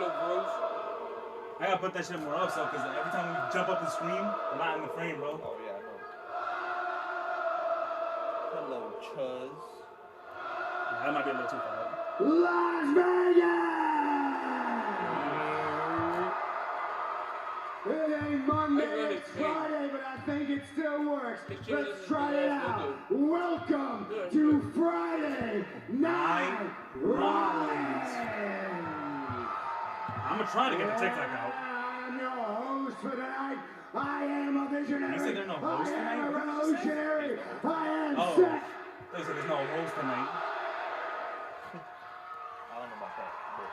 I gotta put that shit more up, so because every time we jump up the screen, we're not in the frame, bro. Oh yeah, I know. Hello, Chuz. Yeah, that might be a little too far. Las Vegas! It ain't Monday, it's Friday, but I think it still works. Let's try it out. Welcome to Friday Night Raleigh. I'm gonna try to get the TikTok out. I'm your host for tonight. I am a visionary. You said there's no host I am tonight? a revolutionary. I am Oh, set. they said there's no host tonight. I don't know about that, but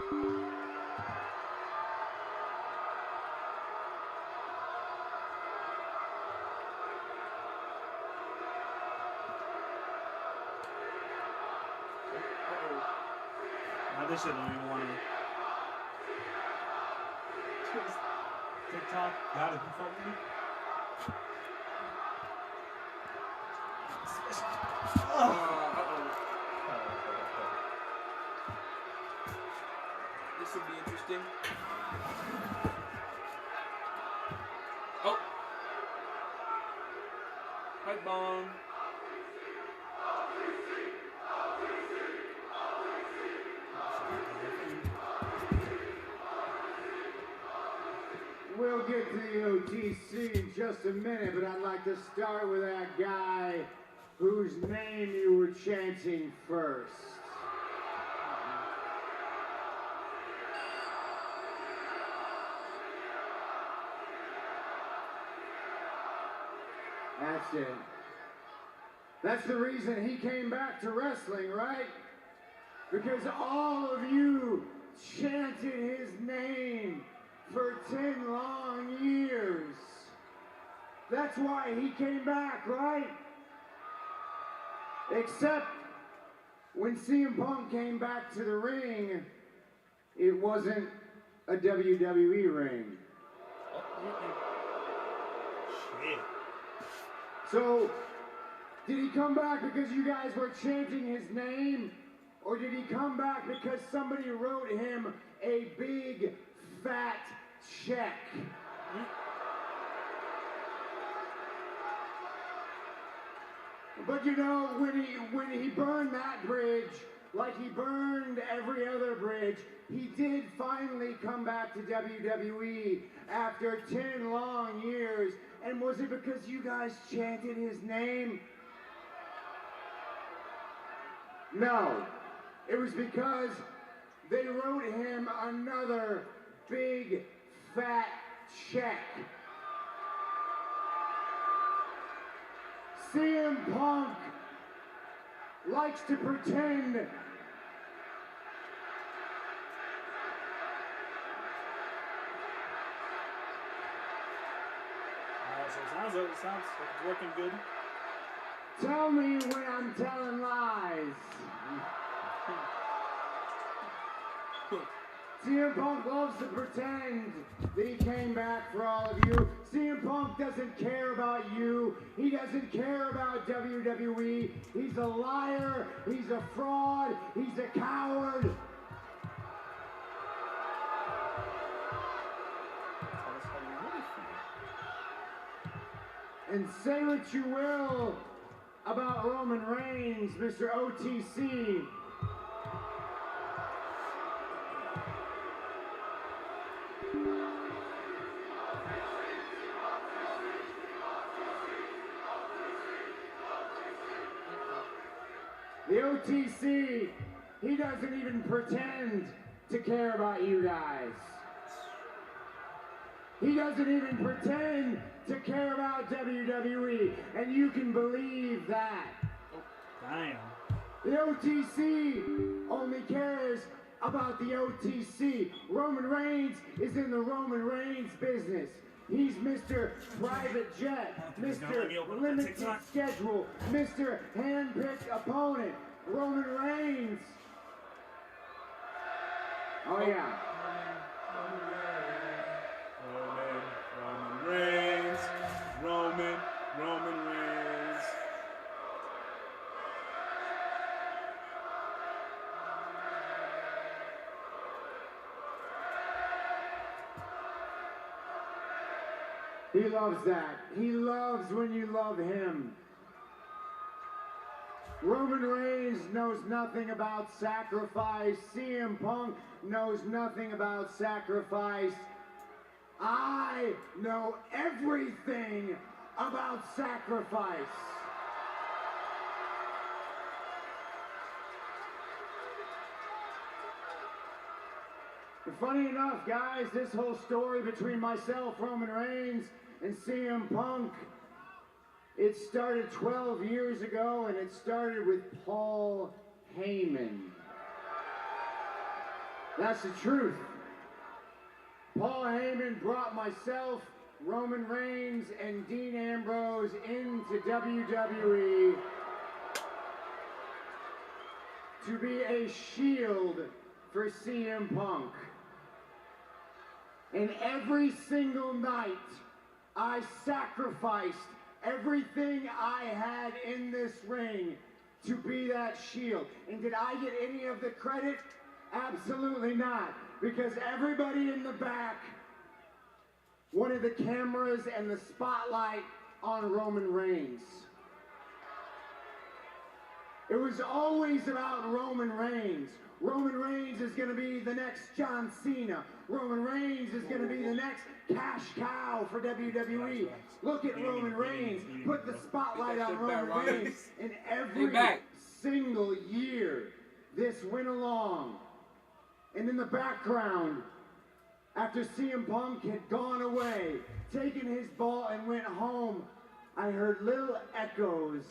we'll see. This shit don't even want to. TikTok, gotta be fucking me. This will be interesting. Oh! Pipe bomb. We'll get to the OTC in just a minute, but I'd like to start with that guy whose name you were chanting first. That's it. That's the reason he came back to wrestling, right? Because all of you chanted his name for 10 long years. That's why he came back, right? Except when CM Punk came back to the ring, it wasn't a WWE ring. Shit. So, did he come back because you guys were chanting his name? Or did he come back because somebody wrote him a big, fat check? But you know, when he burned that bridge, like he burned every other bridge, he did finally come back to WWE after 10 long years. And was it because you guys chanted his name? No. It was because they wrote him another big, fat check. CM Punk likes to pretend So it sounds like it's working good. Tell me when I'm telling lies. CM Punk loves to pretend that he came back for all of you. CM Punk doesn't care about you. He doesn't care about WWE. He's a liar. He's a fraud. He's a coward. Tell us how you really feel. And say what you will about Roman Reigns, Mr. OTC. The OTC, he doesn't even pretend to care about you guys. He doesn't even pretend to care about WWE, and you can believe that. Damn. The OTC only cares about the OTC. Roman Reigns is in the Roman Reigns business. He's Mr. Private Jet, Mr. Limited Schedule, Mr. Handpicked Opponent, Roman Reigns. Oh yeah. Roman Reigns. Roman Reigns. He loves that. He loves when you love him. Roman Reigns knows nothing about sacrifice. CM Punk knows nothing about sacrifice. I know everything about sacrifice. And funny enough, guys, this whole story between myself, Roman Reigns, and CM Punk, it started 12 years ago, and it started with Paul Heyman. That's the truth. Paul Heyman brought myself, Roman Reigns, and Dean Ambrose into WWE to be a shield for CM Punk. And every single night, I sacrificed everything I had in this ring to be that shield. And did I get any of the credit? Absolutely not. Because everybody in the back wanted the cameras and the spotlight on Roman Reigns. It was always about Roman Reigns. Roman Reigns is going to be the next John Cena. Roman Reigns is going to be the next cash cow for WWE. Look at Roman Reigns. Put the spotlight on Roman Reigns. And every single year, this went along. And in the background, after CM Punk had gone away, taken his ball and went home, I heard little echoes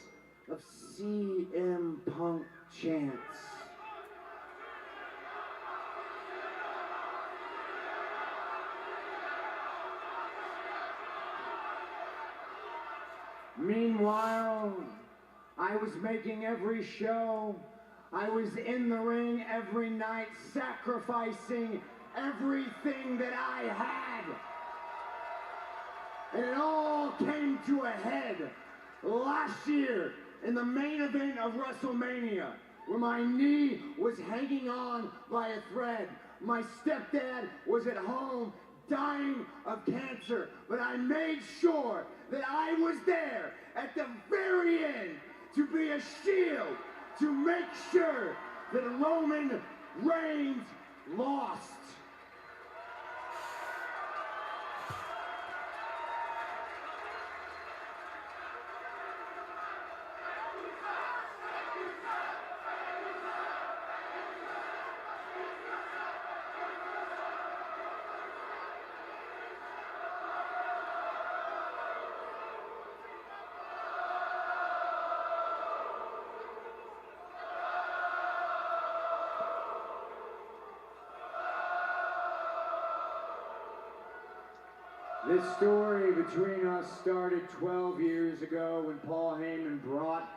of CM Punk chants. Meanwhile, I was making every show. I was in the ring every night, sacrificing everything that I had. And it all came to a head last year in the main event of WrestleMania, where my knee was hanging on by a thread. My stepdad was at home dying of cancer, but I made sure that I was there at the very end to be a shield, to make sure that Roman Reigns lost. This story between us started 12 years ago when Paul Heyman brought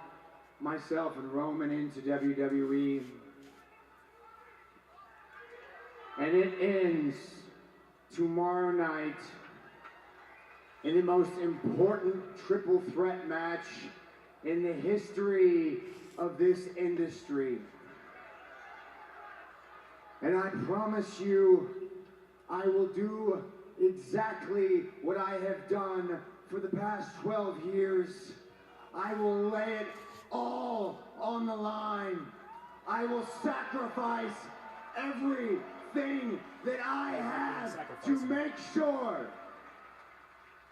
myself and Roman into WWE. And it ends tomorrow night in the most important triple threat match in the history of this industry. And I promise you, I will do exactly what I have done for the past 12 years. I will lay it all on the line. I will sacrifice everything that I have to make sure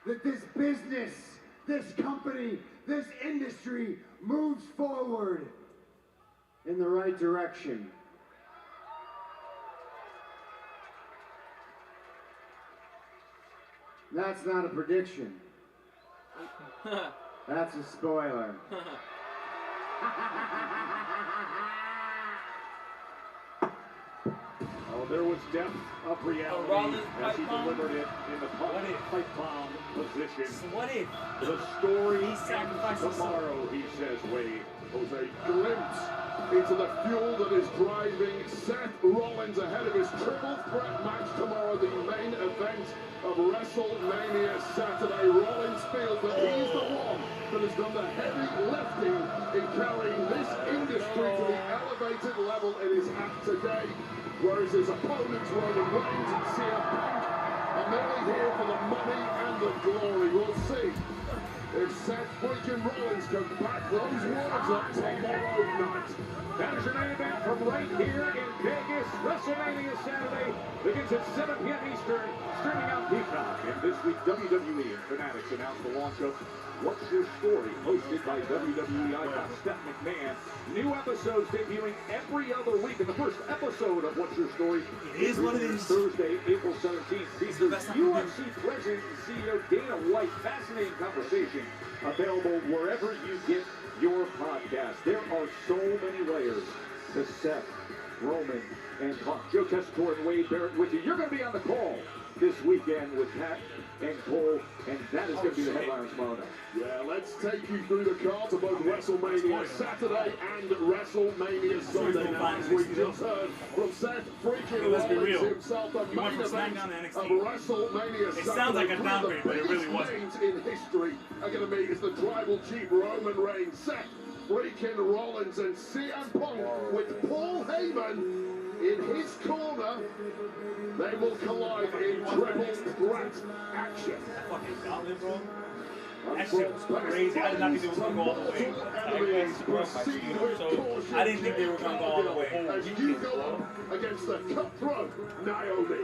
that this business, this company, this industry moves forward in the right direction. That's not a prediction. That's a spoiler. Oh, there was depth of reality as he delivered it in the pipe bomb position. So what if The story he sacrifices tomorrow, he says, Wade, was a glimpse into the fuel that is driving Seth Rollins ahead of his triple threat match tomorrow, the main event of WrestleMania Saturday. Rollins feels that he's the one that has done the heavy lifting in carrying this industry to the elevated level it is at today, whereas his opponents, Roman Reigns and CM Punk, are merely here for the money and the glory. We'll see if Seth freaking Rollins can back those words up tomorrow night. That is your main event from right here in Vegas. WrestleMania Saturday begins at 7 p.m. Eastern, streaming on Peacock. And this week, WWE and Fanatics announced the launch of What's Your Story, hosted by WWE icon Steph McMahon. New episodes debuting every other week. And the first episode of What's Your Story It is what it is. Thursday, April 17th. Features UFC President and CEO Dana White. Fascinating conversation available wherever you get your podcast. There are so many layers to Seth, Roman, and Punk. Joe Tessitore and Wade Barrett with you. You're going to be on the call this weekend with Pat and Cole, and that is going to be the headline tomorrow night. Yeah, let's take you through the cards of both WrestleMania Saturday and WrestleMania Sunday. Now, as we just heard from Seth freaking Let's be Rollins real. himself, the You went main from event SmackDown to of NXT. WrestleMania It Saturday. sounds like a Three of downgrade, the but it really biggest wasn't. names in history are going to meet as the tribal chief Roman Reigns, Seth freaking Rollins, and CM Punk with Paul Heyman in his corner. They will collide in triple threat action. Fucking gauntlet, bro. That shit was crazy. I did not think they were going to go all the way. So I didn't think they were going to go all the way. As you go up against the cutthroat Naomi.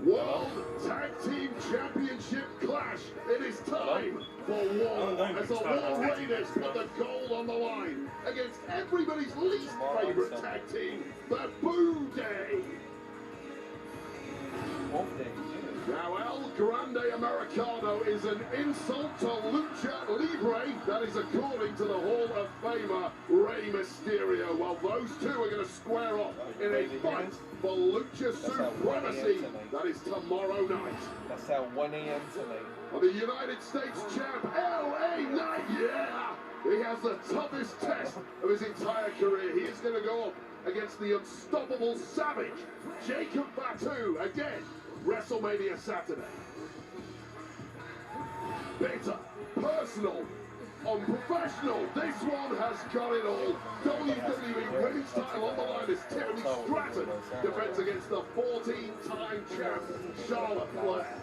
World Tag Team Championship clash. It is time for war as the War Raiders put the gold on the line against everybody's least favorite tag team, the Boo Day. Now, El Grande Americano is an insult to Lucha Libre. That is according to the Hall of Famer Rey Mysterio. Well, those two are going to square off in a fight for Lucha Supremacy. That is tomorrow night. That's at 1 a.m. tonight. For the United States champ, LA Knight, yeah! He has the toughest test of his entire career. He is going to go up against the unstoppable Savage, Jacob Fatu, again. WrestleMania Saturday. Bitter, personal, unprofessional. This one has got it all. WWE Women's title on the line as Tiffany Stratton defends against the 14-time champ Charlotte Flair.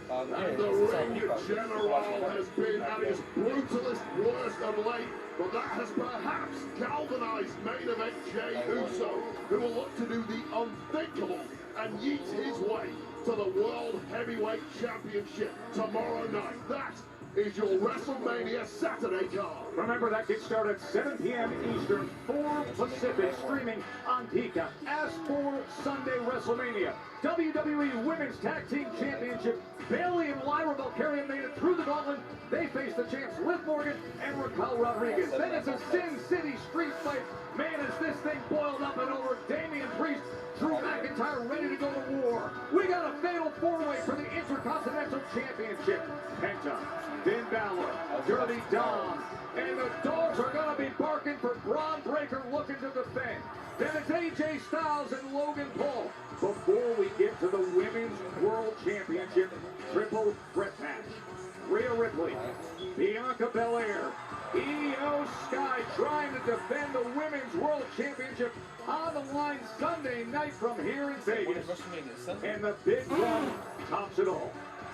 And the ring general has been at his brutalist worst of late, but that has perhaps galvanized main event Jey Uso, who will look to do the unthinkable and yeet his way to the World Heavyweight Championship tomorrow night. That is your WrestleMania Saturday card. Remember, that gets started at 7 p.m. Eastern, 4 Pacific, streaming on Peacock. As for Sunday WrestleMania, WWE Women's Tag Team Championship, Bayley and Lyra Valkyria made it through the gauntlet. They face the champs Liv Morgan and Raquel Rodriguez. Then it's a Sin City street fight. Man, is this thing boiled up and over. Damian Priest, Drew McIntyre ready to go to war. We got a fatal four-way for the Intercontinental Championship. Penta, Finn Balor, Dirty Dom, and the dogs are going to be barking for Braun Breaker looking to defend. Then it's AJ Styles and Logan Paul. Before we get to the Women's World Championship triple threat match, Rhea Ripley, Bianca Belair, Io Sky trying to defend the Women's World Championship on the line Sunday night from here in Vegas. And the big one tops it all.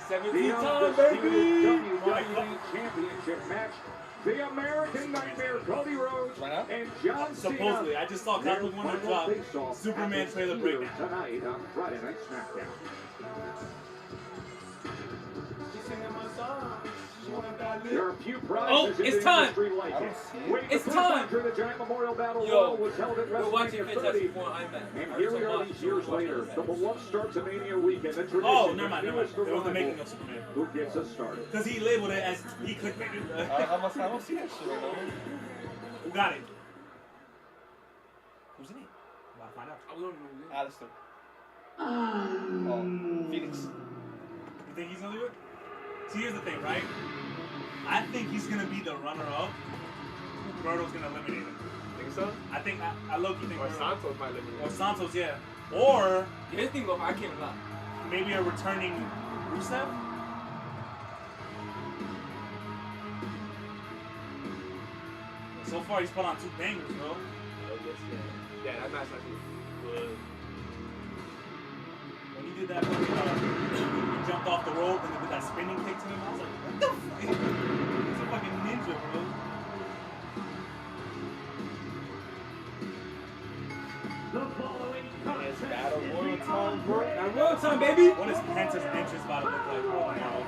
17 The time, undisputed baby! WWE Championship match. The American Nightmare, Cody Rhodes, and John Cena. Supposedly, I just saw Cosmic Their Wonder final drop face-off Superman happens trailer here breakdown. tonight on Friday Night Smackdown. There are a few prizes in it's the time. industry like it. Wait, It's the first time. After the Giant Memorial Battle Yo, Royal was held at we're watching WrestleMania 30. Fantastic Four IMAX. And here we are these years later. The beloved starts a Mania weekend. The tradition, Oh, never mind. the It was the newest making arrival. of Superman. Who gets us started? Because he labeled it as he clickbaited. I don't see that shit right now. Who got it? Who's in it? About to find out. I don't know. Alistair. Oh, Phoenix. You think he's gonna do it? See, here's the thing, right? I think he's gonna be the runner-up. Roberto's gonna eliminate him. Think so? I low-key think Or Roberto- Santos might eliminate Or him. Santos, yeah. Or His thing though, I can't lie. maybe a returning Rusev. So far, he's put on 2 bangers, bro. Oh, yes, yeah. Yeah, that match actually was good. did that fucking, he jumped off the rope and then did that spinning kick to him. I was like, what the fuck? He's a fucking ninja, bro. The following It's contest battle is royal the time, bro. Andre Royal time, baby. What is Pence's entrance about to look like, bro? Tomorrow?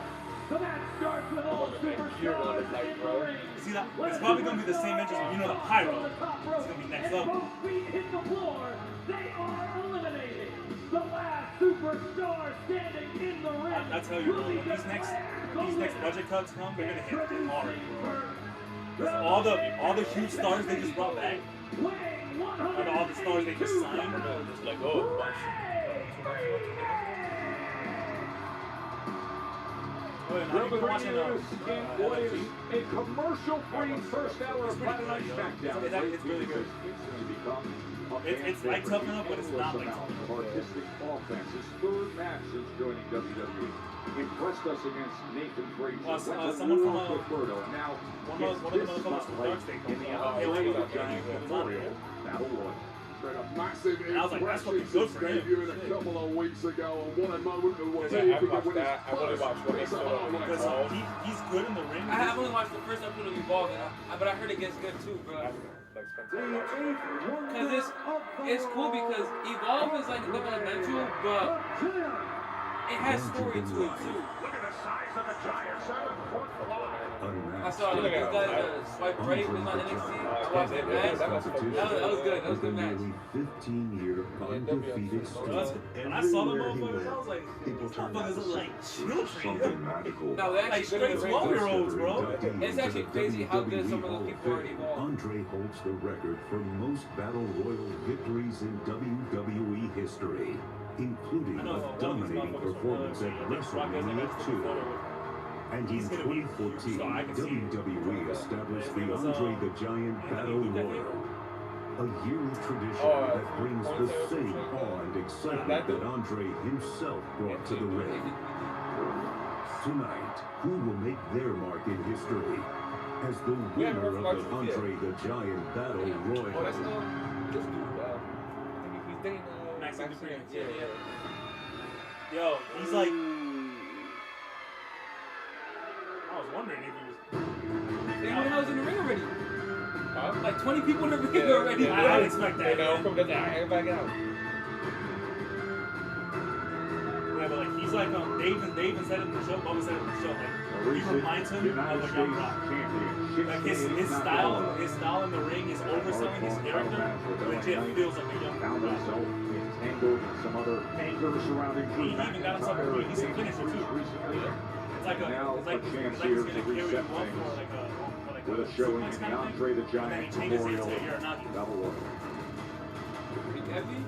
The match starts with all You're gonna superstars look like, in bro. the ring. See that? It's probably gonna be the same entrance, but you know the pyro. It's gonna be next level. Both feet hit the floor. They are eliminated. The last superstar standing in the ring. I tell you, bro, when these next budget cuts come, they're gonna hit hard. All the huge stars they just brought back, and all the stars they just signed. Just like, oh, Oh, yeah, now you can watch it, in what is a commercial-free first hour of Friday Night Smackdown. It's really good. It's like Toughen Up, but it's not like Toughen Up. Artistic offense, his third match since joining WWE. Impressed us against Nathan Frazier. Someone from Roberto. Now, one of the motherfuckers from Dark State in the LA Giant Memorial Battle Royal. A massive And I was like, that's fucking impression good since for him. debuting a couple of weeks ago, and what a moment it was. Yeah, I watched that. I only watched what he said on the Because Evolve. he's good in the ring. I've only watched the first episode of Evolve, but I heard it gets good too, bro. Like, spent time watching it. Because it's cool because Evolve is like developmental, but it has story to it too. Look at the size of the Giant 7-foot fly. I saw this guy swipe right in my NXT. I watched that match. That was good. That was a good match. 15-year undefeated streak. When I saw the motherfuckers, I was like, these motherfuckers look like children. Something magical. No, they're Like actually good in straight the ring. 12-year-olds, bro. It's actually crazy how good some of those people are involved. Andre holds the record for most Battle Royal victories in WWE history, including I know a one of these dominating motherfuckers performance from at Rock has an WrestleMania extra 2. photo. And in He's gonna be a huge 2014, star. I can see it. WWE established the It was, Andre the Giant Anthony Battle Luke, I think. Royal, a yearly tradition Oh, that brings the same awe and excitement that Andre himself brought to the ring. Tonight, who will make their mark in history as the winner of the Andre the Giant Battle Oh, that's Royal? this dude. I think he's dating Maxine Dupree. Yeah. Yo, he's like. I was wondering if he was. Everyone else in the ring already. Huh? Like 20 people in the ring already. I didn't expect that. You know, man. from the everybody get out. Yeah, but like he's like Dave even said it in the show. Bubba said it in the show. Like he reminds him of a young Rock. Like his style in the ring, his overselling, his character, legit feels like a young Found Rock. himself entangled in some other anger surrounding He even got himself a decent finisher too. It's like he's gonna carry you up for like with a showing in the Andre the Giant and then he changes it Memorial to Uranagi. Battle Royal. Pretty heavy.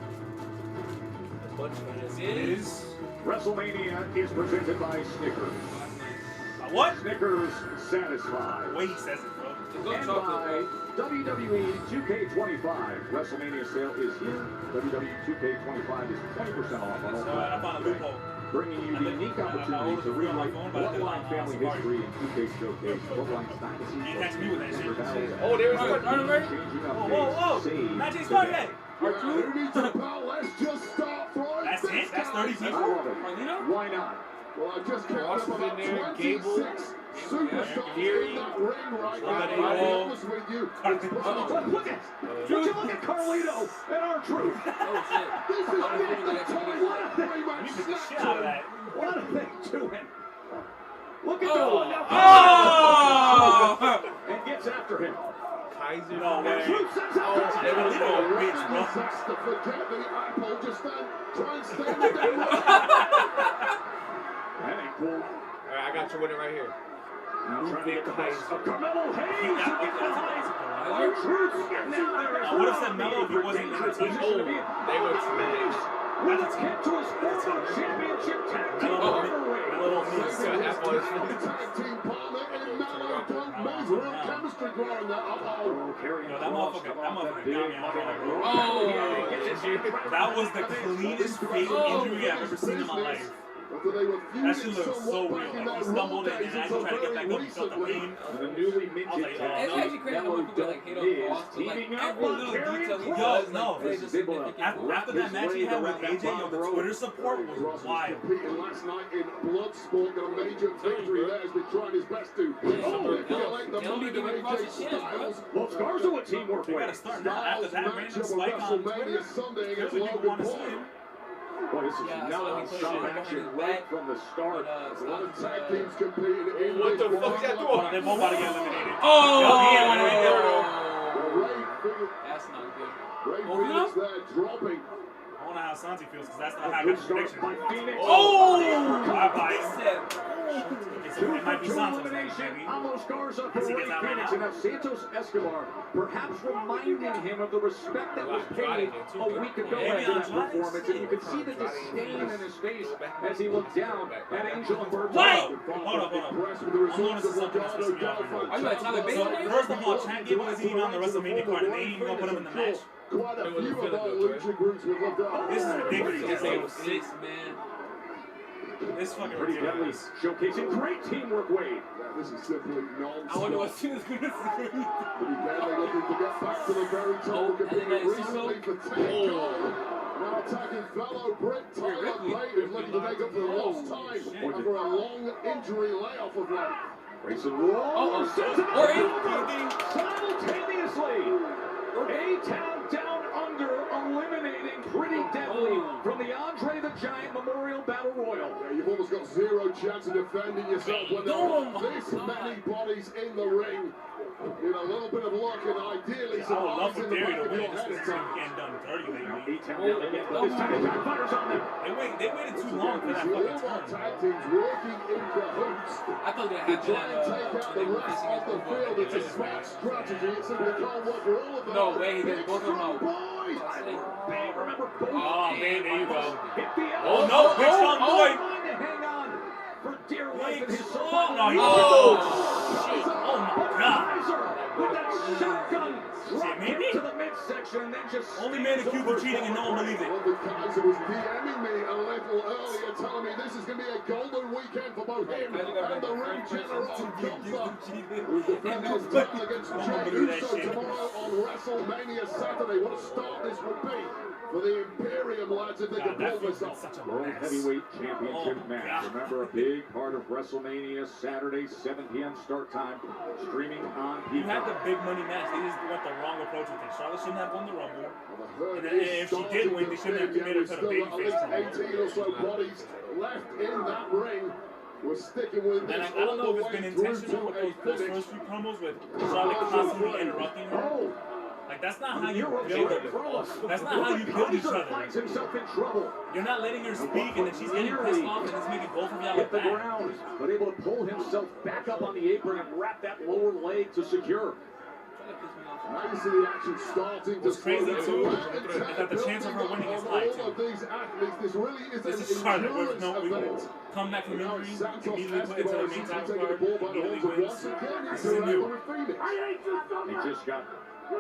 It is. WrestleMania is presented by Snickers. What? Snickers satisfy. The way he says it, bro. It's a good And chocolate, by WWE 2K25. WrestleMania sale is here. WWE 2K25 is 20% off on all So I found a platforms. loophole. Bringing you the unique opportunity to rewrite Bloodline family history in 2K Showcase. Bloodline's dynasty. You catch me with that shit. Oh, there's Are you ready? Whoa. Magic Spark Day. Who needs a bell? Let's just start throwing That's it? this That's guy. 30 people? Carlito? Why not? Well, I just counted Ross is about in there, 26 Gable, superstars Fury. in that ring right now. Somebody I'll be all- honest with you. Carlito. It's probably- Look at Would you look at Carlito and R-Truth? Oh shit. This is not the time What for a pretty much You beat the shit out of that. What are they doing? Look at Oh. the now. Oh! And gets after him. Kaiser. No way. Truth sends out the They really go bitch, bro. That's to forget the apple. Just try and stand it down. That ain't cool. Alright, I got your winner right here. Now trying to get the best of Carmelo Hayes. He got Look at that's that. amazing. R-Truth. And now there is I would have said Melo if it wasn't dangerous the team. position to be in. They were Mays with a kick to his former championship tag team overweight. Melo He's gonna have one. Tag team partner in Mallow. Don't Mays. Real chemistry growing there. Uh-oh. Carrying Yo, that motherfucker got me on that, bro. Oh! That was the cleanest fatal injury I've ever seen in my life. After they were That shit feuding looks so somewhat real. back in Like, their he stumbled raw in, days and as he until tried to get very back up, he felt the recently. pain. The newly I was minted like, tag It's actually crazy how much people like hate on Cross, but like teaming up every with little Karrion detail he Kross. does, no, like plays a significant role. After that match he had with AJ, yo, the Twitter support was Cross was wild. competing last night in Bloodsport, got a major victory there, has been trying his best to manipulate the They'll money be to giving Cross a AJ chance, bro. Styles. Well, Scarzo with teamwork They gotta ways. start now. After that random Matchup of spike on WrestleMania Twitter, Sunday against clearly people Logan want to see Paul. him. Boy, this is Yeah, I saw non-stop he put it action behind his right back. from the start. A lot of tag teams competing in What this the fuck one. is that They're doing? both about to get eliminated. Oh! Yo, he ain't winning it. There we go. That's not good. Ray Open Phoenix up? there dropping. I don't know how Santi feels because that's not how I Good got the start prediction. by Phoenix. Oh! I buy He it. said, It might be Santos. Elimination. Maybe. Almost Garza for Does he Ray get that right Phoenix, now? and now Santos Escobar, perhaps reminding him of the respect that was paid a week ago Maybe after that Andrade. performance, and you can see the disdain in his face as he looked down at Angel and Berto. Wait! Hold up. Impressed with the I'm results noticing of something that's Legado pissing me off del right now. Are you like Tyler Bate? Fantasma. First of all, Chad Gable isn't even on the WrestleMania card, and they ain't even gonna put him in the match. Quite a It wasn't few of feeling our good, lucha groups with Legado. This is ridiculous. this ain't 6, man. This fucking Pretty deadly, ridiculous. showcasing great teamwork, Wade. Yeah, this is simply nonsense. I wonder what Cena's gonna say. But he's barely looking to get back to the very top Oh, of competing and then recently for Tag Gold. Now attacking fellow Brit Tyler Ripley. Bate, who's looking to make up for the lost time shit. after a long injury layoff of late. Grayson Waller sends it Or out simultaneously. A-Town down under, eliminating Pretty Deadly from the Andre the Giant Memorial Battle Royal. Yeah, you've almost got zero chance of defending yourself when there are this many bodies in the ring. Need a little bit of luck and ideally I some would love eyes for in the Theory back to of your win head just at because times. he's getting done dirty lately. A-Town down again, but this time it backfires on them. They waited too long for that See all fucking of our turn. tag teams working in cahoots. I thought that To happened try and take out the when they were rest facing of the his field, it's a smart strategy. It simply can't work for all of them. No way, he Big did both of them strong out. boys. Bang, remember both. Oh, man, there you go. Hit the Oh, no, big strong boy. Trying to hang on for dear life in Big his strong. No, he shit. Oh, my God. With that shotgun, Shit, drop maybe? him to the midsection, and then just Only man accused of cheating and no one believes it. Well, the Kaiser was DMing me a little earlier, telling me this is going to be a golden weekend for both him and the ring general Gunther, who's defending his title against No one Jey believe that Uso shit. tomorrow on WrestleMania Saturday. What a start this would be for the Imperium lads if they God, can that pull feels this like off. such a World mess. Heavyweight Championship Oh, match. God. Remember, a big part of WrestleMania, Saturday, 7 p.m. start time, streaming on You had the Peacock. big money match. They just went the wrong approach with it. Charlotte shouldn't have won the Rumble. Well, the herd And then is if she did starting win, to they shouldn't have thin, yet committed we've to the still got babyface at least promo. 18 or so bodies left in that ring. We're sticking with And this I don't know all if the it's been way through intentional to with a those finish. first few promos with Charlotte constantly interrupting her. Oh, Like, that's not how you Euro build Giant it. Cross. That's not how you build each Kaiser other. finds himself in trouble. You're not letting her speak, and then she's getting pissed off, and it's making both of y'all Hit look the bad. ground, but able to pull himself back up on the apron and wrap that lower leg to secure. Now you see the action starting to What's crazy, slow down. too, Wear is and that tear the chance of her building winning is on high, all too. of these athletes. This really is This an is Charlotte, where endurance no, we event. come back from Now injury, Santos immediately put into Escobar the is main simply title taking the card, ball by the immediately horns wins. once again. This It's is new. with Phoenix. They just got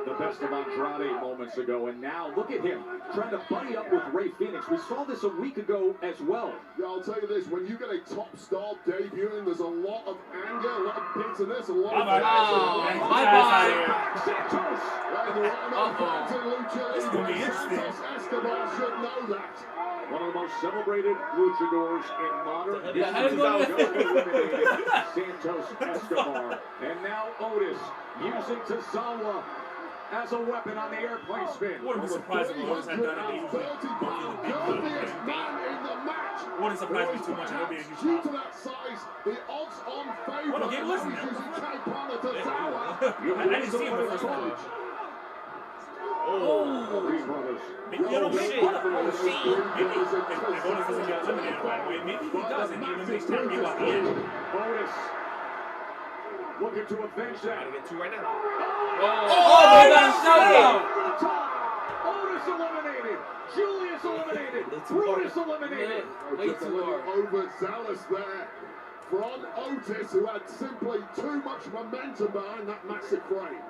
the best of Andrade moments ago, and now look at him trying to buddy up with Ray Phoenix. We saw this a week ago as well. Yeah, I'll tell you this, when you get a top star debuting, there's a lot of anger, a lot of bitterness, a lot of Bye-bye. passion. Bye-bye. Santos! And the Rhino fans in Lucha This is gonna be Libre, interesting. Santos Escobar should know that. One of the most celebrated luchadors in modern history. Yeah, how's it going? Eliminated Santos Escobar. And now Otis using Tozawa as a weapon on the airplane spin. Wouldn't be surprised if Otis had done it. He was like, 330-pound girthiest man in the match. Wouldn't surprise me too much. It'll be a huge Due to pop. that size, the odds-on favourite. Hold on, give it a listen, He's man. using K-Pana Tozawa. I didn't see him the first time. Oh, Three brothers. Maybe, you know, maybe, hold on. Maybe if Otis doesn't get eliminated right away, maybe he does, and he eliminates Chad Gable at the end. Otis looking to avenge that. Gotta get two right now. oh my God, shout out! Otis eliminated. Julius eliminated. Brutus eliminated. Way Just a too little hard. overzealous there from Otis, who had simply too much momentum behind that massive frame.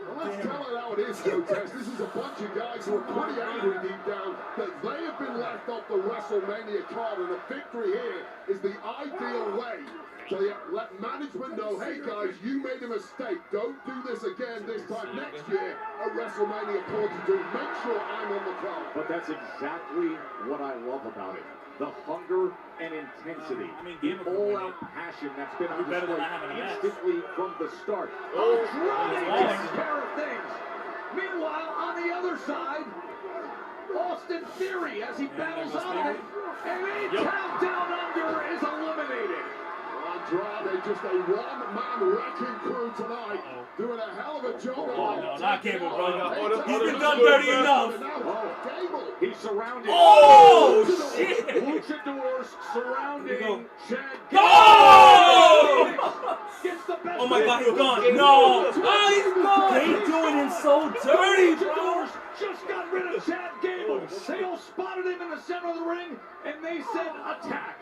Well, let's tell it how it is, Cortez. This is a bunch of guys who are pretty angry deep down that they have been left off the WrestleMania card, and a victory here is the ideal way to let management know, hey guys, you made a mistake. Don't do this again this time next year at WrestleMania 42. Make sure I'm on the card. But that's exactly what I love about it. The hunger and intensity, the all-out passion that's been on display instantly from the start. Andrade takes care of things. Meanwhile, on the other side, Austin Theory, as he battles out of it, and a countdown under is eliminated. Andrade, just a one-man wrecking crew tonight, doing a hell of a job. No, not Gable, bro. He's been done dirty enough. He's surrounded. Oh, shit. Luchadors surrounding Chad Gable. Oh! Gets the best Oh my God, he's of gone. Gable. No. Oh, he's gone. They doing him so dirty, bro. Luchadors just got rid of Chad Gable. They all spotted him in the center of the ring, and they said attack.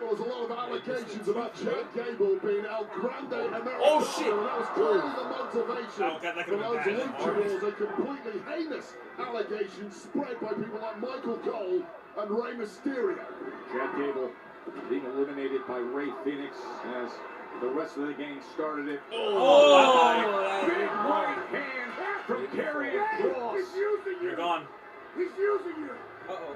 Well, there's a lot of allegations about Chad Gable being El Grande American. Oh, shit. And that was clearly the motivation Oh, God, that for could've those been bad. luchadors. A completely heinous allegations spread by people like Michael Cole and Rey Mysterio. Chad Gable being eliminated by Ray Phoenix as the rest of the gang started it. Oh, Big right hand from Karrion Kross. You're gone. He's using you.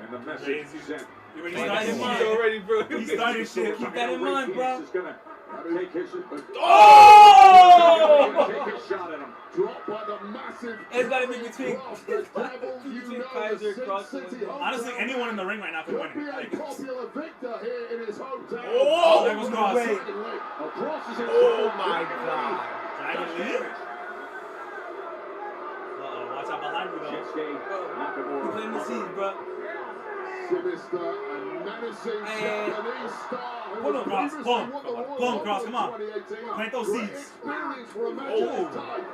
And the message sent. You already Keep started that in shit. mind. already, bro. He started shit. Keep that in Ray mind, Phoenix bro. is gonna take his, Oh! take his shot at him. Dropped by the massive. It's gotta be between between Kaiser, Kross, Honestly, anyone in the ring right now could could be win a it. popular victor here in his hometown. Oh, there goes Kross. Kross is in Oh my God. Dragon Lee. Uh-oh, watch out behind you, though. Shinsuke He playing the seeds, bro. Sinister and menacing Japanese star who Pull him, was Kross. previously Pull him. won the Royal Pull him, Rumble Kross. in Come on. 2018. Plant those Great seeds. experience for a match of Oh. this type.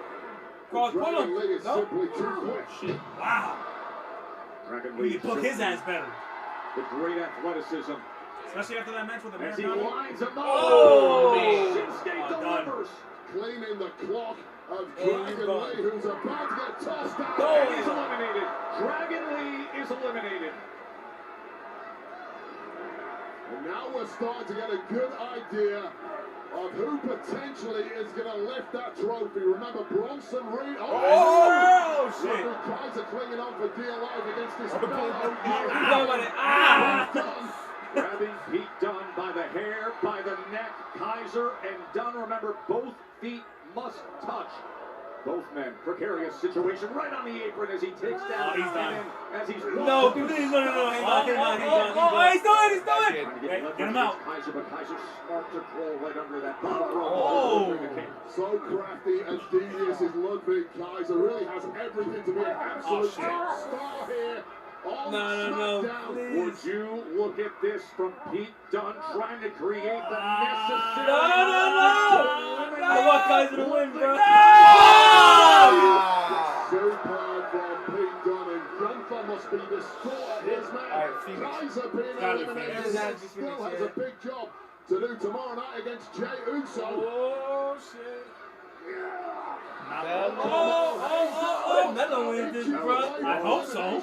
Kross, pull Dragon him. Lee is No. simply too quick. Shit. Wow. Dragon He Lee could poke his showing ass better. the great athleticism Especially after that match with as he Americano. lines him up. Oh, man. Shinsuke Done. delivers. Cleaning the clock of And he's Dragon gone. Lee, who's about to get tossed out. And he's eliminated. Dragon Lee is eliminated. And now we're starting to get a good idea of who potentially is going to lift that trophy. Remember Bronson Reed. Oh, shit. Roderick Kaiser clinging on for dear life against his fellow He's talking about it. Ah! Grabbing Pete Dunne by the hair, by the neck. Kaiser and Dunne, remember, both feet must touch. Both men, precarious situation, right on the apron as he takes down. He's done. and as he's No, please, no. He's done. Get him out. Kaiser, but Kaiser's smart to crawl right under that bottom Oh. rope. So crafty and devious is Ludwig Kaiser. Really has everything to be an absolute shit. top star here on No, Smackdown. please. Would you look at this from Pete Dunne trying to create the necessary... No. I want Kaiser to win, bro. Superb from Pete Dunne, and Gunther must be distraught. His man, Alright, Phoenix. Kaiser being Gotta be eliminated, Phoenix. and still has a big job to do tomorrow night against Jey Uso. Oh, shit. Mello wins this, bro. I hope so.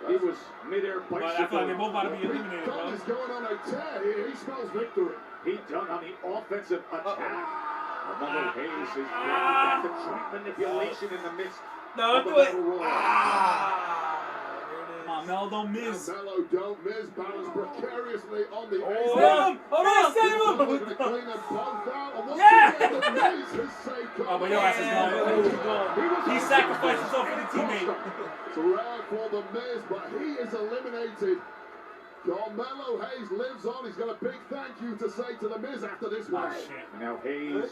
He was midair But I feel like they're both about to be Pete eliminated, Dunne bro. is going on a tear here. He smells victory. Pete Dunne on the offensive attack. Carmelo Hayes is bringing back the joint manipulation in the midst No, of the do it. battle royal. Come on, Mel, don't And miss. Mello don't miss, balance precariously on the ace. Save him! Hold on, save him! Looking to clean them both out. And once Yeah! again, the Miz has saved Oh, but your ass is gone. He sacrificed himself for the teammate. It's rare for the Miz, but he is eliminated. Carmelo Hayes lives on. He's got a big thank you to say to the Miz after this Oh, match. shit. Now Hayes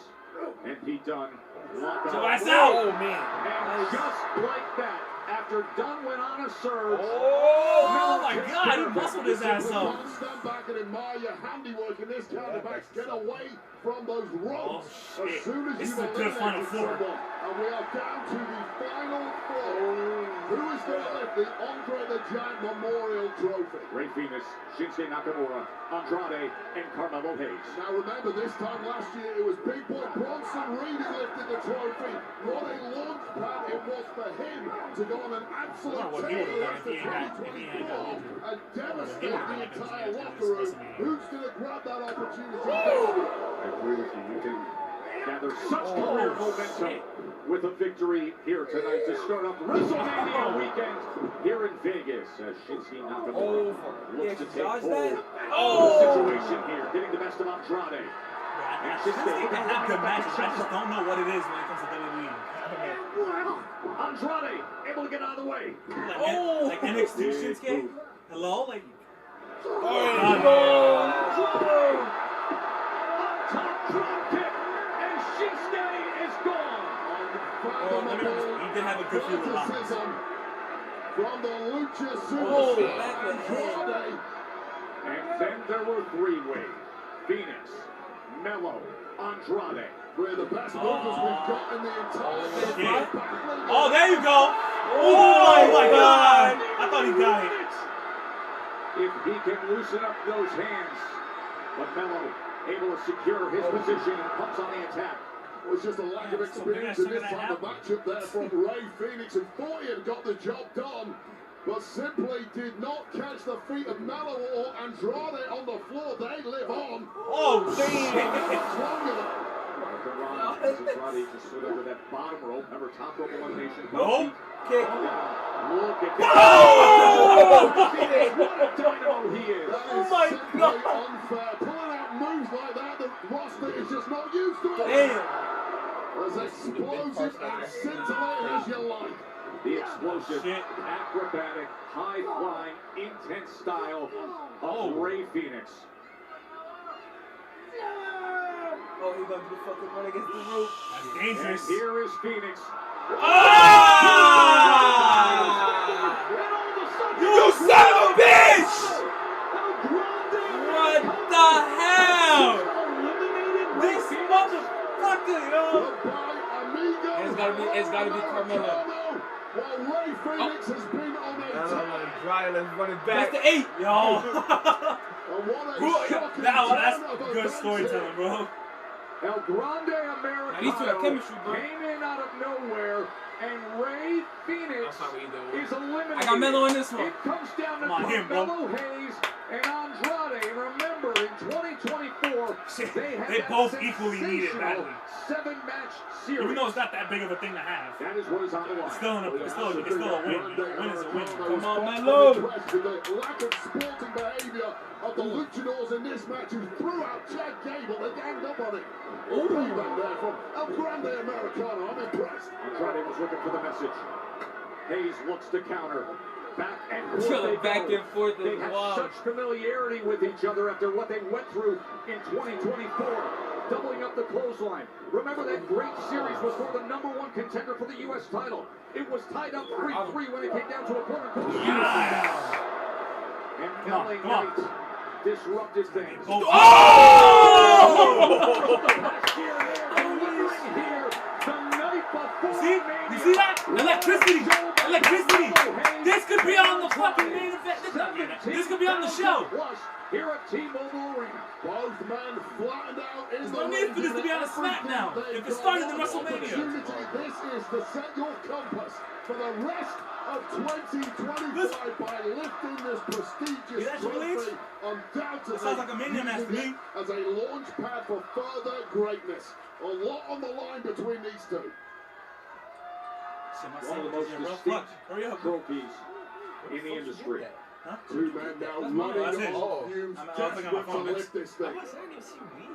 and Pete Dunne lock So up. that's out. Oh, man. And just like that, after Dunne went on a surge, Oh, my God. He muscled his ass up. Can't stand back and admire your handiwork in this counterback. Get away from those ropes Oh, shit. as soon as This you've is a good Final eliminated Four. someone. And we are down to the final four. Who is going to lift the Andre the Giant Memorial Trophy? Ray Phoenix, Shinsuke Nakamura, Andrade, and Carmelo Hayes. Now remember, this time last year it was Big Boy Bronson Reed who lifted the trophy. What a launch pad was for him to go on an absolute I wonder what he tear would've done after if he ain't got 2024 injured. and devastate He would've the done if entire he was locker room. WrestleMania. Who's going to grab that opportunity? I agree with you. You can gather such career momentum with a victory here tonight to start off WrestleMania weekend here in Vegas. As Shinsuke Nakamura looks to take hold of the situation here, getting the best of Andrade. They have good matches. I just don't know what it is when it comes to WWE. Andrade able to get out of the way. Like NXT Shinsuke? Hello? Like. Top drop kick, and Shinsuke is gone. He did have a good few with Rollins. From the Lucha Superstar. Andrade. And then there were three-way. Phoenix, Mello, Andrade. We're the best movers we've got in the entire Yeah. Oh, there you go. Oh my God. I thought he got it. If he can loosen up those hands. But Mello able to secure his position and comes on the attack. It was just a lack of experience in this type of matchup there from Ray Phoenix, and thought he had got the job done, but simply did not catch the feet of Mello or Andrade on the floor. They live on. Oh, damn. Andrade just stood over that bottom rope. Remember, top rope elimination. Nope. Kick. Look at that. Oh! What a dynamo he is. That is simply unfair. Pulling out moves like that, the roster is just not used to it. Damn. As explosive and scintillating as you like. The explosive, acrobatic, high-flying, intense style of Ray Phoenix. Oh, he's gonna do the fucking run against the roof. That's dangerous. And here is Phoenix. You son of a bitch! What the hell? This motherfucker, yo! It's gotta be Carmelo. While Ray Phoenix has been on a Let's run it That's back. the 8, yo. shocking That's turn of good events storytelling, bro. El Grande Now, these two have Americano chemistry, bro. came in out of nowhere, and Ray Phoenix That's not what you do. is eliminated. I got Mello in this one. It comes down to Come on, him, bro. Carmelo Hayes and Andrade. And remember, in 2024, they had They that both equally need it sensational badly. 7-match series. Even though it's not that big of a thing to have. That is what is on the line. It's still a win. A win is a win. Come on, Mello. The lack of sporting behavior of the luchadors in this match, who threw out Chad Gable. They ganged up on it. Payback there from El Grande Americano. I'm impressed. Andrade was looking for the message. Hayes looks to counter. Back and forth Chill they back go. and forth They as had well. such familiarity with each other after what they went through in 2024. Doubling up the clothesline. Remember, that great series was for the #1 contender for the U.S. title. It was tied up 3-3 when it came down to a corner. And LA Knight disrupted things. Oh! Last year, they're delivering here the night before Mania. You see that? Electricity! Electricity! This could be on the fucking main event. This could be on the show. Plus, here at T-Mobile Arena. Both men flattened out in There's the no need for this to be on a everything Smackdown. they've If it got started in one WrestleMania. opportunity. This is to set your compass for the rest of 2025 by lifting this prestigious See that, Triple H? trophy. Undoubtedly, That sounds like a Mania match to using me. it as a launch pad for further greatness. A lot on the line between these two. One of the most distinct trophies in the industry. Huh? Two men now That's running it. on fumes, I was looking at my desperate to phone, bitch. lift this thing. I didn't even see me.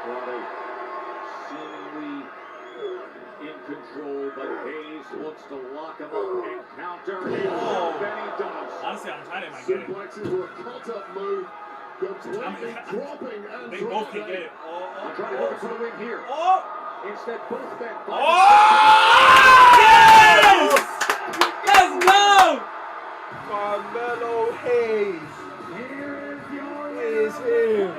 Andrade seemingly in control, but Hayes looks to lock him up and counter. Then he does. Honestly, I'm trying to might get it. Suplexes were a cut-up move, completely dropping and They both can get it. Andrade looking for the win here. Oh! Instead, both men. Yes! Let's go! Carmelo Hayes. Here is your Is him.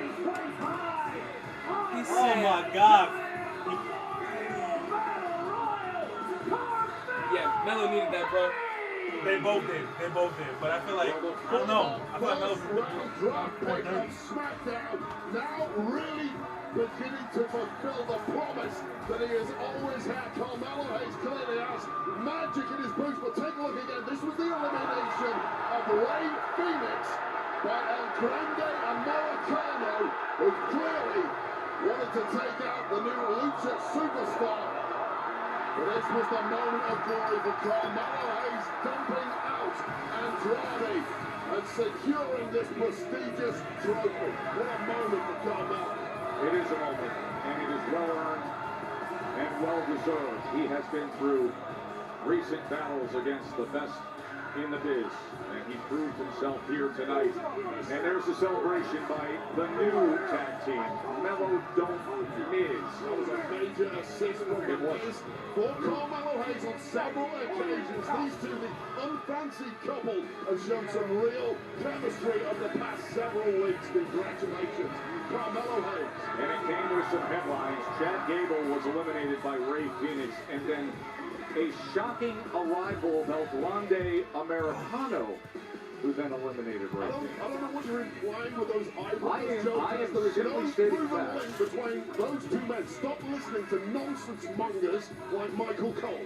He oh my God. Yeah, Mello needed that, bro. They both did. They both did. But I feel like, I don't know. I feel like Melo's round draft pick of Smackdown now really beginning to fulfill the promise that he has always had. Carmelo Hayes clearly has magic in his boots, but take a look again. This was the elimination of Rey Fenix by El Grande Americano, who clearly wanted to take out the new Lucha superstar. But this was the moment of glory for Carmelo Hayes, dumping out Andrade and securing this prestigious trophy. What a moment for Carmelo. It is a moment, and it is well earned and well deserved. He has been through recent battles against the best in the biz, and he proved himself here tonight. And there's a celebration by the new tag team, Melo Don't Miz. That was a major assist from the Miz for Carmelo Hayes on several occasions. These two, the unfancied couple, have shown some real chemistry over the past several weeks. Congratulations, Carmelo Hayes. And it came with some headlines. Chad Gable was eliminated by Rey Fenix, and then a shocking arrival of El Grande Americano, who then eliminated Rey Fenix. I don't know what you're implying with those eyebrows, Joe. I am There is no stating proven facts. link between those two men. Stop listening to nonsense mongers like Michael Cole.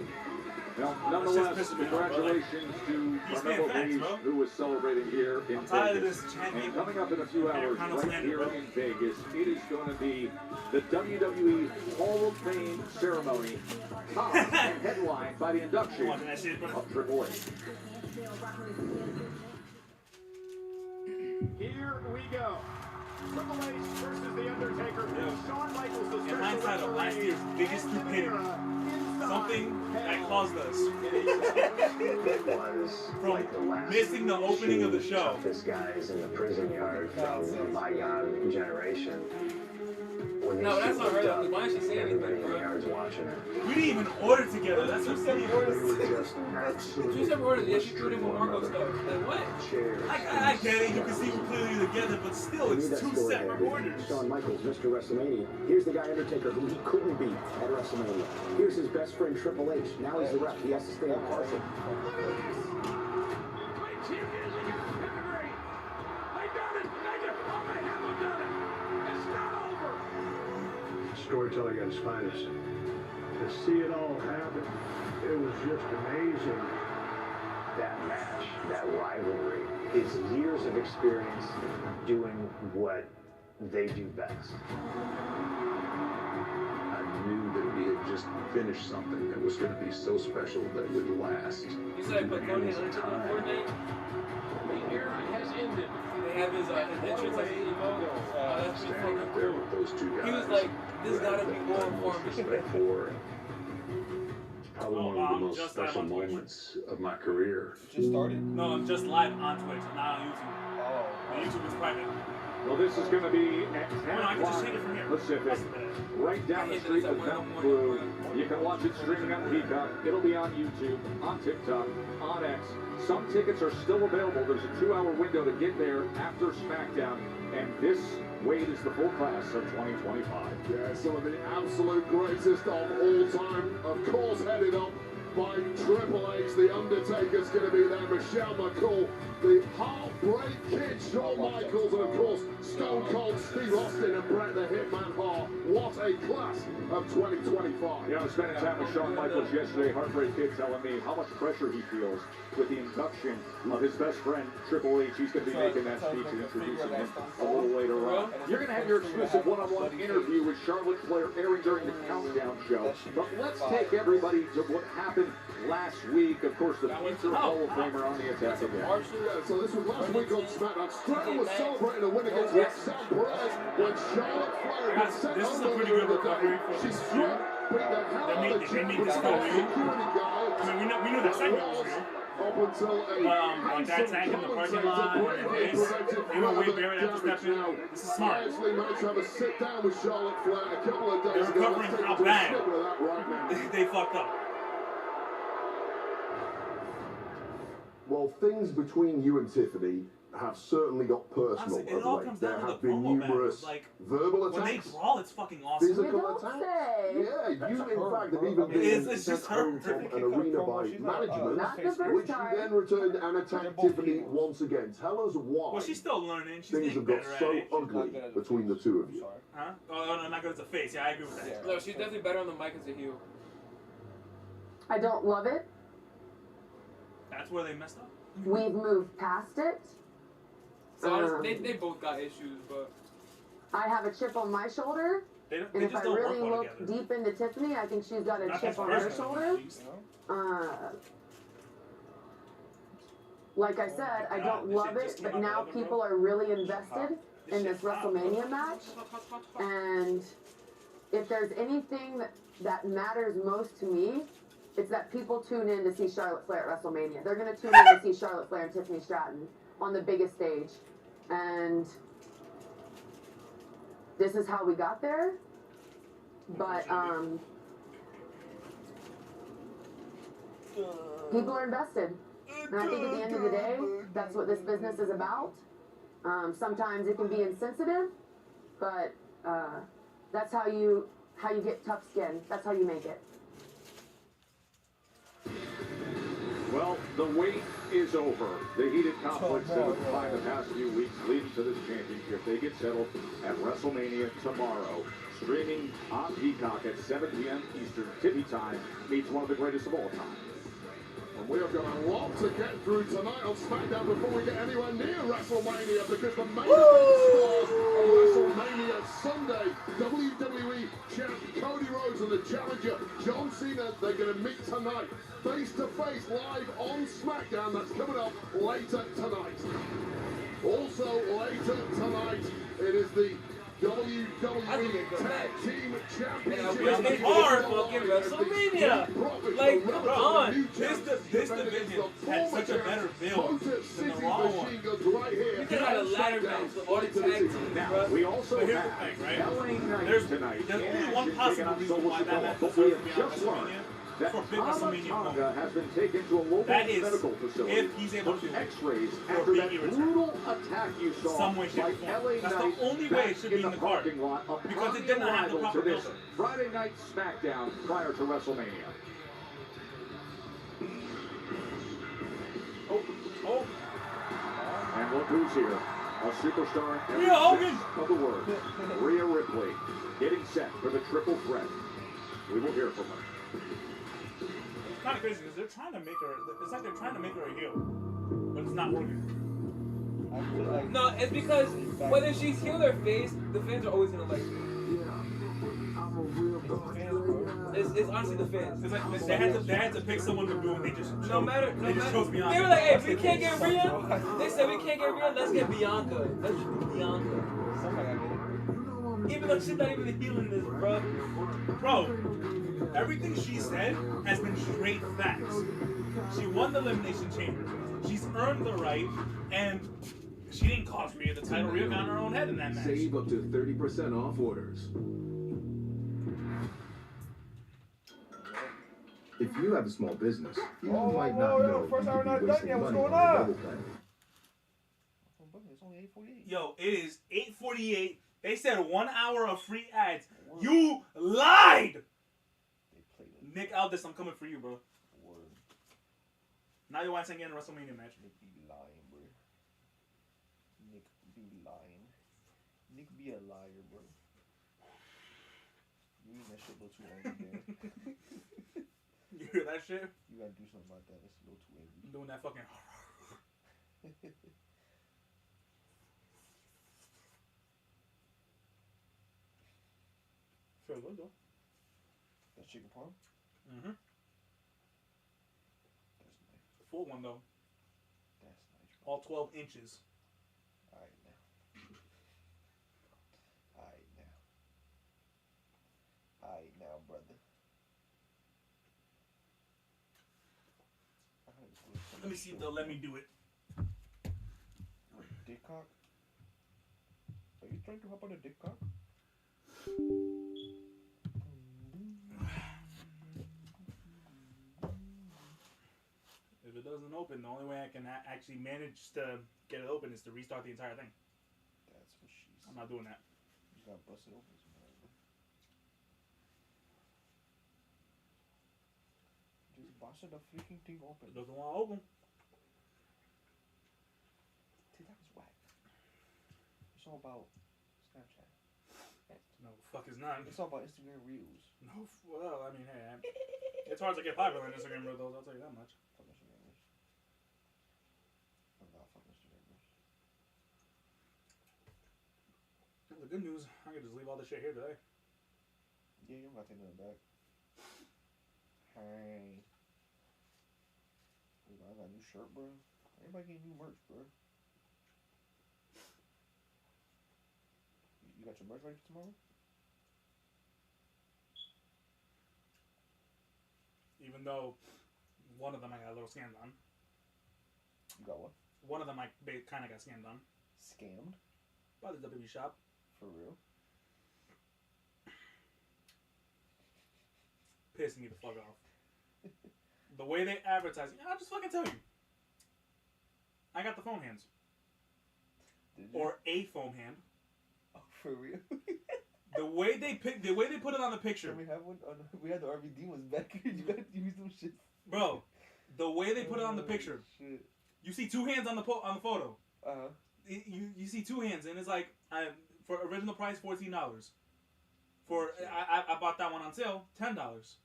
Well, nonetheless, congratulations to Carmelo Hayes, who was celebrating here in Vegas. And coming up in a few hours, right here in Vegas, it is going to be the WWE Hall of Fame ceremony, topped and headlined by the induction of Triple H. Here we go. Triple H versus The Undertaker. Shawn Michaels, the In hindsight of last year's biggest stupidity, something that caused us from missing the opening of the show. Toughest guys in the prison yard from a bygone generation. When No, that's not her. up, Why is she saying anything, everybody in the bro? yard's watching her. We didn't even order together. That's what I'm saying. They were just absolutely She said ordered. Yeah, she threw in with Marco stuff. Like what? chairs. I get it. You can see we're clearly together, but still, it's two separate orders. Shawn Michaels, Mr. WrestleMania. Here's the guy Undertaker who he couldn't beat at WrestleMania. Here's his best friend Triple H. Now he's the ref. He has to stay impartial. Storytelling at its finest. To see it all happen, it was just amazing. That match, that rivalry, is years of experience doing what they do best. I knew that we had just finished something that was going to be so special that it would last. You said I put Cody and Undertaker on Fortnite? The era has ended. They have his entrance as an emo. That's pretty Standing up there with those two guys. He was like, this gotta be more for me. Respect for. It's probably one of the most special moments of my career. Just started? No, I'm just live on Twitch, not on YouTube. Oh. YouTube is private. Well, this is going to be at 10 No, I can just o'clock take it from here. Pacific, right down the street with Mountain Blue. You can watch it streaming on Peacock. It'll be on YouTube, on TikTok, on X. Some tickets are still available. There's a 2-hour window to get there after Smackdown. And this, Wade, is the full class of 2025. Yeah, some of the absolute greatest of all time. Of course, headed up by Triple H. The Undertaker's going to be there. Michelle McCool, the Heartbreak Kid, Shawn Michaels, and of course, Stone Cold Steve Austin and Bret the Hitman Hart. What a class of 2025. Yeah, I was spending time with Shawn Michaels yesterday. Heartbreak Kid telling me how much pressure he feels with the induction of his best friend, Triple H. He's going to be making that speech and introducing him a little later on. You're going to have your exclusive one-on-one interview with Charlotte Flair airing during the Countdown show. But let's take everybody to what happened last week. Of course, the future Hall of Famer on the attack again. Yeah, so this was last week on SmackDown. Stratton was celebrating a win against Roxanne Perez when Charlotte Flair had set This is a under pretty her good the recovery day. for She this struck, beat the hell out of the They made Jet, this but go the in. security guard. I mean, we knew that segment was real. Up until a like that tag in the parking lot, bravely prevented they were way further buried after damage. stepping. Now, This is smart. I actually managed to have a sit down with Charlotte Flair a couple of days They're ago. recovering Let's take how a bad. snippet of that right now. They fucked up. Well, things between you and Tiffany have certainly got personal Honestly, it of all late. comes There down to the have been promo battles. numerous Like, verbal when they attacks, brawl, it's fucking awesome. physical attacks. Yeah, you in fact have even been It's sent just her. home from an arena by management, which you then returned and attacked Tiffany once again. Tell us why. Well, she's still learning. She's Things getting have got better so at it. ugly between the two of you. Huh? Oh, no, not good as a face. Yeah, I agree with that. No, she's definitely better on the mic as a heel. I don't love it. That's where they messed up. We've moved past it. So honestly, they both got issues, but I have a chip on my shoulder. They And if I just don't really work well look together. deep into Tiffany, I think she's got a Not chip that on her personal, shoulder. at least. Like I said, I don't love it, but now people are really invested in this WrestleMania match. And if there's anything that matters most to me, it's that people tune in to see Charlotte Flair at WrestleMania. They're going to tune in to see Charlotte Flair and Tiffany Stratton on the biggest stage. And this is how we got there. But people are invested. And I think at the end of the day, that's what this business is about. Sometimes it can be insensitive, but that's how you get tough skin. That's how you make it. Well, the wait is over. The heated conflicts that have defined the past few weeks leading to this championship, they get settled at WrestleMania tomorrow. Streaming on Peacock at 7 p.m. Eastern. Tippy time meets one of the greatest of all time. And we have got a lot to get through tonight on Smackdown before we get anywhere near WrestleMania, because the main event stars on WrestleMania Sunday. WWE champ Cody Rhodes and the challenger John Cena, they're going to meet tonight, face to face, live on Smackdown. That's coming up later tonight. Also later tonight, it is the WWE Tag Team Championship. It's hard fucking WrestleMania. Like, come on. This division had such a better build than the Raw one. You could have a ladder match with all the tag teams, bro. We also But here's have the thing, right? LA Knight There's tonight. only one possible reason why that match But we deserves to be have on just learned WrestleMania. that For big WrestleMania Tonga moment. has been taken to a local That is, medical facility if he's able for to X-rays for after Big that E return. brutal attack you saw Some way, shape, by or form. LA That's Knight the only way back it should be in the card. parking lot upon Because it the did not have the arrival proper to this build-up. Friday night SmackDown prior to WrestleMania. Oh. And look who's here. A superstar in every Rhea Hogan. sense of the word. Rhea Ripley getting set for the triple threat. We will hear from her. It's kind of crazy because they're trying to make her. It's like they're trying to make her a heel, but it's not working. No, it's because whether she's heel or face, the fans are always gonna like her. It's honestly the fans. It's like they had to pick someone to boo, and they just chose, No matter. they just chose Bianca. They were like, hey, if we can't get Rhea, they said we can't get Rhea, let's get Bianca. Let's do Bianca. Even though she's not even healing this, bro. Bro, everything she said has been straight facts. She won the Elimination Chamber. She's earned the right, and she didn't cost Rhea the title. Rhea got in her own head in that match. Save up to 30% off orders. If you have a small business, you might not know you first hour could not be done wasting yet. What's money going on a on? double plan. It's only 8:48. Yo, it is 8:48. They said 1 hour of free ads. You lied! Nick Aldis, I'm coming for you, bro. Now you want to get in a WrestleMania match. Nick be lying, bro. Nick be lying. Nick be a liar, bro. You eating that shit a little too angry, man. You hear that shit? You gotta do something about that. It's a little too angry. I'm doing that fucking. Feel good though. That's chicken parm? Mm-hmm. That's nice. Full one though. That's nice. All 12 inches. Alright now. Alright now. Alright now, brother. Let me see if they'll let me do it. Dick cock? Are you trying to hop on a dick cock? If it doesn't open the only way I can actually manage to get it open is to restart the entire thing. That's what she said. I'm not doing that. You gotta bust it open. Just bust the freaking thing open. It doesn't want to open. Dude, that was whack. It's all about Snapchat. No, fuck is not. It's all about Instagram Reels. No, well, I mean, hey, it's hard to get popular on Instagram Reels, I'll tell you that much. Fuck Instagram Reels. Fuck Instagram Reels. The good news, I can just leave all this shit here today. Yeah, you're not taking it back. Hey. Dude, I got a new shirt, bro. Everybody getting new merch, bro. You got your merch ready for tomorrow? Even though one of them I got a little scammed on. You got what? One of them I kind of got scammed on. Scammed? By the WB shop. For real? Pissing me the fuck off. The way they advertise, I'll just fucking tell you. I got the foam hands. Did you? Or a foam hand. Oh, for real? The way they put it on the picture. We have one. Oh, no, we had the RVD ones back here. You gotta use them shit. Bro, the way they put it on the picture. Shit. You see two hands on the photo. Uh-huh. You see two hands, and it's like for original price $14. For I bought that one on sale $10.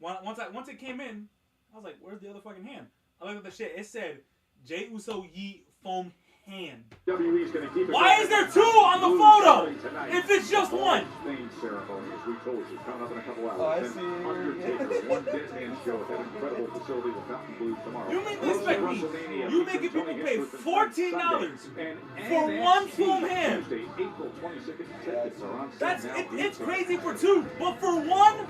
Once it came in, I was like, where's the other fucking hand? I looked at the shit. It said Jey Uso Yeet foam hand. WWE's gonna keep it. Why is there two on the photo? If it's just one. Name ceremony, as we told you, coming up in a couple hours. Oh, I see. Undertaker, one dead man show at that incredible facility, the Fountain Blues, tomorrow. You make me expect me? You making people pay $14 for one foam hand? Tuesday, April 22nd. Tickets are on sale now. It's crazy for two, but for one,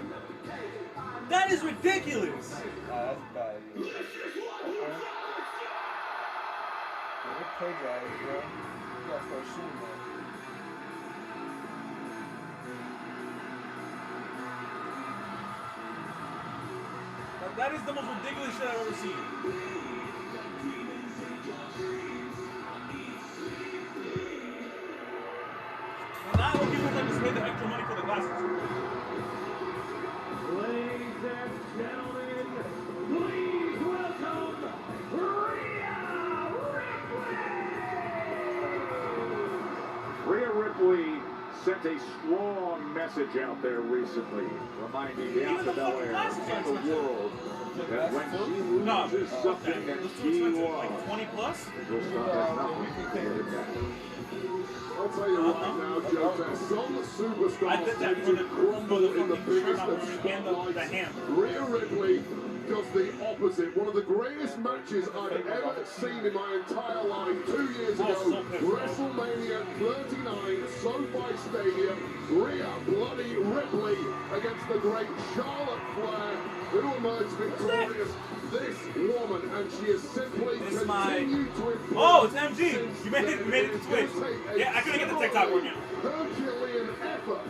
that is ridiculous. That's bad. Play drive, bro. You gotta start shooting, man. That is the most ridiculous shit I've ever seen. And now people have just paid the extra money for the glasses. Ladies and gentlemen, please welcome Rhea Ripley sent a strong message out there recently, reminding Bianca Belair and the world that when she loses something that she loves, like 20 plus? she'll stop at nothing. I'll tell you right now, Joe, there's some superstars tend to crumble in the biggest of spotlights. Rhea Ripley does the opposite. One of the greatest matches I've ever seen in my entire life. 2 years ago, WrestleMania 39, SoFi Stadium. Rhea Bloody Ripley against the great Charlotte Flair, who emerged victorious. This woman, and she has simply continued to improve. Oh, it's MG. You made it to Twitch. Yeah, I couldn't get the TikTok working. Herculean effort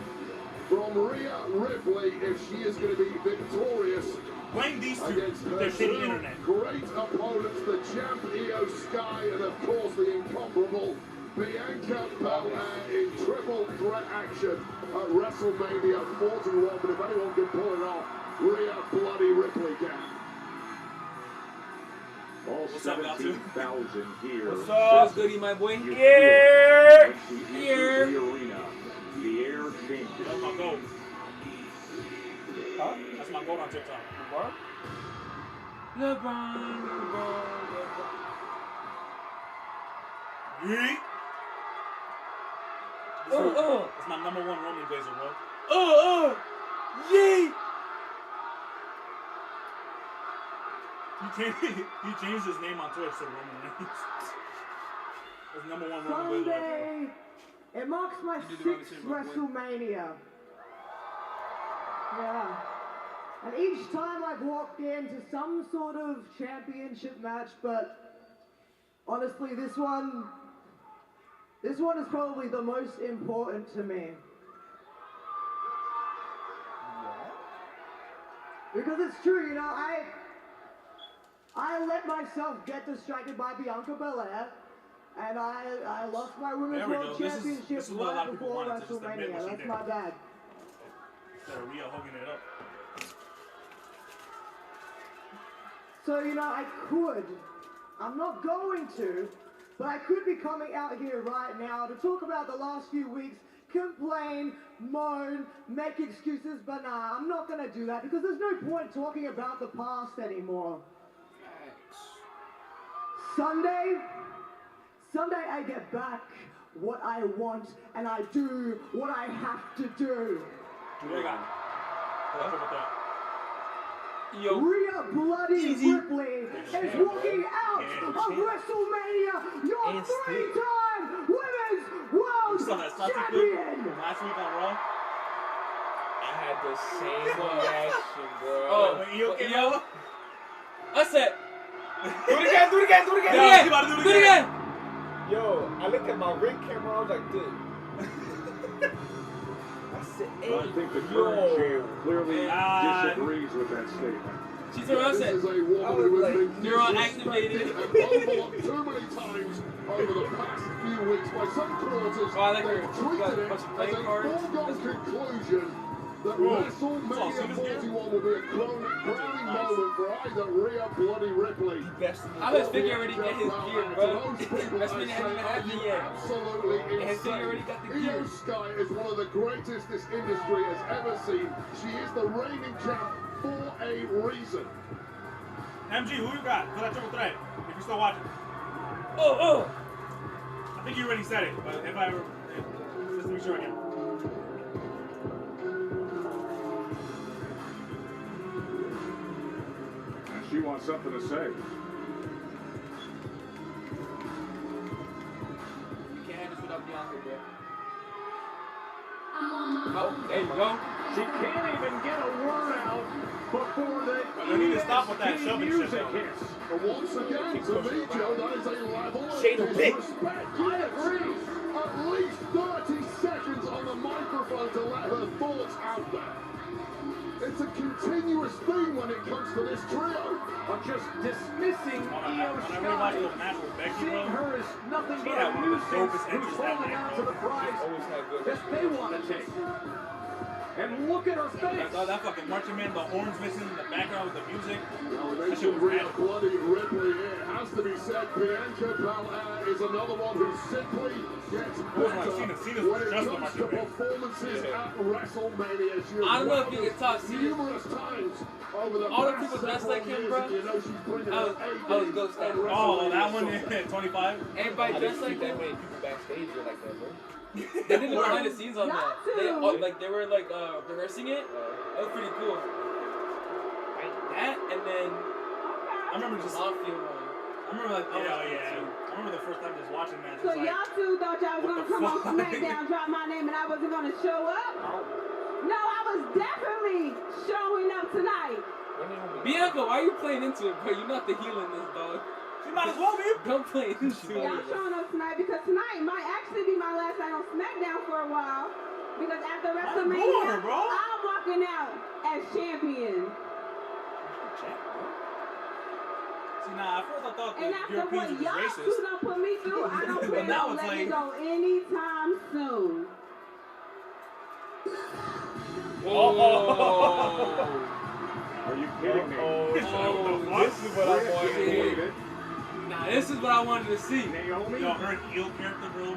from Rhea Ripley if she is going to be victorious. Blame these two Against with their her shitty two internet. great opponents, the champ Io Sky, and of course the incomparable Bianca Belair in triple threat action at WrestleMania 41. But if anyone can pull it off, Rhea Bloody Ripley can. All 17,000 here. What's up, goodie, my boy? Yeah. Here. The arena. The air changes. That's my goal. Huh? That's my goal on TikTok. LeBron. Yeet. That's my number one Roman Glazer, bro. Yay! He changed his name on Twitch to Roman Reigns. His number one Roman Glazer. Sunday, it marks my 6th WrestleMania. Yeah. And each time I've walked into some sort of championship match, but honestly, this one is probably the most important to me. Because it's true, you know, I let myself get distracted by Bianca Belair, and I lost my Women's World Championship This is what a lot right of people before wanted to just admit WrestleMania. what she That's did. my bad. Instead of Rhea hugging it up. So, you know, I'm not going to, but I could be coming out here right now to talk about the last few weeks, complain, moan, make excuses, but nah, I'm not gonna do that because there's no point talking about the past anymore. Sunday I get back what I want and I do what I have to do. Yo. Rhea Bloody Ripley is walking out of WrestleMania, your three-time Women's World Champion! Last week on Raw. I had the same reaction, bro. Oh, yo. I said. Do it again, do it again, do it again. Yeah, do it again. Yo, I looked at my ring camera, I was like, dude. I said, hey, I think the current champ clearly disagrees with that statement. She's around This is a woman who has been neuron activated and overlooked too many times over the past few weeks by some quarters. I like her. They've treated it as a foregone conclusion that WrestleMania 41 will be a crowning moment for either Rhea Bloody Ripley. How does Figure already get his gear, bro? WrestleMania hasn't even happened yet. Absolutely And his Figure insane. already got the Io gear. Sky is one of the greatest this industry has ever seen. She is the reigning champ for a reason. MG, who you got for that triple threat? If you're still watching. Oh. I think you already said it, but if I just to be sure again. She wants something to say. You can't have this without Bianca, bro. Oh, there you go. She can't even get a word out before the They need to stop with that EST shoving shit, music though. hits. And once again, to me, Joe, that is a level of Shade of big. disrespect. I agree. At least 30 seconds on the microphone to let her thoughts out there. It's a continuous theme when it comes to this trio. Of just dismissing Io When I rewatched Sky, the match with Becky, seeing bro, her as nothing she but had a one of the nuisance dopest who's entries that holding night, on to bro. the prize Always had good. that they want to take. And look at her face. that fucking marching man, the horns missing in the background with the music. Now, That they shit should was Rhea magical. Bloody Ripley here. It has to be said, Bianca Belair is another one who simply gets better Cena's when it just the comes to marching man. performances at WrestleMania. She has I don't know if won you can talk numerous times over the All the past people dressed several like him, years, bro. and you know she's bringing I was Ghost at Adams. Oh, that WrestleMania one so at 25? Everybody I dressed didn't like see that him. many people backstage were like that, bro. They did the behind the scenes on that. They were like rehearsing it. That was pretty cool. That and then I remember just Mafia one. I remember like I remember the first time just watching that. So Just like, y'all two thought y'all was what gonna the come on fuck? Smackdown, drop my name, and I wasn't gonna show up? No, I was definitely showing up tonight. Bianca, why are you playing into it, bro? You're not the heel in this, dog. She might as well be. Don't play into it. Y'all showing up tonight because tonight might actually be my last night on Smackdown for a while. Because after WrestleMania, bro. I'm walking out as champion. See, nah, at first I thought And the after Europeans what were y'all just two racist. done put me through, I don't But plan now on it's letting it like- go anytime soon. Are you kidding me? This is what I wanted. Nah, this is what I wanted to see. Naomi? Yo, her heel character, bro,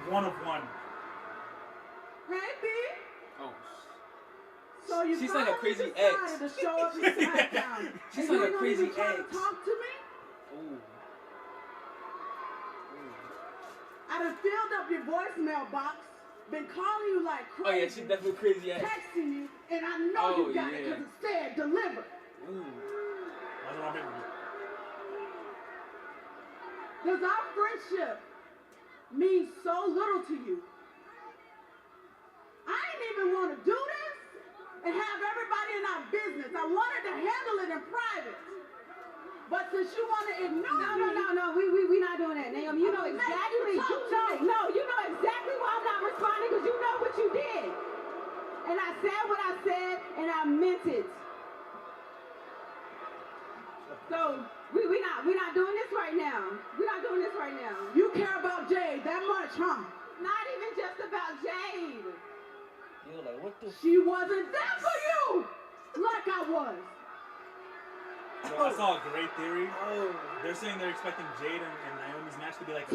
one of one. Hey, B. Oh. So you She's like a finally crazy decided ex. to show up in Smackdown. She's And like you a don't even crazy try ex. to talk to me? Ooh. I done filled up your voicemail box, been calling you like crazy. Oh yeah, she's definitely crazy ex. texting you, and I know Oh, you got it yeah. because it said deliver. Ooh. That's what I'm thinking. Does our friendship mean so little to you? I didn't even want to do this and have everybody in our business. I wanted to handle it in private. But since you want to ignore me... No, we not doing that, Naomi. You know exactly... you know exactly why I'm not responding because you know what you did. And I said what I said, and I meant it. So we not doing this right now. We're not doing this right now. You care about Jade that much, huh? Not even just about Jade. You're like, what the? She wasn't there for you, like I was. So I saw a great theory. They're saying they're expecting Jade and Naomi's match to be like a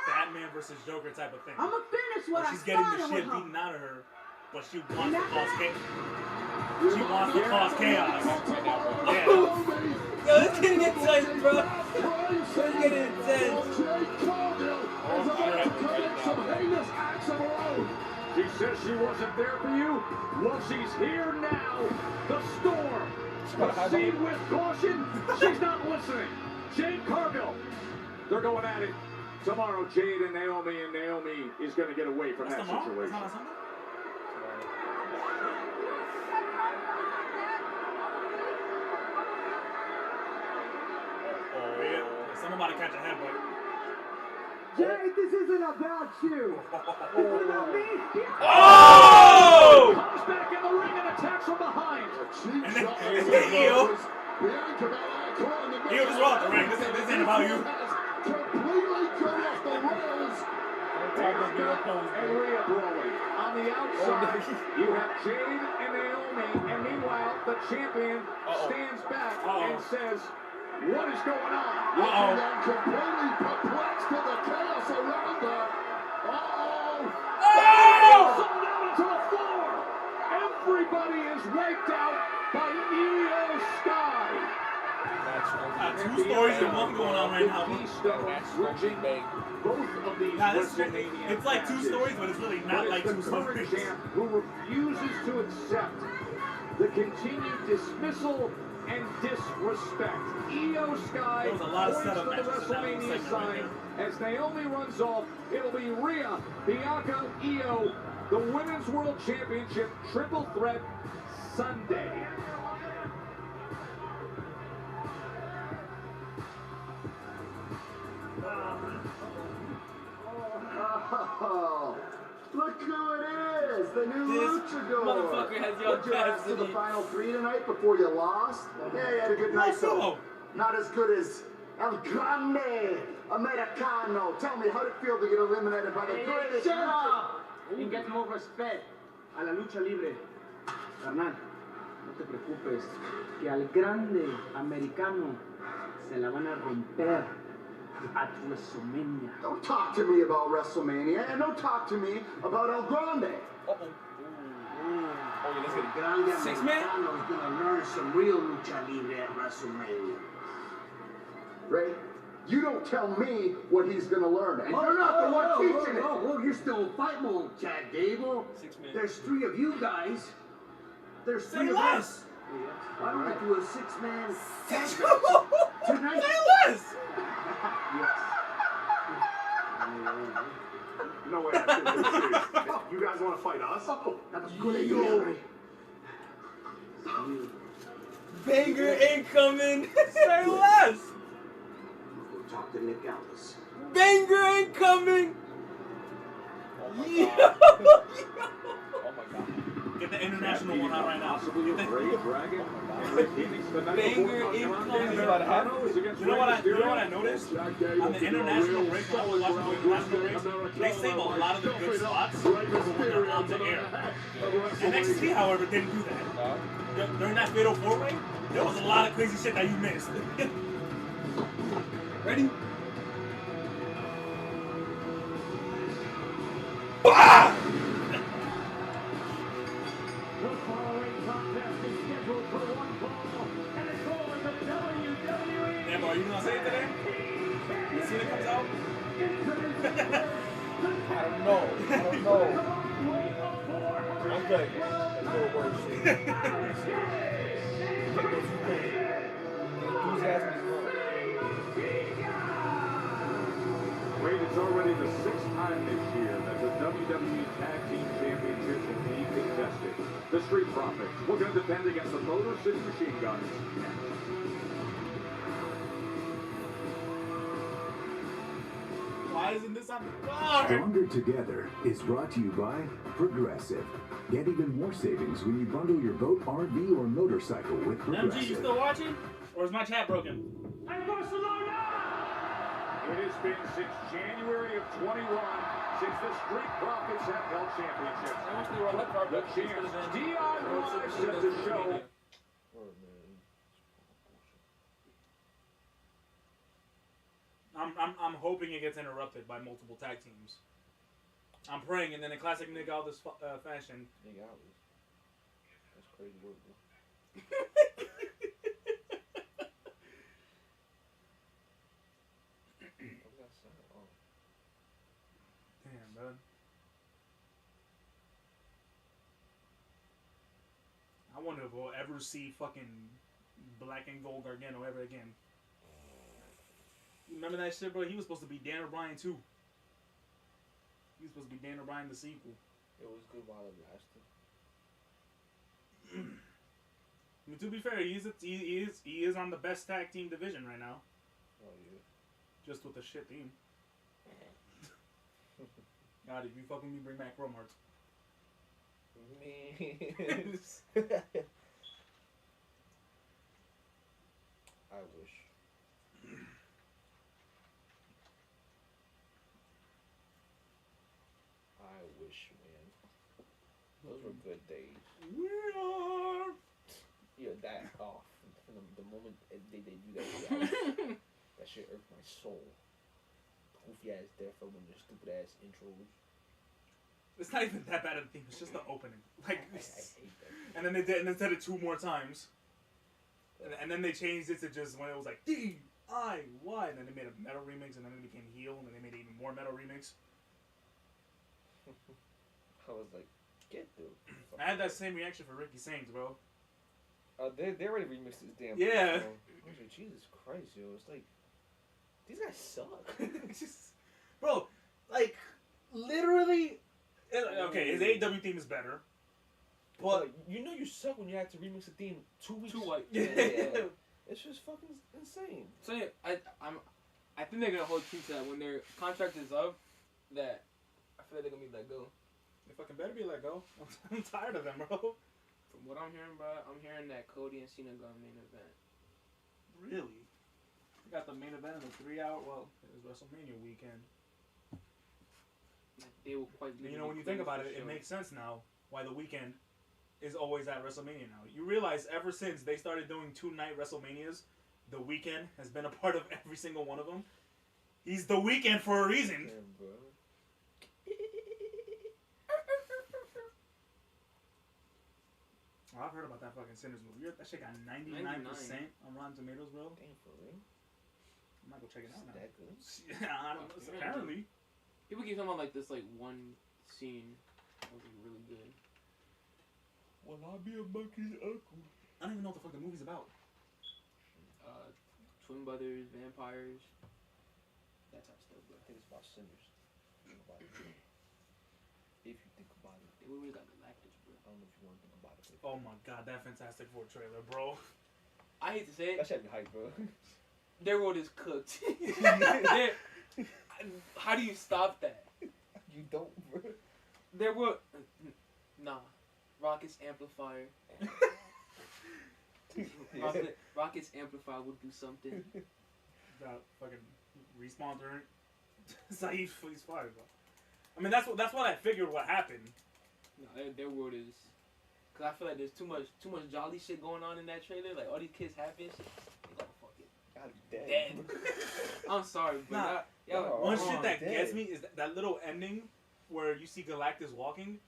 Batman versus Joker type of thing. I'm gonna finish what I She's getting the started shit with her. beaten out of her, but she wants to cause chaos. She wants to cause chaos. Yeah. Yo, it's getting intense, bro. It's getting intense. She says she wasn't there for you. Well, she's here now. The storm. Proceed with caution. She's not listening. Jade Cargill. They're going at it tomorrow. Jade and Naomi is going to get away from that situation. Someone about to catch a headbutt. Jade, this isn't about you. This is about me. Oh! Comes back in the ring and attacks from behind. Io just roll out the ring. This ain't about you. Completely cut off the rails. And Rhea brawling. On the outside, you have Jade and Naomi, and meanwhile, the champion stands back and says, what is going on? Looking then completely perplexed to the chaos around her. Something down into the floor. Everybody is wiped out by Io Sky. Two stories in one going on right now. Both of these WrestleMania it's like two stories, but it's really not like two stories. Champ who refuses to accept the continued dismissal and disrespect. Io Sky points to the WrestleMania sign. As Naomi runs off, it'll be Rhea, Bianca, Io, the Women's World Championship Triple Threat Sunday. Oh, look who it is, the new luchador. Motherfucker has your Put your ass to the final three tonight before you lost? Yeah, you had a good night though. Not as good as El Grande Americano. Tell me, how did it feel to get eliminated by the greatest lucha? And get more respect a la lucha libre. Carnal, no te preocupes, que al grande americano se la van a romper at WrestleMania. Don't talk to me about WrestleMania, and don't talk to me about El Grande. Grande 6 man? Americano is gonna learn some real lucha libre at WrestleMania. Ray, you don't tell me what he's gonna learn, and you're not the one teaching it. Oh, you're still in fight mode, Chad Gable. 6 man. There's 3 of you guys. There's 3 of us. Why don't we do a 6-man tag tonight? Say less! No way, I took this serious. You guys want to fight us? That was good idea. Banger incoming! Say less! Talk to Nick Aldis. Banger incoming! Oh my god. Get the international one out right now. Possibly a Ray Dragon. Banger incoming! You know what I noticed? On the international break, when I was watching the international breaks, they save a lot of the good spots for when they're on the air. NXT, however, didn't do that. During that Fatal 4-Way, there was a lot of crazy shit that you missed. Ready? The following contest is scheduled for 1 fall, and it's for the WWE. Yeah, bro, you gonna say it today? You see it comes out? I don't know. I'm gonna get a little worse shit. Enthusiasm is low. Wade, it's already the 6th time this year that the WWE Tag Team Championship will be contested. The Street Profits will going to defend against the Motor City Machine Guns. Why Why isn't this on the card? Stronger Together is brought to you by Progressive. Get even more savings when you bundle your boat, RV, or motorcycle with Progressive. MG, you still watching? Or is my chat broken? And Barcelona! It has been since January of 21 since the Street Profits have held championships. The champs, Dion Live set the show. I'm hoping it gets interrupted by multiple tag teams. I'm praying, and then in classic Nick Aldis fashion. Nick Aldis. That's crazy word, bro. Damn, bud. I wonder if we'll ever see fucking Black and Gold Gargano ever again. You remember that shit, bro? He was supposed to be Dan O'Brien too. He was supposed to be Dan O'Brien the sequel. It was good while it lasted. I mean, to be fair, he is on the best tag team division right now. Oh yeah. Just with the shit team. God, if you fuck with me, bring back Romart. Man. I wish. I wish, man. Those were good days. We are. Yeah, that off. From the moment they do that shit, that shit irked my soul. Goofy ass death from the stupid ass intros. It's not even that bad of a theme. It's just the opening. Like, I hate that. And then they said it 2 more times. And then they changed it to just when it was like D-I-Y, and then they made a metal remix, and then it became heel, and then they made an even more metal remix. I was like, get dude. I had that same reaction for Ricky Sainz, bro. They already remixed this damn yeah. thing, I was like, Jesus Christ, yo. It's like, these guys suck. Bro, like, literally, okay, his AEW theme is better. But you know you suck when you have to remix the theme 2 weeks. Yeah. It's just fucking insane. So yeah, I think they're gonna hold true to that when their contract is up. That I feel like they're gonna be let go. They fucking better be let go. I'm tired of them, bro. From what I'm hearing, bro, I'm hearing that Cody and Cena got a main event. Really? We got the main event in the 3-hour. Well, it was WrestleMania weekend. Like, they will quite. And you know, when you think about it, it makes sense now why the weekend is always at WrestleMania now. You realize ever since they started doing 2-night WrestleManias, the weekend has been a part of every single one of them. He's the weekend for a reason. Damn, bro. Oh, I've heard about that fucking Sinners movie. That shit got 99% on Rotten Tomatoes, bro. Damn, for real? I'm not gonna check it out now. That good? Yeah, I don't know. Apparently. People keep talking about like this like one scene that was like, really good. Will I be a monkey's uncle? I don't even know what the fuck the movie's about. Twin brothers, vampires, that type of stuff, bro. I think it's about sinners. If you think about it. They really got Galactus, bro. I don't know if you want to think about it. Oh my god, that Fantastic Four trailer, bro. I hate to say it. That should be hype, bro. Their road is cooked. How do you stop that? You don't, bro. There were nah. Rocket's amplifier. Rocket's amplifier would do something. That fucking respawn turn. Saeed, he's fired, bro. I mean, that's what I figured what happened. No, their world is. Cause I feel like there's too much jolly shit going on in that trailer. Like all these kids happy and shit. They gotta fuck it. God damn. Dead. I'm sorry, but one shit that gets me is that little ending where you see Galactus walking.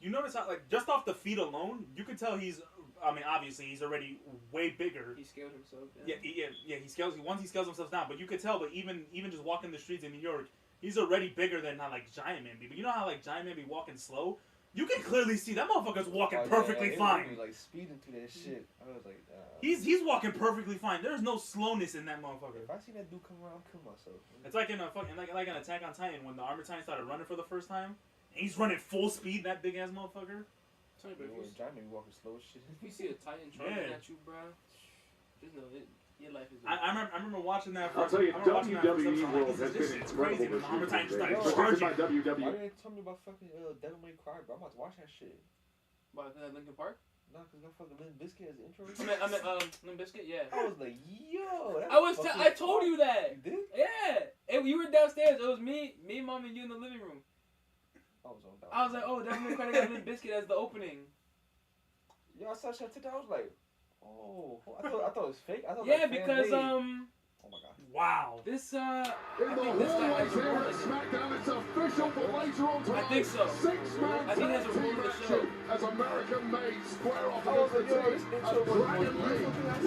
You notice how, like, just off the feet alone, you can tell he's. I mean, obviously he's already way bigger. He scaled himself. Yeah. He scales. Once he scales himself down, but you could tell. But even just walking the streets in New York, he's already bigger than how like Giant Man be. But you know how like Giant Man be walking slow. You can clearly see that motherfucker's walking perfectly fine. Like speeding through that shit. I was like, He's walking perfectly fine. There's no slowness in that motherfucker. If I see that dude come around, I'll kill myself. It's like in a fucking like an Attack on Titan when the Armor Titan started running for the first time. And he's running full speed. That big ass motherfucker. Giant Man walking slow as shit. If you see a Titan charging at you, bro, just know it. Your life is. I remember watching that. I'll tell you, WWE World has been incredible this year. Sponsored by WWE. Why didn't you tell me about fucking Devil May Cry, bro? I'm about to watch that shit. About Linkin Park? No, because got fucking Limp Bizkit as the intro. I meant Limp Bizkit, yeah. I was like, yo. I told you that. You did? Yeah. You were downstairs. It was me, Mom, and you in the living room. I was like, oh, Devil May Cry got Limp Bizkit as the opening. Yo, I saw shit today. I was like, oh, I thought it was fake. I thought yeah, it was because oh my god. Wow. This In the hallways here at Smackdown, it's official for later on tonight. I think so. Six-man I think that's a tag rule team of the action show. as American made square off against the team of Dragon Lee,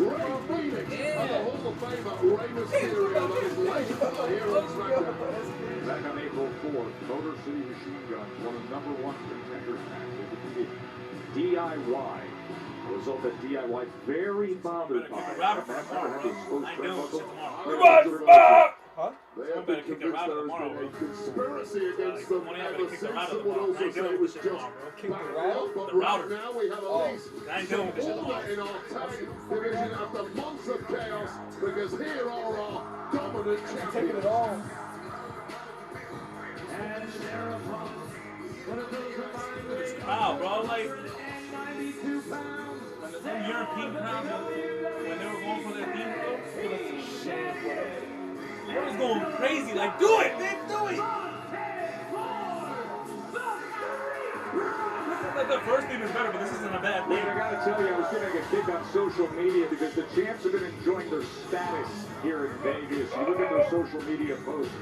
Ray Phoenix, and the Hall of Famer Rey Mysterio. That is later here on Smackdown. Back on April 4th, Motor City Machine Guns won a #1 contenders match. They defeated DIY. Result that DIY very bothered by. Huh? They have been convinced there has been a conspiracy against them ever since. Some would also say it was just background, but right now we have at least some order in our tag division after months of chaos, because here are our dominant champions. Taking it all. Wow, bro, like when the European crowd, when they were going for their theme, it was going crazy. Like, do it, man, do it. Like the first theme is better, but this isn't a bad thing. I gotta tell you, I was getting a kick on social media because the champs have been enjoying their status here in Vegas. You look at their social media posts,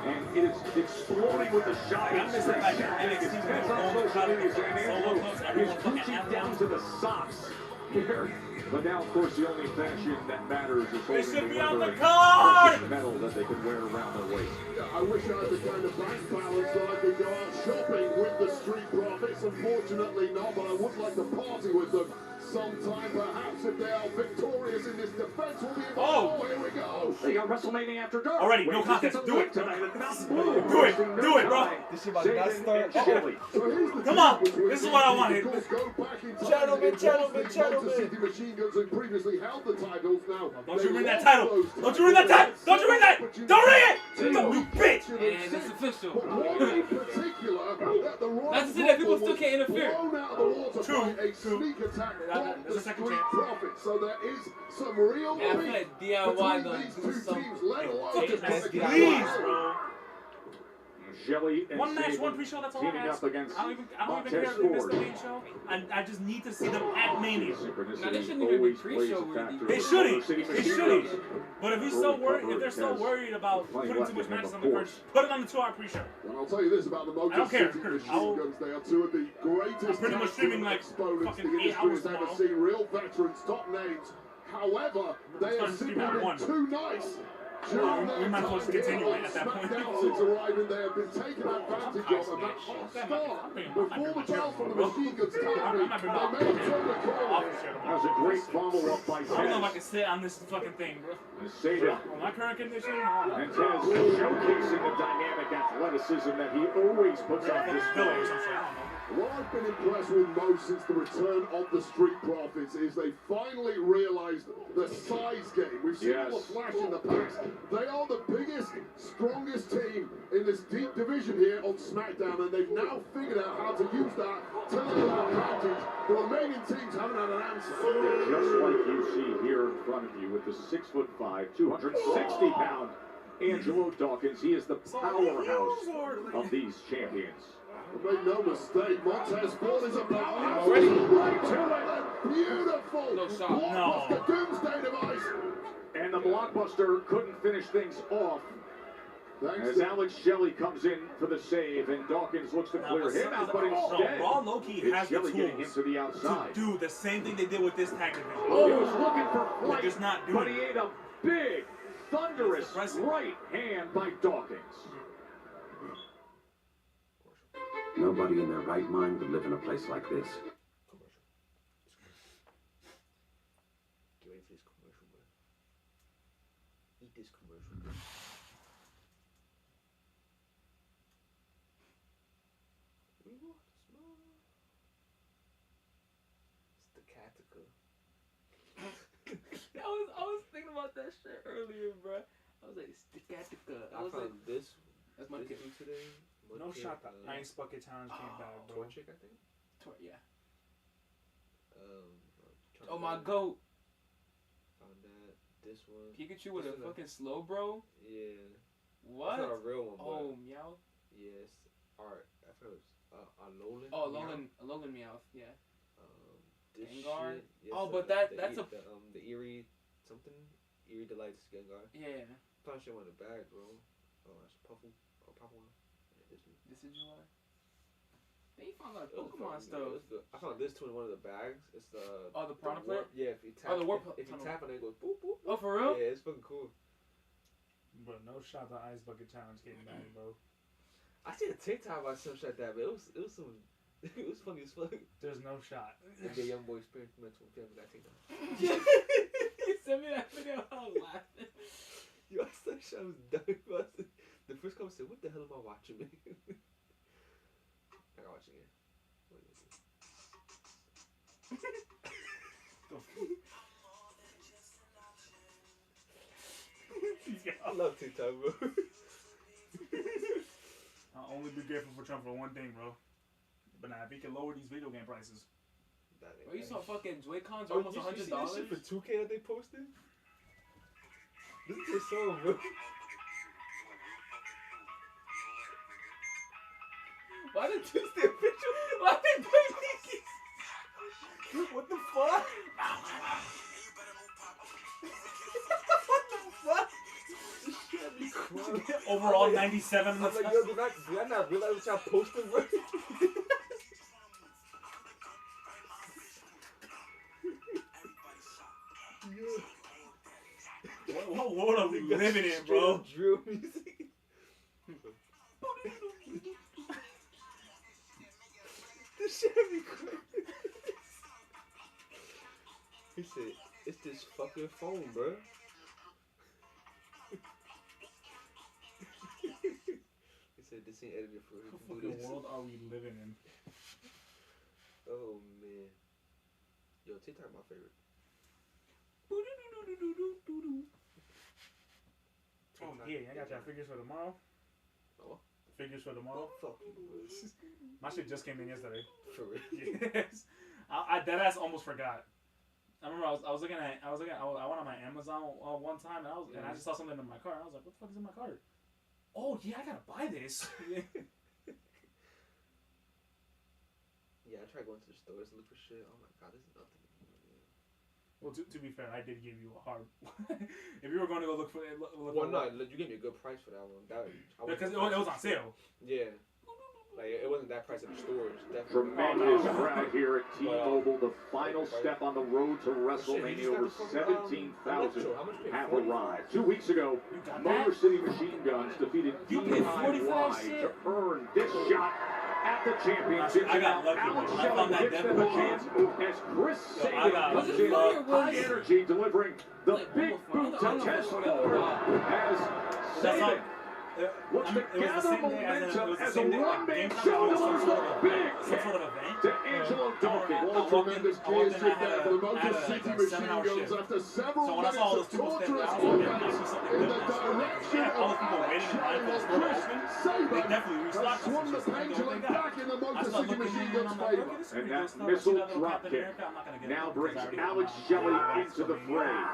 and it is exploding with the shot. He's on social media saying his Gucci down to the socks here. But now, of course, the only fashion that matters is they should be on the a card! medal that they can wear around their waist. I wish I had the kind of bank balance that I could go out shopping with the Street Profits. Unfortunately not, but I would like to party with them sometime. Perhaps if they are victorious in this defense, we'll be involved. Oh, here we go. They got WrestleMania After Dark. Already, no contest. Do it. Tonight at Do it, bro. This shit about to start. Come on. This is what I wanted. City Machine Guns have previously held the titles now. Don't you ring that title. Don't you ring that title. Don't you ring that. Don't ring it. Don't, you bitch. And it's official. Not to say that people still can't interfere. Sneak attack from the Street Profits. So there is some real I feel like DIY between these two some teams, let alone just please, bro. Shelly and one match, Sable one pre-show, that's all I teaming ask. up against I don't even care if they miss the main show. I just need to see them at Mania. Now, they shouldn't even be pre-show worthy. They shouldn't. They shouldn't. But if they're so worried about putting too much matches on the card, put it on the 2-hour pre-show. And I'll tell you this about the Motor City Machine Guns. They are two of the greatest pretty much streaming like exponents the fucking 8 industry hours has ever tomorrow. seen. Real veterans, top names. However, they have simply been too nice. We might as well just continue it at that point. Since arriving, they have been taken advantage of, and that hot start before the bell from the Machine Guns Academy, they may have turned the corner. That was a great follow-up by Tez. I don't know if I can sit on this fucking thing, bro. Saban. My current condition, And Tez showcasing the dynamic athleticism that he always puts on display. What I've been impressed with most since the return of the Street Profits is they finally realized the size game. We've seen all the flash in the past. They are the biggest, strongest team in this deep division here on SmackDown, and they've now figured out how to use that to their advantage. The remaining teams haven't had an answer. Just like you see here in front of you with the 6'5", 260-pound Angelo Dawkins. He is the powerhouse of these champions. Make no mistake, Montez Ford is a powerhouse. Right to it. Beautiful. Blockbuster doomsday device. And the Blockbuster couldn't finish things off. As Alex Shelley comes in for the save, and Dawkins looks to clear him out, but instead, Raw Low-Key has the Shelley getting him tools to the outside. to do the same thing they did with this tag division. Oh, he was looking for flight, just not doing but he ate a big, thunderous right hand by Dawkins. Nobody in their right mind would live in a place like this. Get ready for this commercial, bro. Eat this commercial, bro. We want to smile. It's the Catica. I was thinking about that shit earlier, bro. I was like, stickatica. I found this. That's my this kid. dude today. No shot. The ice bucket challenge came back, bro. Torchic, I think. Yeah. Trying Oh to my find- goat. Found that. This one. Pikachu with This a is fucking slow bro. Yeah. What? That's not a real one. Oh, but meow. yes. Alright. I thought it was Alolan. Oh, Meow. Alolan Meowth. Yeah. This Gengar? shit. Yes, Oh, but that's the Eerie something. Eerie Delights Gengar. Yeah. Found shit in the bag, bro. Oh, that's Puffle. Oh, Puffle. Yeah, this one. This is you are. They found like It was Pokemon fucking stuff. good. It was good. I found this too in one of the bags. It's the The Piranha warp- Plant? Yeah, if you tap. Oh, the warp if you tunnel. tap on it, it goes boop boop. Oh, for real? Yeah, it's fucking cool. But no shot. The ice bucket challenge came back, bro. I seen a TikTok about some shit like that, but it was some. It was funny as fuck. There's no shot. And the young boy experimental film that TikTok. You sent me that video. I was laughing. Yo, I thought shit was done. The first comment said, "What the hell am I watching, man?" I gotta watch it again. I love TikTok, bro. I'll only be grateful for Trump for one thing, bro. But now, if he can lower these video game prices. Bro, you saw fucking Joy-Cons Oh, almost you see $100? that shit for 2K that they posted? Listen to this song, bro. Why did Tuesday official? Why did they What the fuck? What the fuck? Overall 97 in the I'm like, yo, did I not realize what y'all posted, bro? What world are we living in, bro? Drill music. This shit be crazy. He said, "It's this fucking phone, bro." He said, "This ain't edited for him What to do fucking this." world are we living in? Oh man, yo, TikTok my favorite. Oh yeah, I got y'all figures for tomorrow. Oh. Figures for tomorrow. Fuck you, bro. My shit just came in yesterday. For real? Yes. I deadass almost forgot. I remember I was looking at I went on my Amazon one time and I just saw something in my cart. I was like, what the fuck is in my cart? Oh yeah, I gotta buy this. Yeah, I tried going to the stores to look for shit. Oh my god, this is nothing. Well, to be fair, I did give you a hard. If you were going to go look for it, Well, no, you gave me a good price for that one. Because it was on sale. Yeah. Like, it wasn't that price in the stores. Definitely. Tremendous crowd here at T-Mobile. The final step on the road to WrestleMania. Over 17,000 have arrived. 2 weeks ago, Motor City Machine Guns defeated DIY to earn this shot at the championship. I got lucky, Alex bro. I found that Shelley gets them a chance as Chris Sabin comes in high energy, delivering the big boot to Test Ford as Sabin looks to gather momentum as a one-man show delivers a big hit to Angelo Dawkins. What a tremendous gear shift there for the Motor City Machine Guns after several minutes of torturous offense in the direction of Alex Shelley. Chris Sabin has swung the pendulum back in the Motor City Machine Guns' favor. And that missile drop kick now brings Alex Shelley into the fray.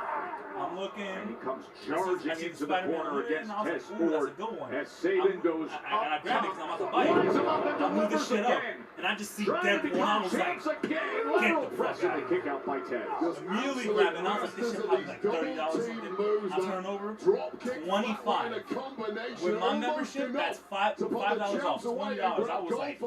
I'm looking. And he comes charging into the corner against Tess Ford as Sabin goes up top, lines him up and delivers again. And I just see Trying to Deadpool and I become was like, champs again. Little pressing the kick out by Tess. immediately grabbed it and I was like, this shit probably like $30 something. I turn over, 25. With my membership, that's $5 off, $20. I was like,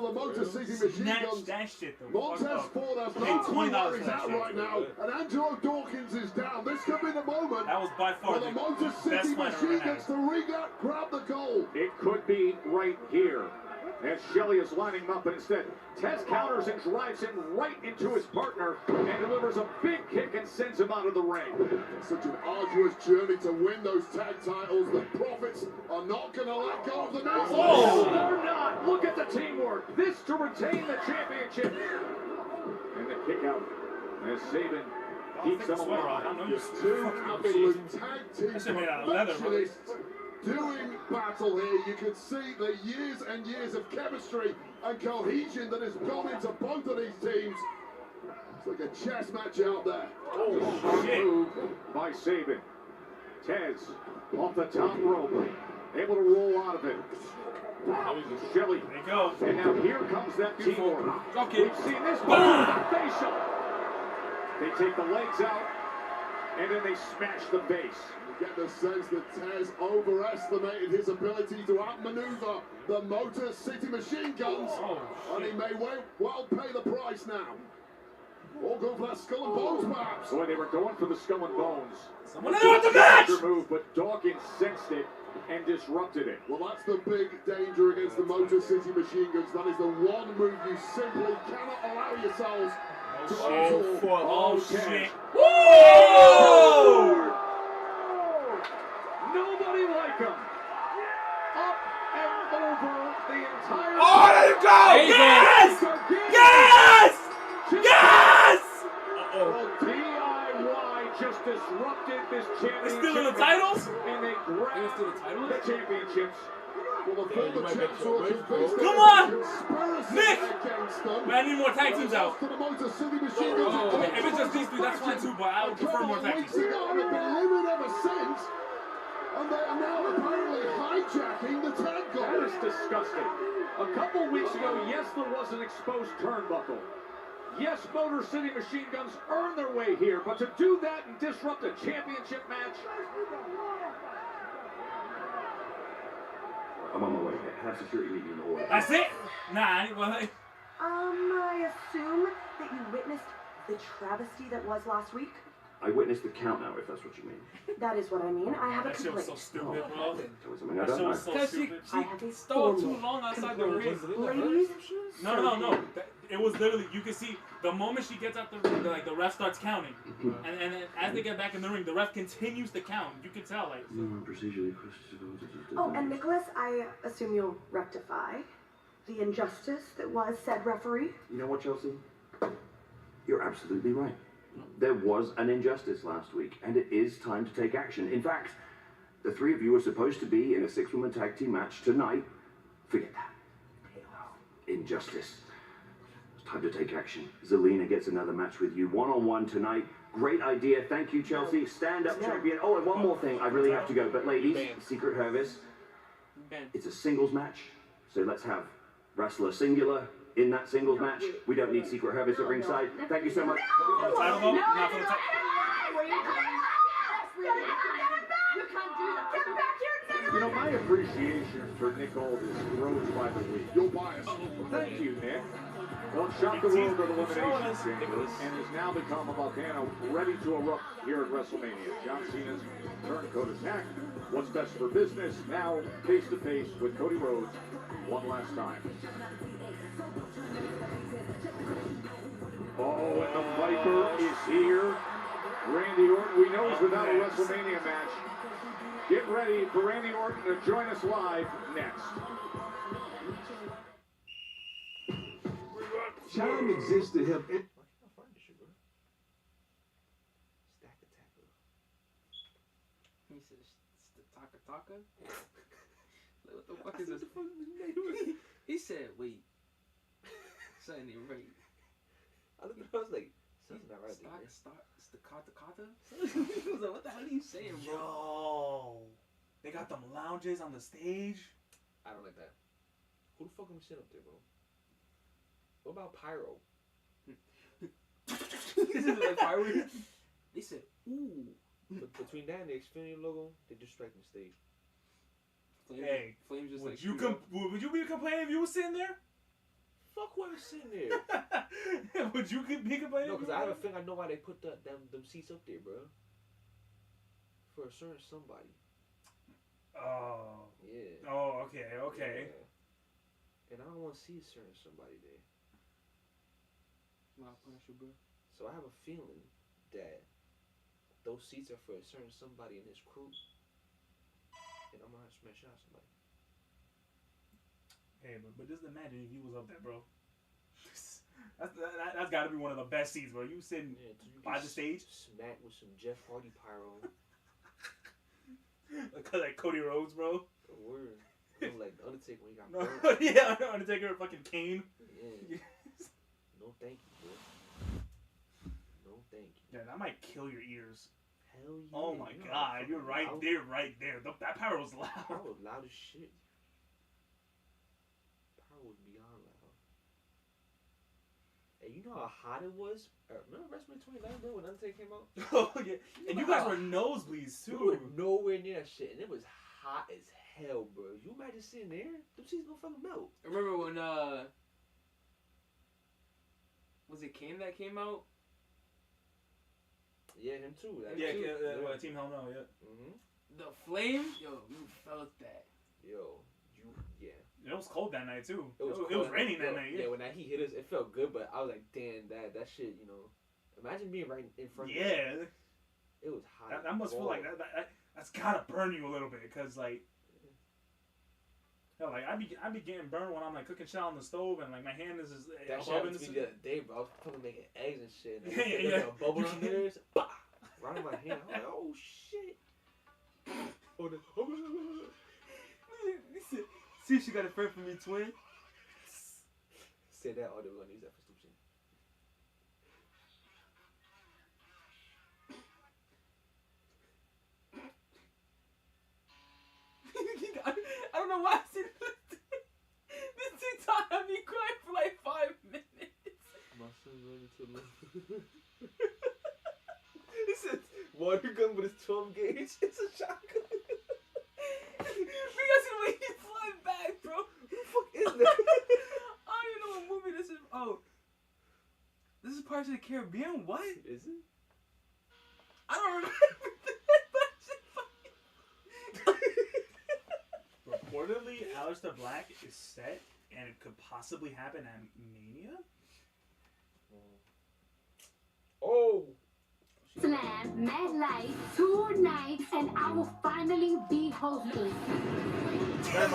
snatch that shit though. Montez Ford has no clue where he's at right now, and Angelo Dawkins is down. This could be the moment. That was by far the Motor City Machine gets to grab the goal. It could be right here. As Shelley is lining him up, but instead, Tess counters and drives him right into his partner and delivers a big kick and sends him out of the ring. Such an arduous journey to win those tag titles. The Profits are not going to let go of the next. Oh, they're not. Look at the teamwork. This to retain the championship. And the kick out as Sabin keeps them alive. Just two absolute tag team That shit made out of leather, bro. perfectionists doing battle here. You can see the years and years of chemistry and cohesion that has gone into both of these teams. It's like a chess match out there. Oh, shit. Move by Sabin. Tez off the top rope, able to roll out of it. Shelly. There you go. And now here comes that teamwork. Okay. We've seen this facial. They take the legs out, and then they smash the base. You get the sense that Tez overestimated his ability to outmaneuver the Motor City Machine Guns, and he may well pay the price now. Or go for that skull and bones, perhaps. Boy, they were going for the skull and bones. Someone interrupt the match! Move, but Dawkins sensed it and disrupted it. Well, that's the big danger against the Motor City Machine Guns. That is the one move you simply cannot allow yourselves to absorb. Oh, shit. Whoa! Nobody like him. Up and over the entire... Oh, there you go! Yes! Yes! Yes! Well, DIY just disrupted this championship. They're still in the titles? And they grabbed the championships. Well, the former champs were convinced Come there was on! a conspiracy Nick! against them. Man, I need more tag teams out. To the Motor City Machine Guns. I mean, if it's just these three, that's fine too, but I would prefer more tag teams. Weeks ago, and have been living ever since. And they are now apparently hijacking the tag goal. That is disgusting. A couple weeks ago, yes, there was an exposed turnbuckle. Yes, Motor City Machine Guns earned their way here, but to do that and disrupt a championship match... I'm on my way. Have security meet me in the order. That's it? Nah, well, I assume that you witnessed the travesty that was last week? I witnessed the count now, if that's what you mean. That is what I mean. I have a that shit was so complaint. stupid, bro. That was something I That don't shit know. was so Because stupid. I have a stalled too formal long outside the complaint. ring. Ladies, No. It was literally, you can see the moment she gets out the ring, like the ref starts counting, and then as they get back in the ring, the ref continues to count. You can tell, like. Procedurally. Oh, and Nicholas, I assume you'll rectify the injustice that was said referee. You know what, Chelsea? You're absolutely right. There was an injustice last week, and it is time to take action. In fact, the three of you are supposed to be in a six-woman tag team match tonight. Forget that. Injustice. It's time to take action. Zelina gets another match with you, one-on-one tonight. Great idea. Thank you, Chelsea. Stand-up champion. Oh, and one more thing. I really have to go. But ladies, Secret Service, it's a singles match. So let's have wrestler singular in that singles match. We don't need Secret Service at ringside. Thank you so much. For the title, though? Not for the title. You know, my appreciation for Nick Aldis grows by the week. You're biased. Thank you, Nick. Well, shot the world of elimination chamber and has now become a volcano ready to erupt here at WrestleMania. John Cena's turncoat attack. What's best for business? Now face to face with Cody Rhodes one last time. Oh, and the Viper is here. Randy Orton, we know he's without a WrestleMania match. Get ready for Randy Orton to join us live next. Time exists to help. He says, Taka? Like, what the fuck is this? He said, wait. Something ain't right. I was like, something's not right. Kata? I was like, what the hell are you saying, bro? Yo, they got them lounges on the stage. I don't like that. Who the fuck am we sitting up there, bro? What about Pyro? This is like fireworks. They said, ooh. But between that and the Xfinity logo, they disrespecting the stage. Flames just would like you would you be complaining if you were sitting there? Fuck whoever's sitting there. Would you be complaining? No, because I have a feeling I know why they put them seats up there, bro. For a certain somebody. Oh. Yeah. Oh, okay. Yeah. And I don't want to see a certain somebody there. So I have a feeling that those seats are for a certain somebody in his crew. And I'm gonna smash out somebody. Hey, but just imagine if you was up there, bro. That's got to be one of the best scenes, bro. You sitting by the stage, smack with some Jeff Hardy pyro. like Cody Rhodes, bro. Word. Like the Undertaker when he got No, burned. yeah, Undertaker fucking Kane. Yeah. No thank you, bro. No thank you. Yeah, that might kill your ears. Hell yeah. Oh my god, you're right loud. there, right there. That power was loud. Power was loud as shit. Power was beyond loud. And you know how hot it was? Remember WrestleMania 29, bro, when Undertaker came out? Oh yeah. And you guys were nosebleeds too. We were nowhere near that shit, and it was hot as hell, bro. You imagine sitting there? Them seats gonna fucking melt. I remember when was it Kane that came out? Yeah, him too. Yeah, Team Hell No, yeah. The flame, yo, you felt that. Yo, yeah. It was cold that night too. It was cold. raining that night. Yeah, when that heat hit us, it felt good, but I was like, damn, that shit, you know. Imagine being right in front of you. Yeah. It was hot. That must feel like that's gotta burn you a little bit, cause like, hell, like I be getting burned when I'm like cooking shit on the stove and like my hand is just that shit happened to me the other day, bro. I was fucking making eggs and shit. And yeah. A bubble on there, right in my hand. I'm like, oh shit. See, she got a friend for me, twin. Say that, or they were gonna use that for stupid shit. I don't know why I said this TikTok had me crying for like 5 minutes. My son running to the He said, water gun with his 12 gauge. It's a shotgun. Because of the way he flies back, bro. Who the fuck is that? I don't even know what movie this is. Oh. This is Pirates of the Caribbean? What? Is it? I don't remember. Reportedly, Aleister Black is set, and it could possibly happen at Mania. Oh. Slam, Mad Light, 2 nights, and I will finally be hosting. That's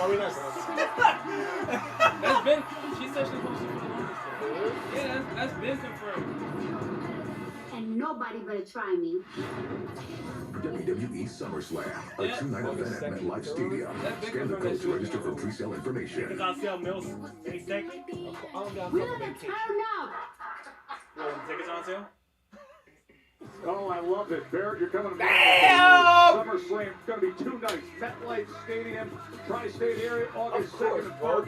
been. She said she's hosting for the longest time. Yeah, that's been confirmed. And nobody better try me. WWE SummerSlam, a 2-night event at MetLife Stadium. Scan the code to register for pre-sale information. It's on sale, Mills. May 2nd. We're gonna turn up. Tickets on sale? Oh, I love it. Barrett, you're coming to Damn! SummerSlam. It's going to be 2 nights. MetLife Stadium, Tri-State area, August 2nd and 3rd.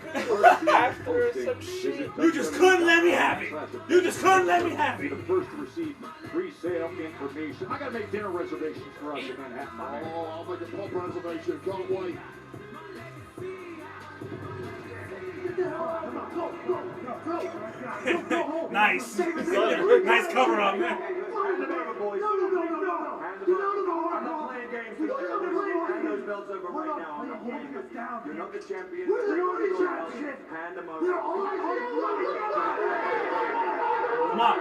After some shit. You just couldn't let me have it. You just couldn't let me have it. The first to receive pre-sale information. I got to make dinner reservations for us in Manhattan. Oh, I'll make a pub reservation. Can't wait. Nice. Nice cover up, man. Hand them over, boys. I'm not playing games with you. Hand those belts over right now. I'm not playing games. You're not the champion. Hand them over. Come on.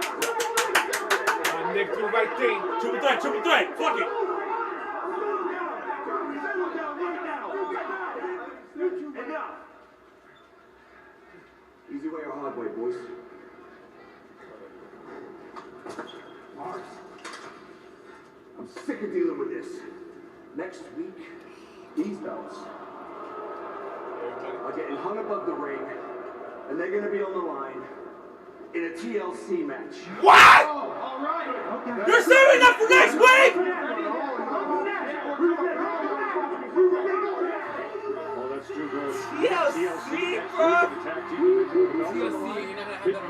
Nick, do the right thing. Triple threat. Fuck it. Enough. Easy way or hard way, boys? Mars, I'm sick of dealing with this. Next week, these belts are getting hung above the ring, and they're going to be on the line in a TLC match. What? Oh, all right. Okay. You're saving that for next week? Oh, that's too good. TLC, bro. TLC, you're not gonna have that on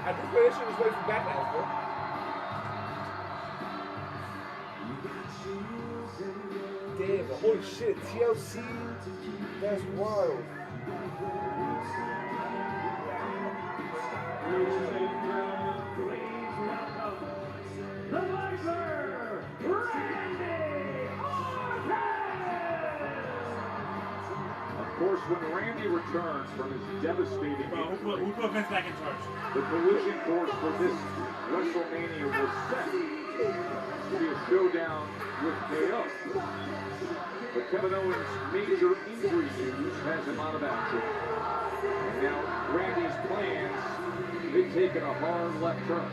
I just feel this shit was waiting for backlash, bro. Damn, but holy shit, TLC, that's wild. Of course, when Randy returns from his devastating Who put Vince back in charge? the collision course for this WrestleMania was set to be a showdown with KO. But Kevin Owens' major injury news has him out of action. And now Randy's plans, they've taken a hard left turn.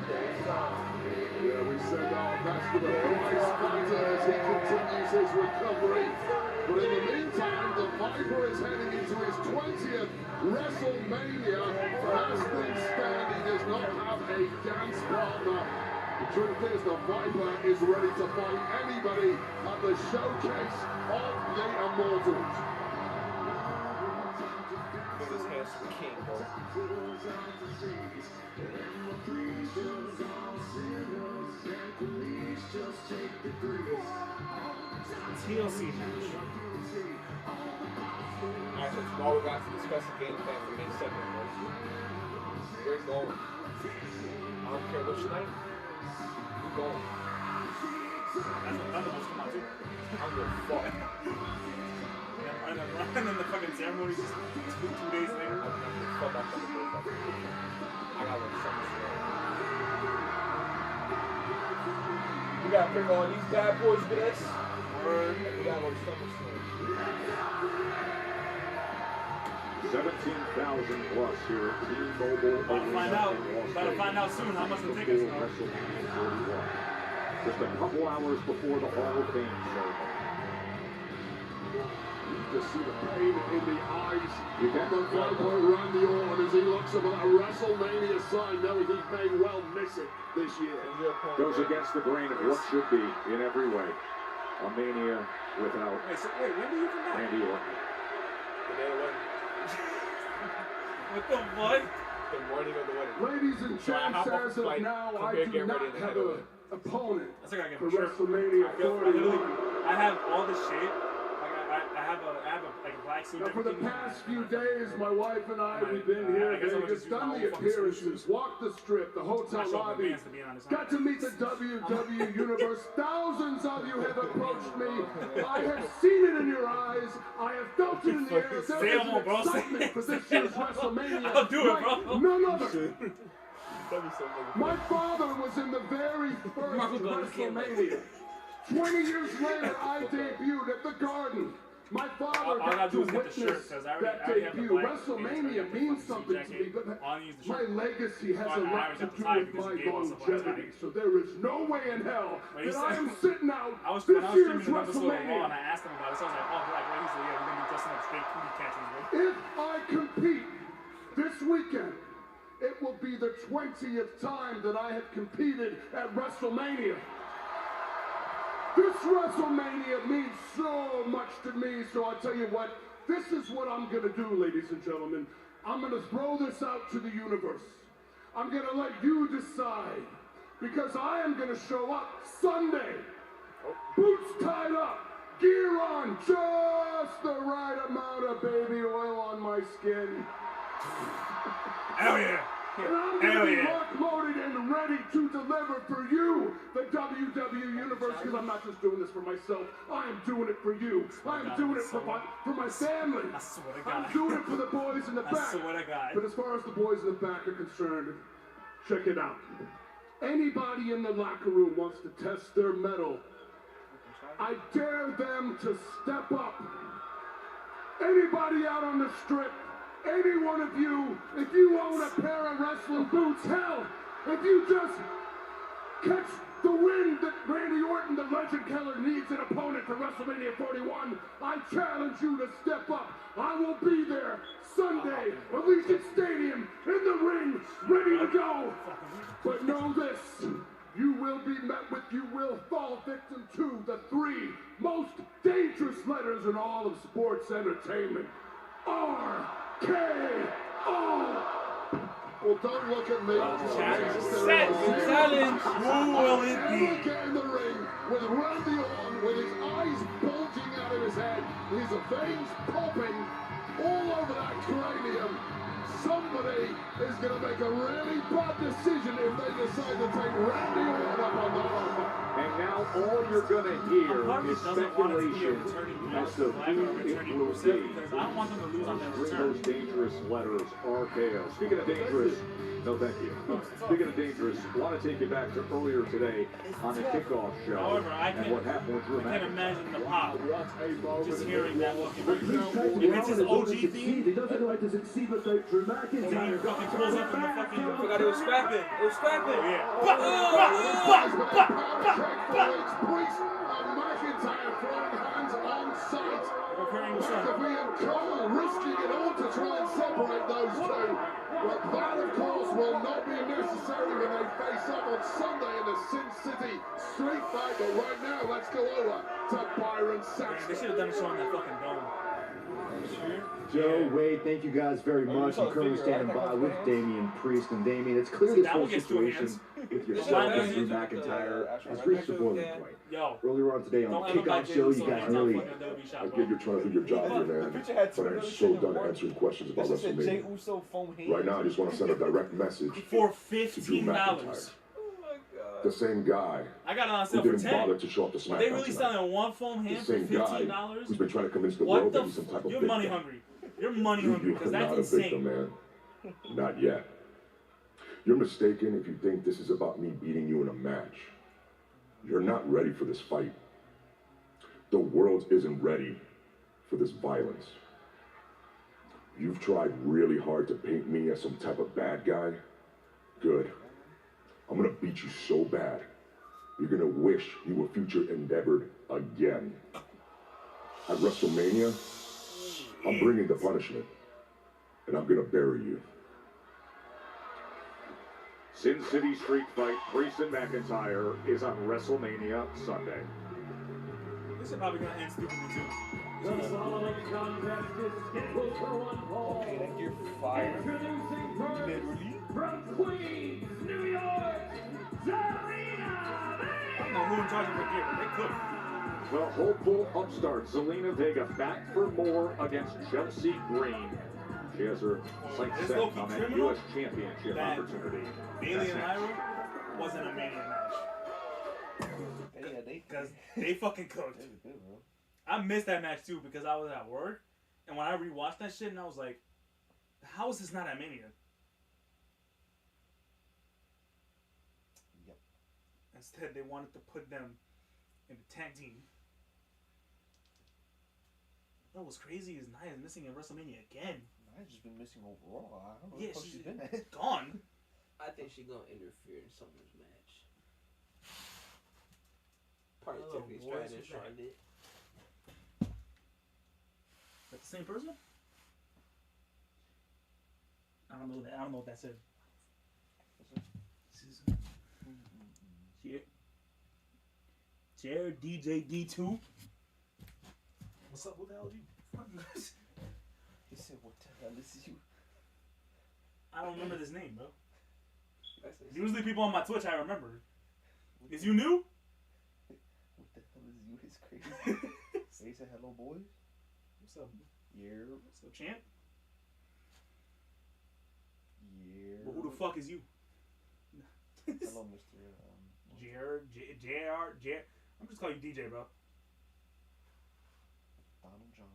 Yeah, we send our best to the prize fighter as he continues his recovery. But in the meantime, the Viper is heading into his 20th WrestleMania. As things stand, he does not have a dance partner. The truth is, the Viper is ready to fight anybody at the showcase of the Immortals. This handsome king, bro. TLC match. Alright, so tomorrow we got to discuss the game plan for May 2nd, bro. We're going. I don't care which night. We're going. That's what Thunderbolts come out too. I don't give a fuck. And then the fucking ceremony just 2 days later. I don't give a fuck about Thunderbolts. I got one SummerSlam. We gotta bring all these bad boys with us. We gotta go to SummerSlam. 17,000 plus here at T-Mobile. About to find out soon how much the tickets are. WrestleMania 41. Just a couple hours before the Hall of Fame ceremony. You see the pain in the eyes of the Viper Randy Orton as he looks up at that WrestleMania sign, knowing he may well miss it this year. Goes against the grain of what should be in every way. A Mania without Wait, when do you come back? Randy Orton. The day of the wedding. What the fuck? The morning of the wedding. Ladies and gents, as of now, I do not have an opponent for WrestleMania 41. I have all the shit. I have a black suit. Now, for the past few days, my wife and I, we've been here in Vegas, done the appearances, walked the strip, the hotel lobby, got to meet the WWE Universe. Thousands of you have approached me. I have seen it in your eyes. I have felt it in the air. There is an excitement for this year's WrestleMania. I'll do it, bro. None other. My father was in the very first WrestleMania. 20 years later, I debuted at the Garden. My father got to witness that debut. WrestleMania means something to me, but my legacy has a lot to do with my longevity. So there is no way in hell that I am sitting out this year's WrestleMania. And I asked him about it, so I was like, oh, Black Lady, so yeah, we're going to be dressing up straight booty catchers, bro. If I compete this weekend, it will be the 20th time that I have competed at WrestleMania. This WrestleMania means so much to me, so I'll tell you what, this is what I'm going to do, ladies and gentlemen. I'm going to throw this out to the universe. I'm going to let you decide, because I am going to show up Sunday, boots tied up, gear on, just the right amount of baby oil on my skin. Hell yeah. And I'm going to be lock-loaded and ready to deliver for you, the WWE Universe, because I'm not just doing this for myself. I am doing it for you. I am doing it for my family. I swear to God. I'm doing it for the boys in the back. I swear to God. But as far as the boys in the back are concerned, check it out. Anybody in the locker room wants to test their mettle, I dare them to step up. Anybody out on the strip, any one of you, if you own a pair of wrestling boots, hell, if you just catch the wind that Randy Orton, the legend killer, needs an opponent for WrestleMania 41, I challenge you to step up. I will be there Sunday, Allegiant Stadium, in the ring, ready to go. But know this, you will be met with, you will fall victim to the 3 most dangerous letters in all of sports entertainment. RKO. Well, don't look at me. Challenge. Who will it be? Ever get in the ring with Randy Orton with his eyes bulging out of his head, his veins popping all over that cranium. Somebody is going to make a really bad decision if they decide to take Randy Orton up on that offer. And now all you're going to hear is speculation as to who it will be. I don't want them to lose on their return. Those dangerous letters, RKO. Speaking of dangerous, No, thank you. Speaking of dangerous, I want to take you back to earlier today on the kickoff show. However, I and what happened with Drew can't imagine the pop. Just hearing that fucking. If it's his OG theme, he doesn't like to succeed without Drew McIntyre. and he fucking pulls up in the fucking. I forgot it was scrapping. It was scrapping. Yeah. McIntyre throwing hands on sight. Recurring son. McAfee and Cole risking it all to try and separate those two. But that, of course, will not be necessary when they face up on Sunday in the Sin City street fight. But right now, let's go over to Byron Saxton. They should have done a show on that fucking dome. Joe, Wade, thank you guys very much. I'm currently standing by with Damian Priest. And Damian, it's clear this whole situation with yourself and Drew McIntyre has reached the boiling point. Earlier on today on the kickoff show, you guys really... I get you're trying to do your job here, man, but I'm so done answering questions about WrestleMania. Right now, I just want to send a direct message for to Drew McIntyre. $15. The same guy I got it on who sale for didn't 10. bother to show up to SmackDown They really tonight. selling one foam The hand for same guy $15? who's been trying to convince the What world the that he's some type of You're victim. money hungry. You're money hungry You because are that's not a victim, insane. man. Not yet. You're mistaken if you think this is about me beating you in a match. You're not ready for this fight. The world isn't ready for this violence. You've tried really hard to paint me as some type of bad guy. Good. I'm gonna beat you so bad, you're gonna wish you were future endeavored again. At WrestleMania, I'm bringing the punishment, and I'm gonna bury you. Sin City Street Fight, Priest and McIntyre is on WrestleMania Sunday. This is probably gonna end stupidly too. The following contest is scheduled for one fall. Introducing first from Queens, New York, Zelina. I don't know who in charge of the gear, but they could. The hopeful upstart Zelina Vega back for more against Chelsea Green. She has her sights set on that U.S. Championship opportunity. Bailey and Lyra wasn't a Mania match. Because they fucking cooked. I missed that match too because I was at work. And when I rewatched that shit, and I was like, how is this not at Mania? Yep. Instead, they wanted to put them in the tag team. What was crazy is Nia is missing in WrestleMania again. Nia's just been missing overall. I don't know Yeah, where she's she's been at. gone. I think she's gonna interfere in someone's match. Probably Oh, Tiffany boy, Stratton and who's that? Charlotte. Is that the same person? I don't know that. I don't know what that said. Jared DJ D2. What's up? Who the hell are you? He said, "What the hell is you?" I don't remember this name, bro. Usually people on my Twitch I remember. Is you new? What the hell is you? It's crazy. He said, "Hello, boys." What's up? Yeah. What's up, champ? Yeah. Well, who the fuck is you? Hello, Mr. JR. I'm just calling you DJ, bro. Donald John.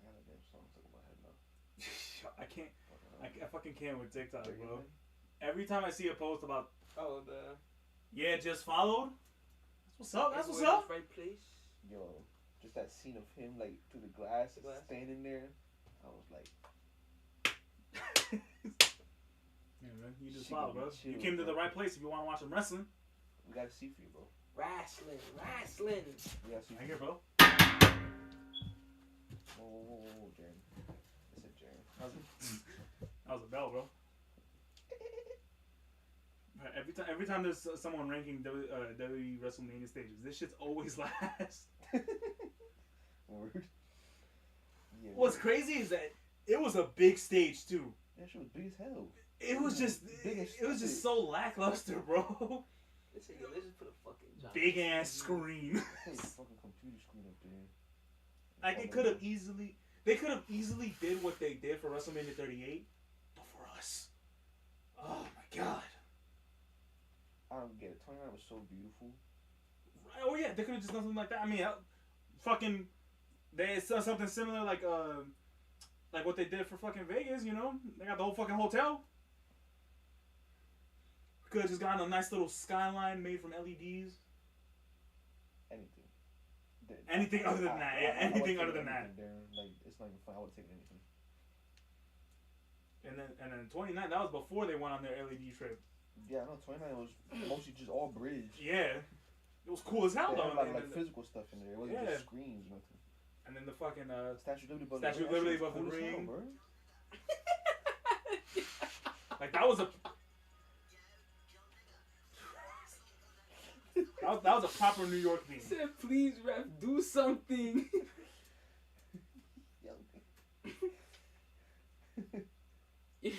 I got a damn song stuck in my head now. I can't. I fucking can't with TikTok, bro. Every time I see a post about, yeah, just followed. That's what's up. That's what's up. Right place. Yo, just that scene of him like through the glass, standing there. I was like, yeah, man, you just She follow, gonna bro. be chill, You came to bro. the right place if you want to watch some wrestling. we gotta see for you, bro. Wrestling. We gotta see for I you. hear, bro. Whoa, Jaren. I said Jaren. That was a bell, bro. Every time there's someone ranking WWE WrestleMania stages, this shit's always last. Word. Yeah, What's crazy is that it was a big stage too. that shit was big as hell. It was just so lackluster, bro. Let's just put a fucking John Big ass screen. Hey, fucking computer screen up there. Like they could have easily did what they did for WrestleMania 38, but for us, oh my god. I don't get it. 29 was so beautiful. Oh yeah, Yeah, they could have just done something like that. I mean, fucking, they saw something similar like what they did for fucking Vegas. You know, they got the whole fucking hotel. Could have just gotten a nice little skyline made from LEDs. Anything other than that. Yeah, anything other than that. Like, it's not even fun. I would have taken anything. And then 29, that was before they went on their LED trip. Yeah, I know 29 was mostly just all bridge. Yeah. It was cool as hell though. They had a lot of like physical stuff in there. It wasn't just screens or nothing. And then the fucking Statue of Liberty above the ring. Hell, Like that was a that was a proper New York theme. He said, please, ref, do something. He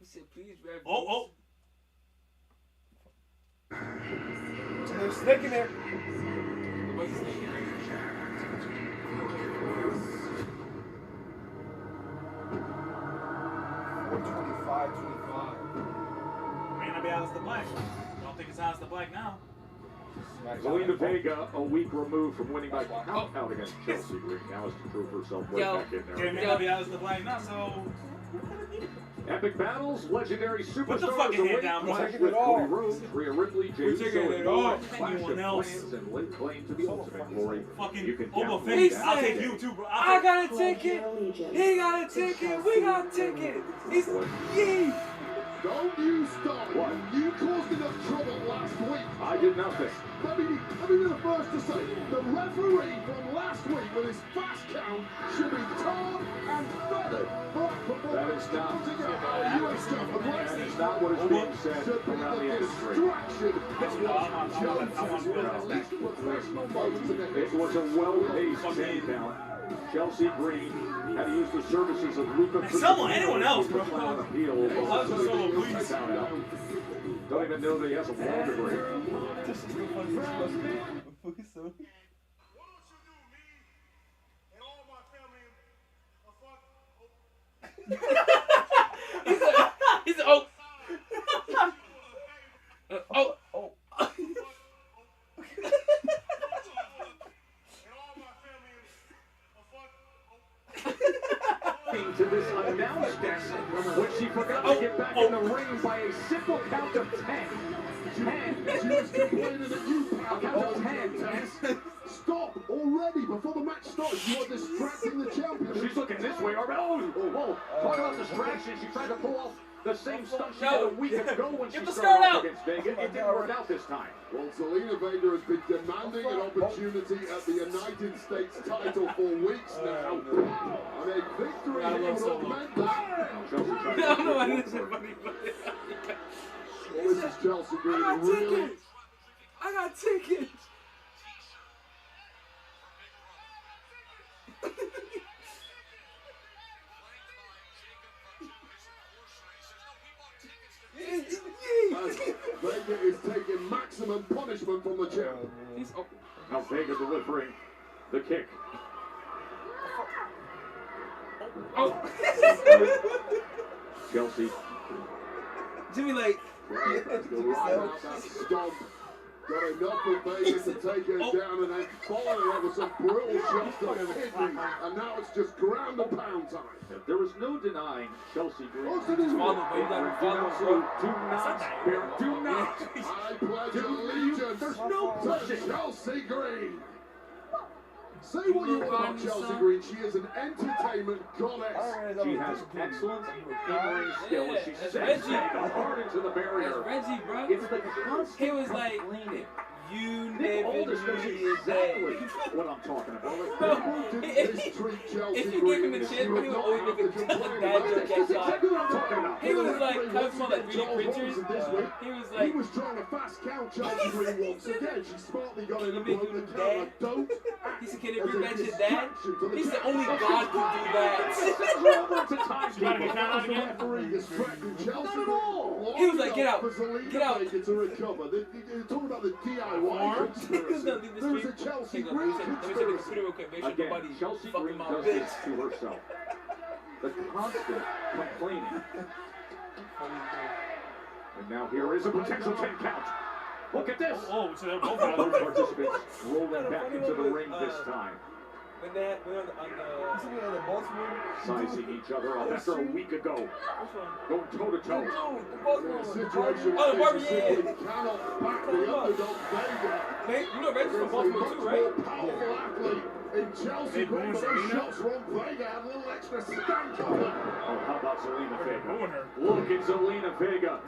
said, please, ref. Oh. There's a snake in there. What's the snake in there? 425. May not be Alistair Black. Don't think it's Alistair Black now. Zelina Vega, a week removed from winning by count out against Chelsea Green. Now has to prove herself way back in there. Yeah, may not be Alistair Black now, so... Epic battles, legendary Put the superstars fucking hand await down, bro. clash with Cody Rhodes, Rhea Ripley, Jey Uso, and more. Clash of Anyone else? clans and lay claim to the ultimate glory. Fucking You can Oba download Fett. that I'll take today. you too, bro. I got a ticket. He got a ticket. We got a ticket. He's yee. Don't you start. What? You caused enough trouble last week. I did nothing. Let me be the first to say, the referee from last week with his fast count should be tarred and feathered for That is not. US That is not what is being said around the industry. It was a well-paced 10 count. Chelsea Green had to use the services of Luca. Someone, anyone else, bro. On appeal. Don't even know that he has a law degree. This is the funniest question. He's oh. Oh. To this announced death when she forgot to get back in the ring by a simple count of 10. 10. She was complaining that you A count of 10. Stop already before the match starts. You are distracting the champion. She's looking this way. Whoa. Talk about distraction. She tried to pull off the same stuff she did a week ago when she started off against Vega. It didn't work out this time. Well, Zelina Vega has been demanding an opportunity at the United States title for weeks now. And a victory here would augment that. Well, this is Chelsea Green. I got tickets. Vega is taking maximum punishment from the champ. Now Vega delivering the kick. Chelsea. Jimmy, like, Stomp. Got enough of Vegas to take her down and then following her with some brutal shots to the kidney. And now it's just ground and pound time. There was no denying Chelsea Green. What's it in? Do not. I pledge allegiance. There's no to touching. Chelsea Green. Say what you want about Chelsea Green. She is an entertainment goddess. She has excellent in-ring skill. She's sending hard into the barrier. Reggie, bro. It's the constant He was like, complaining. you Nick never Aldis knows exactly what I'm talking about. If you gave him a chance, he would always make a bad joke outside. He was like, I smell like 3D printers. He was like, he was trying to fast count Chelsea Green once again. She smartly got in and broke the count. Don't. He said, can it rematch his dad? He said, only God can do that. He was like, get out. Get out. To recover. They're talking about the DIY conspiracy. There is a Chelsea Green conspiracy. Again, Chelsea Green does this to herself. The constant complaining. And now here is a potential 10 count. Look at this. Oh, so they're both Other out. participants rolling back into the ring this time. When they on the Baltimore Sizing each other up after a week ago. Going toe-to-toe. The situation Oh, is Barbie, you simply cannot back the underdog Vega. You know Reggie's from Baltimore too, right? More powerful athlete in Chelsea, but those shots from Vega had a little extra stank on them. Oh, how about Zelina Vega? Look at Zelina Vega.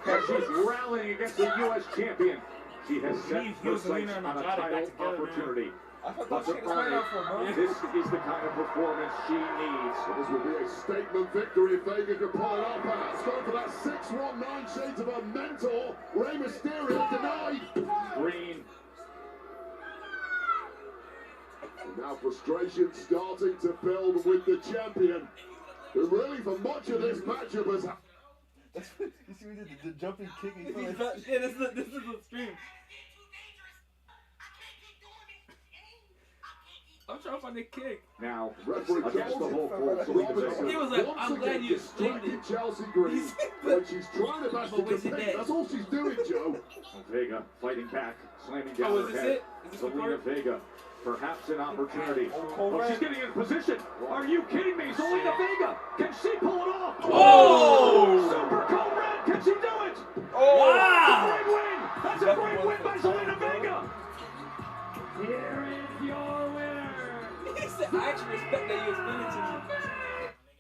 As she's rallying against the U.S. champion. She has set her sights on a title opportunity. But for Arnie, this is the kind of performance she needs. This would be a statement victory if Vega could pull it off. Perhaps go for that 619 shades of her mentor, Rey Mysterio, denied. Green. And now frustration starting to build with the champion, who really for much of this matchup has... You see what he did? The jumping kick. Yeah, this is the stream. I'm trying to find the kick. Now, against the whole pole, He was like, I'm glad you explained it. Chelsea Green, when she's trying her best to But where's it compete. at? That's all she's doing, Joe. Vega fighting back, slamming down Oh, her is this head. it? Is this the Zelina part? Vega, perhaps an opportunity. Oh, she's getting in position. Are you kidding me? Zelina Vega, can she pull it off? Oh! Super Cold Red, can she do it? Oh! Wow! Great win! That's a great win by Zelina Vega! Here is your winner. He said, I actually respect that you explained it to me.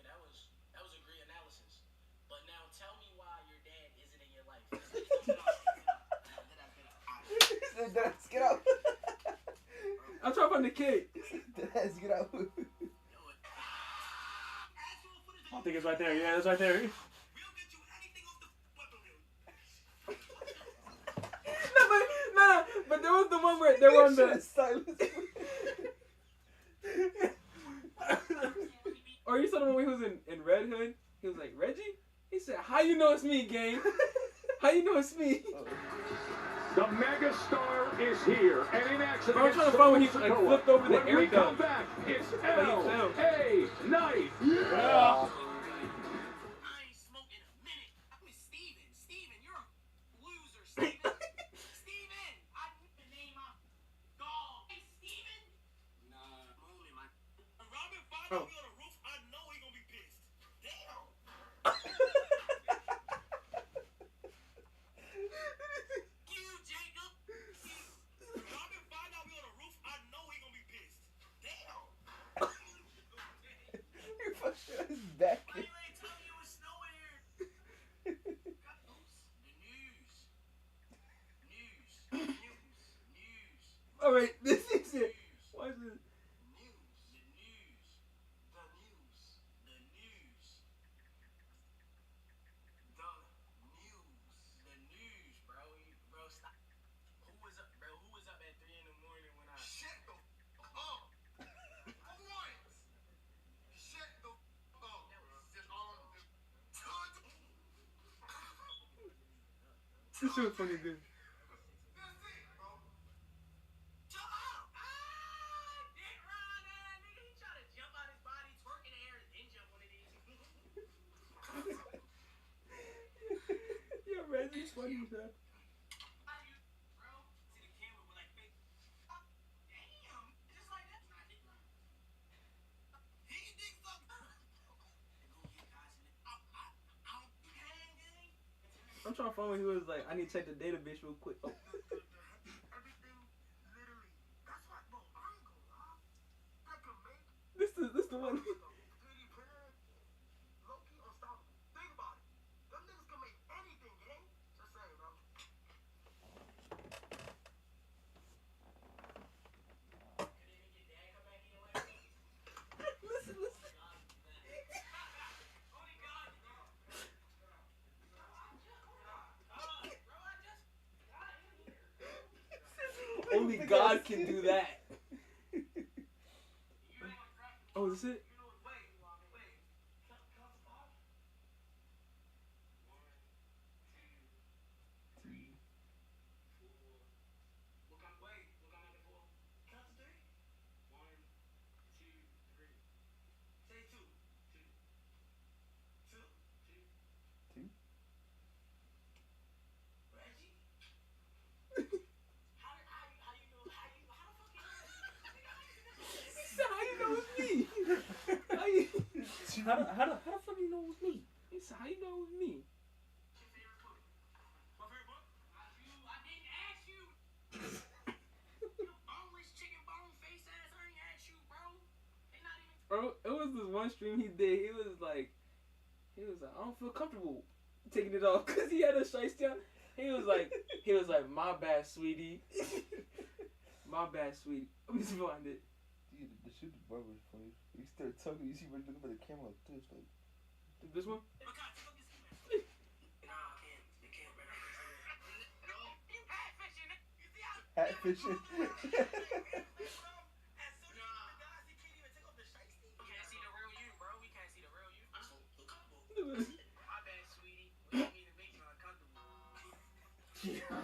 That was a great analysis. But now tell me why your dad isn't in your life. Let's get out. I'm trying to find the kick. Let's get out. I think it's right there. Yeah, it's right there. No, but there was the one where they were on the silence. Or you saw the one where he was in Red Hood? He was like, Reggie? He said, how you know it's me, gang? How you know it's me? The megastar is here, and in action I'm trying to find when he like, flipped over the air we gun. come back, it's But he fell. L.A. Knight. Yeah. Oh. His back. Alright, this is it. Why is it? This shit was funny, dude. Yeah, Reggie's funny, sir. I'm trying to find when he was like, I need to check the database real quick. Oh. This is the one. Only God can do that. Oh, is this it? How the fuck you know it was me? He said, how you know it was me? Bro, it was this one stream he did. He was like, I don't feel comfortable taking it off because he had a shiesty on. He was like, my bad, sweetie. My bad, sweetie. Let me find it. Dude, the shit the barber is funny. He started talking. You see, we're looking at the camera like this, like. This one? Hat fishing.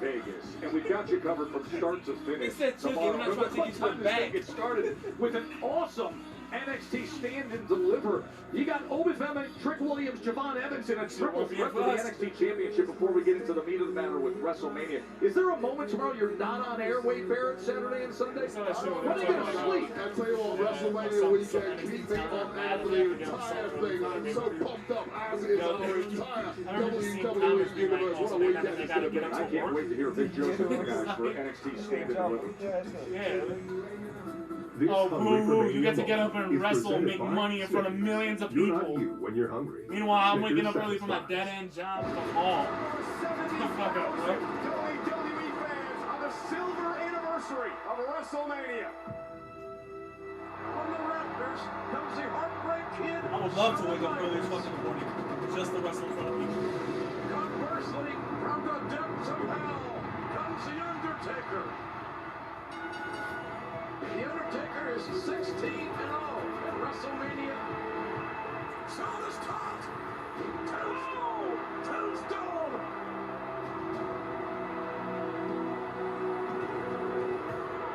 Vegas, and we've got you covered from start to finish. Tomorrow. But let's get started with an awesome NXT stand and deliver. You got Obi Wan, Trick Williams, Javon Evans in a triple threat for the NXT Championship before we get into the meat of the matter with WrestleMania. Is there a moment tomorrow you're not on air, Wade Barrett, Saturday and Sunday? When are you going to sleep? I tell you what, WrestleMania weekend, keeping on air for the entire thing. I'm so pumped up as is our entire WWE universe. What a weekend it's going to be. I can't wait to hear Big Joseph guys for NXT stand and deliver. Oh, boo! You get to get up and wrestle and make money in front of millions of people. When you're hungry. Meanwhile, I'm waking up early from that dead-end job. Come on. Get the fuck up, bro. WWE fans on the silver anniversary of WrestleMania. From the Raptors comes the Heartbreak Kid. I would love to wake up early as fuck in the morning just to wrestle in front of people. Conversely, from the depths of hell comes the Undertaker. The Undertaker is 16-0 at WrestleMania. So does Todd. Tombstone.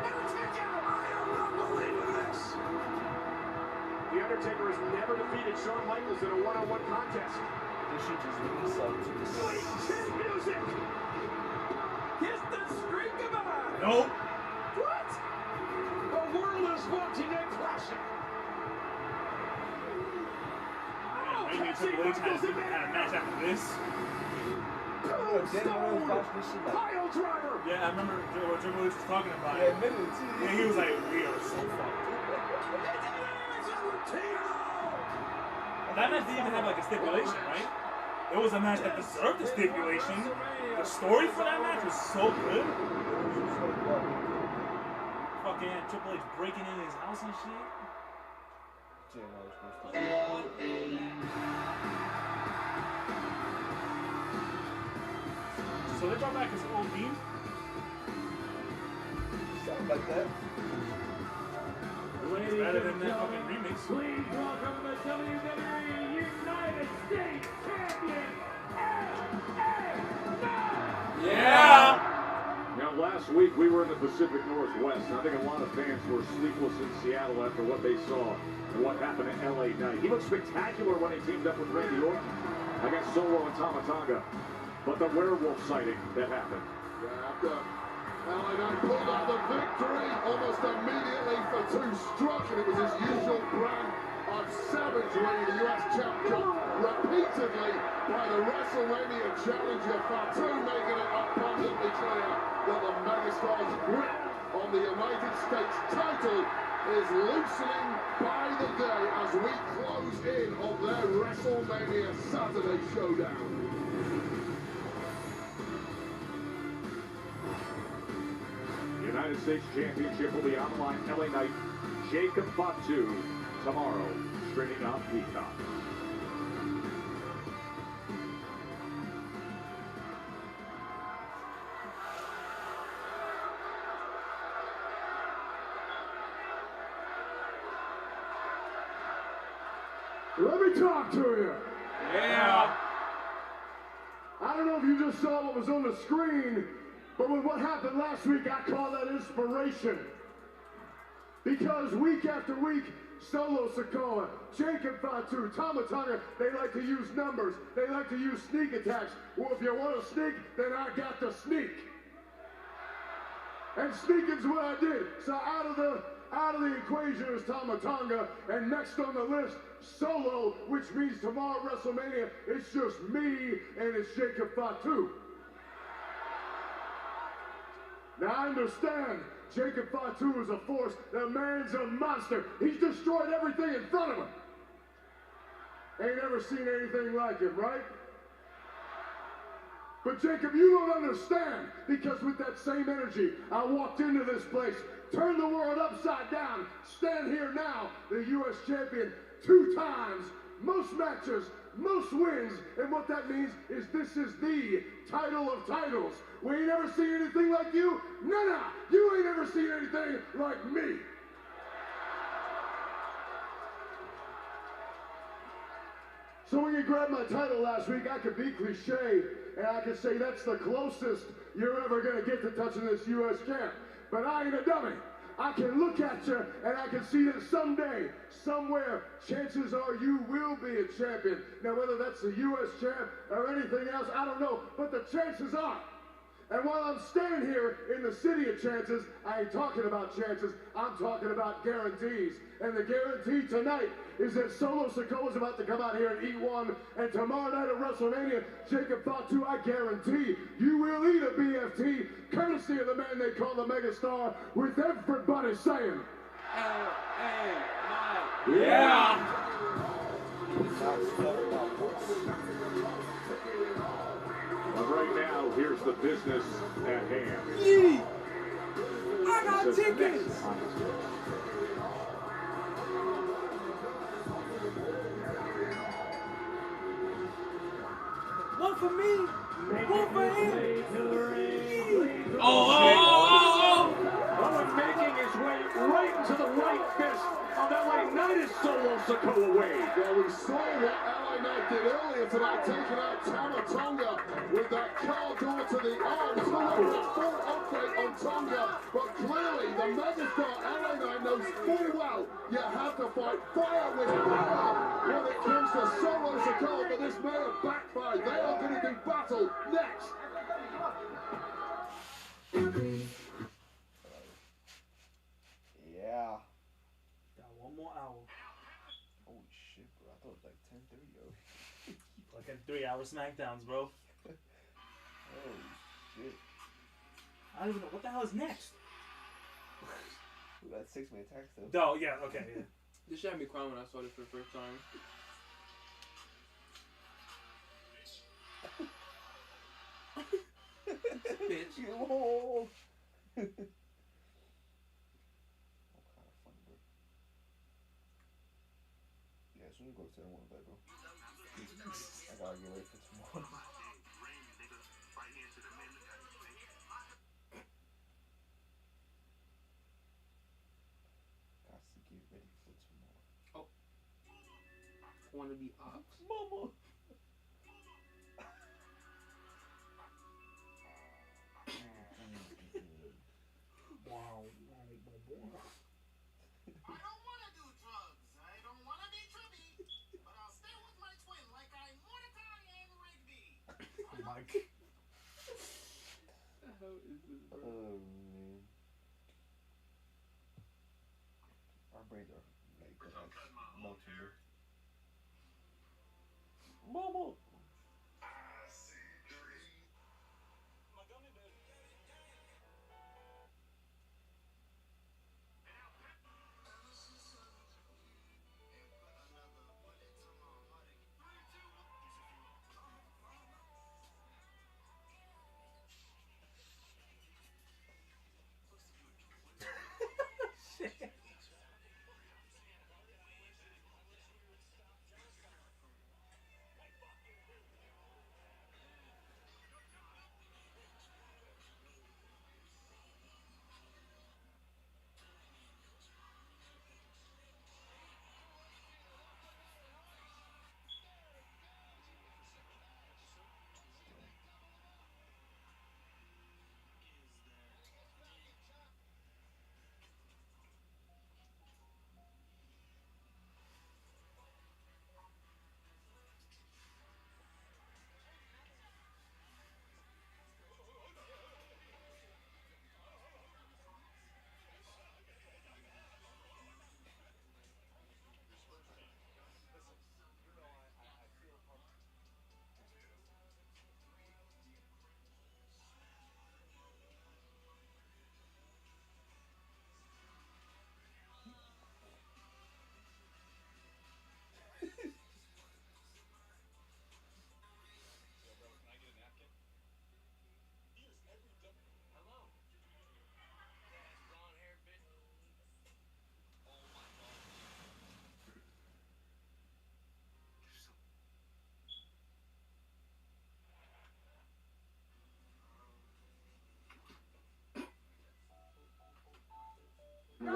Undertaker, I am not believing this. The Undertaker has never defeated Shawn Michaels in a one-on-one contest. This shit just really sucks. Sweet chin music. Kiss the streak goodbye. Nope. What? The world is watching a classic. Maybe Triple H had a match after this. Pile driver. Yeah, I remember what Triple H was talking about. Yeah, admitted it too. Yeah, he was like, we are so fucked. That match didn't even have like a stipulation, right? It was a match that deserved the stipulation. The story for that match was so good. Fucking Triple H breaking in his house and shit. So they brought back his old theme? Something like that. It's better than that fucking remix. Please welcome the WWE United States Champion, Yeah! Now, last week we were in the Pacific Northwest, and I think a lot of fans were sleepless in Seattle after what they saw and what happened at LA Knight. He looked spectacular when he teamed up with Randy Orton against Solo and Tama Tonga. But the werewolf sighting that happened. Yeah, after LA Knight pulled out the victory almost immediately for two struck, and it was his usual brand of savagery. The US champion repeatedly by the WrestleMania challenger Fatu, making it abundantly clear that the megastar's grip on the United States title is loosening by the day as we close in on their WrestleMania Saturday showdown. The United States Championship will be on the line. LA Knight, Jacob Fatu, tomorrow, streaming on Peacock. Let me talk to you. Yeah. I don't know if you just saw what was on the screen, but with what happened last week, I call that inspiration. Because week after week, Solo Sikoa, Jacob Fatu, Tama Tonga, they like to use numbers. They like to use sneak attacks. Well, if you want to sneak, then I got to sneak. And sneaking's what I did. So out of the out of the equation is Tama Tonga, and next on the list, Solo, which means tomorrow WrestleMania, it's just me and it's Jacob Fatu. Now I understand Jacob Fatu is a force, the man's a monster. He's destroyed everything in front of him. Ain't ever seen anything like him, right? But Jacob, you don't understand, because with that same energy, I walked into this place, turned the world upside down, stand here now, the U.S. champion 2 times, most matches, most wins, and what that means is this is the title of titles. We ain't ever seen anything like you. Nah, you ain't ever seen anything like me. So when you grabbed my title last week, I could be cliche, and I could say that's the closest you're ever going to get to touching this U.S. champ. But I ain't a dummy. I can look at you, and I can see that someday, somewhere, chances are you will be a champion. Now, whether that's the U.S. champ or anything else, I don't know, but the chances are. And while I'm standing here in the city of chances, I ain't talking about chances, I'm talking about guarantees. And the guarantee tonight is that Solo Sikoa is about to come out here and eat one. And tomorrow night at WrestleMania, Jacob Fatu, I guarantee you will eat a BFT, courtesy of the man they call the Megastar, with everybody saying, Yeah! But right now, here's the business at hand. Yee! I got tickets! One for me, one for him. Oh! Owen making his way right into the right fist of LA Knight as Solo Sikoa Wade. Well, we saw what LA Knight did earlier tonight, taking out Tama Tonga with that car door to the arm. Still looking at a full upgrade on Tonga, but clearly the megastar LA Knight knows full well you have to fight fire with fire when it comes to Solo Sikoa, but this may have backfired. They are going to do battle next. Yeah. Got one more hour. Holy shit, bro. I thought it was like 10:30, yo. Fucking 3-hour Smackdowns, bro. Holy shit. I don't even know. What the hell is next? Ooh, that 6-man tag though. Oh, yeah, okay, yeah. This shit had me crying when I saw this for the first time. Bitch. Yo. Yeah, as soon as you go to 10, I want to bed, bro. I gotta get ready for tomorrow. Got to get ready for tomorrow. Oh. Wanna be ox? Mama. Wow. Mike. How is this, bro? Oh, man. Our brains are like melting, bro. Mama.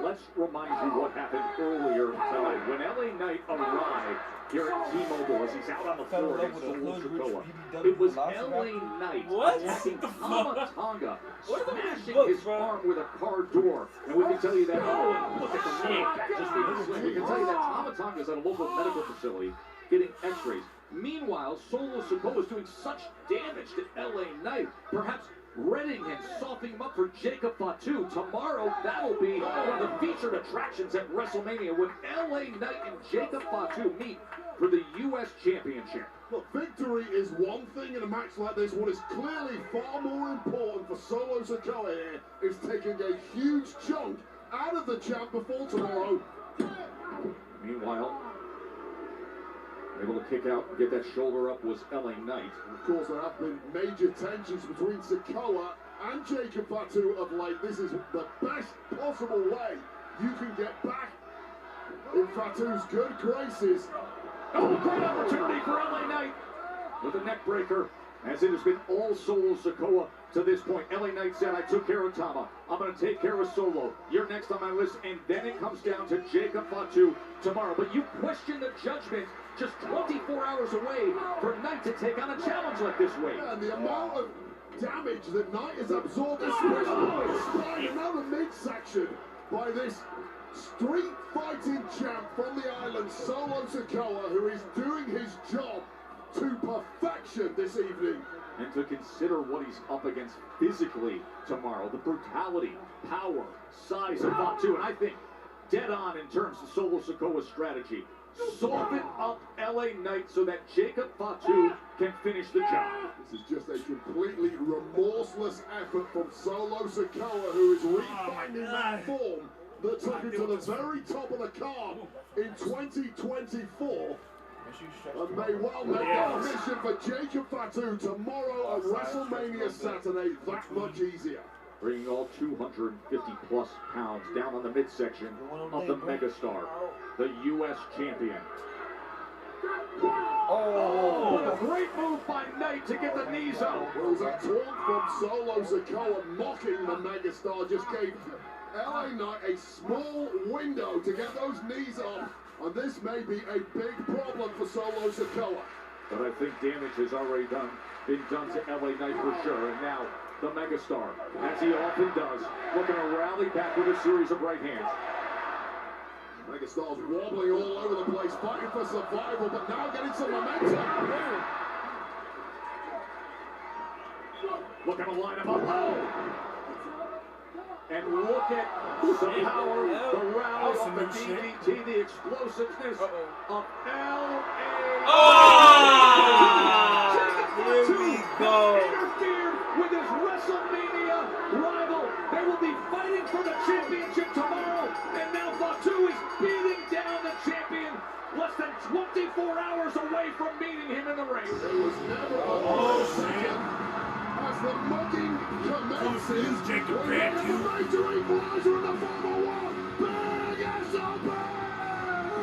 let's remind you what happened earlier tonight. When LA Knight arrived here at T-Mobile as he's out on the floor against Solo Sikoa, it was LA Knight attacking Tama Tonga, smashing his arm with a car door. And we can tell you that, look at the shit. Just being slim. We can tell you that Tama Tonga is at a local medical facility getting x-rays. Meanwhile, Solo Sikoa is doing such damage to LA Knight, perhaps readying him, softening him up for Jacob Fatu. Tomorrow, that'll be one of the featured attractions at WrestleMania when LA Knight and Jacob Fatu meet for the U.S. Championship. Look, victory is one thing in a match like this. What is clearly far more important for Solo Sikoa here is taking a huge chunk out of the champ before tomorrow. Meanwhile, able to kick out and get that shoulder up was LA Knight. And of course, there have been major tensions between Sikoa and Jacob Fatu of late. This is the best possible way you can get back in Fatu's good graces. Oh, great opportunity for LA Knight with a neck breaker, as it has been all Solo Sikoa to this point. LA Knight said, I took care of Tama. I'm going to take care of Solo. You're next on my list. And then it comes down to Jacob Fatu tomorrow. But you question the judgment just 24 hours away for Knight to take on a challenge like this way. Yeah, and the amount of damage that Knight has absorbed, especially by the spine and now the midsection by this street fighting champ from the island, Solo Sikoa, who is doing his job to perfection this evening. And to consider what he's up against physically tomorrow, the brutality, power, size of Fatu, and I think dead on in terms of Solo Sikoa's strategy. Soften up LA Knight so that Jacob Fatu can finish the job. This is just a completely remorseless effort from Solo Sikoa, who is refinding that form that took him to the very top of the card in 2024. And may well make that mission for Jacob Fatu tomorrow at WrestleMania Saturday that much easier. Bringing all 250 plus pounds down on the midsection of the megastar, the U.S. champion. Oh, what a great move by Knight to get the knees up. Well, that taunt from Solo Sikoa mocking the megastar just gave LA Knight a small window to get those knees up. And this may be a big problem for Solo Sikoa. But I think damage has already been done to LA Knight for sure. And now the megastar, as he often does, looking to rally back with a series of right hands. Megastar's wobbling all over the place, fighting for survival, but now getting some momentum. Looking to line him up low. And look at the power, the rally of the DDT, the explosiveness of LA. Here we go. Interfered with his WrestleMania rival. They will be fighting for the championship tomorrow. And now Fatu is beating down the champion less than 24 hours away from meeting him in the ring. There was never a second. As the mugging commences, Jacob we have the major equalizer in the form of Big SOB!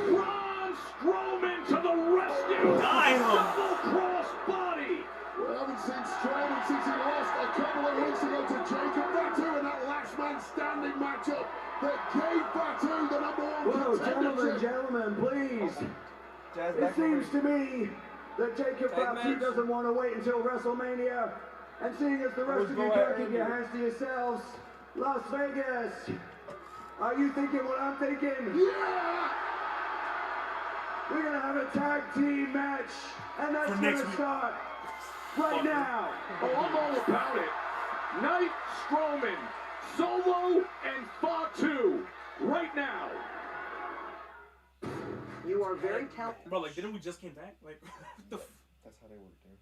Braun Strowman to the rescue! Double cross body! We haven't seen Strowman since he lost a couple of weeks ago to Jacob Fatu in that last man standing matchup that gave Fatu the #1 contendership. Gentlemen, please. It seems to me that Jacob Fatu doesn't want to wait until WrestleMania. And seeing as the rest of you don't keep your hands to yourselves, Las Vegas, are you thinking what I'm thinking? Yeah! We're going to have a tag team match, and that's going to start right now. Oh, I'm all about it. Knight, Strowman, Solo, and Fatu, right now. You are very talented. Bro, like, didn't we just came back? Like, what the f... That's how they work, dude.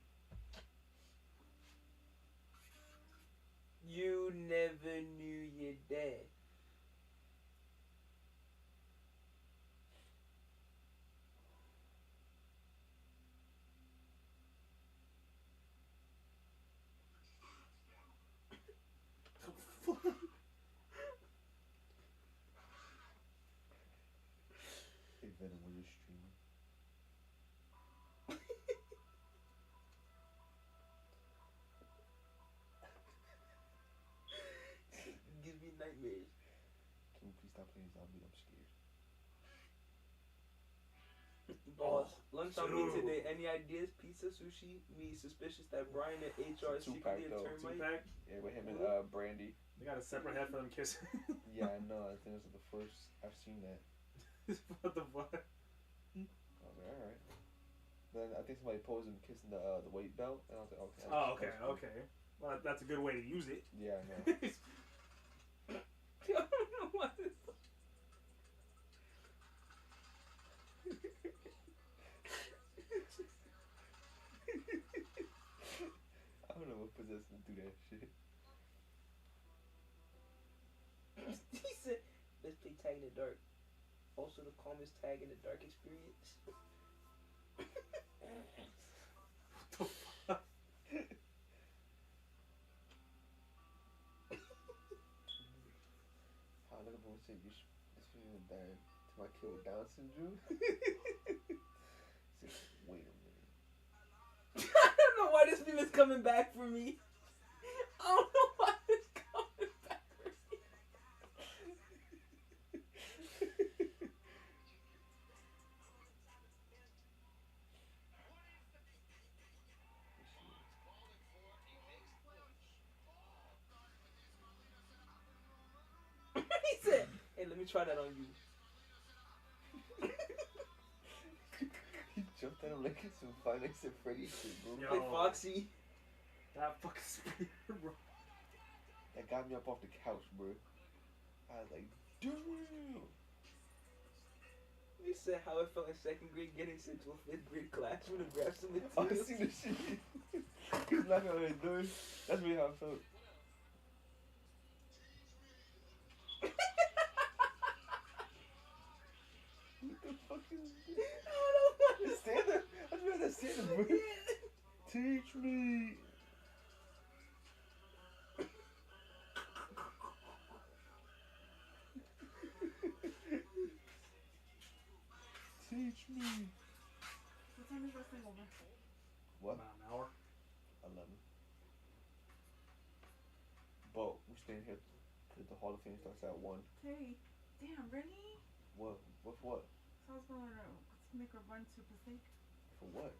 You never knew your dad. Hey, Venom, were you streaming? Gives me nightmares. Can you please stop Kenny's unbeat. I'm scared. Boss, lunch on me today. Any ideas? Pizza, sushi? Me suspicious that Brian and HR is secretly a termite. Two-pack? Yeah, with him and Brandy. They got a separate head for them kissing. Yeah, I know. I think this is the first I've seen that. What the fuck? I was like, alright. Then I think somebody posed him kissing the weight belt, and I was like, okay. Oh, okay, okay. Well, that's a good way to use it. Yeah, I know. I don't know what this is. I don't know what possessed him to do that shit. He said, let's play tag in the dark. Also the calmest tag in the dark experience. How look at boy say this feeling bad to my kid with Down syndrome? Said, wait a minute. I don't know why this meme is coming back for me. I don't know why it's coming back for me. He said, hey, let me try that on you. He jumped at him like it's some Five Nights at Freddy's shit, bro. Yo. Like Foxy. That fucking spear, bro. That got me up off the couch, bro. I was like, damn. He said how it felt in second grade getting sent to a 5th grade classroom to grab some I materials. seen the shit. He was laughing at his door. That's really how it felt. What the fuck is this? I don't know. Stand there. I just read that stand there, bro. Teach me. Teach me. What time is wrestling over? What? About an hour. 11. But we staying here because the Hall of Fame starts at 1. Hey, damn, really? What? What? So I was going to make a run to Pacific. For what?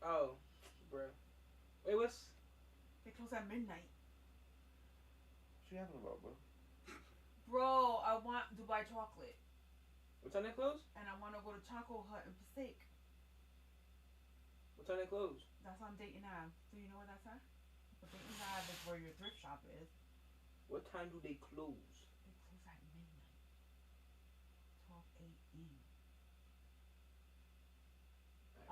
Oh, bro. Wait, what's... They close at midnight. What you having about, bro? Bro, I want Dubai chocolate. What time they close? And I want to go to Choco Hut in Passaic. What time they close? That's on Dayton Ave. Do you know where that's at? But Dayton Ave is where your thrift shop is. What time do they close? They close at midnight. 12 a.m.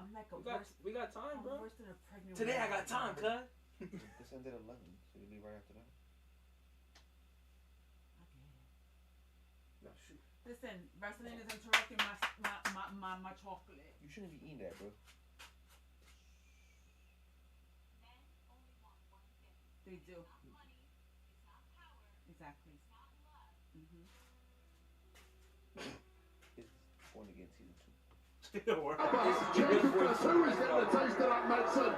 I'm like a we got time, bro. I'm worse than a pregnant Today I woman. got time, cuz. This ends at 11, so you leave right after that. No, shoot. Listen, wrestling is interrupting my chocolate. You shouldn't be eating that, bro. They do. Exactly. It's Born Again season 2. Jacob Fatu is getting a taste of that medicine.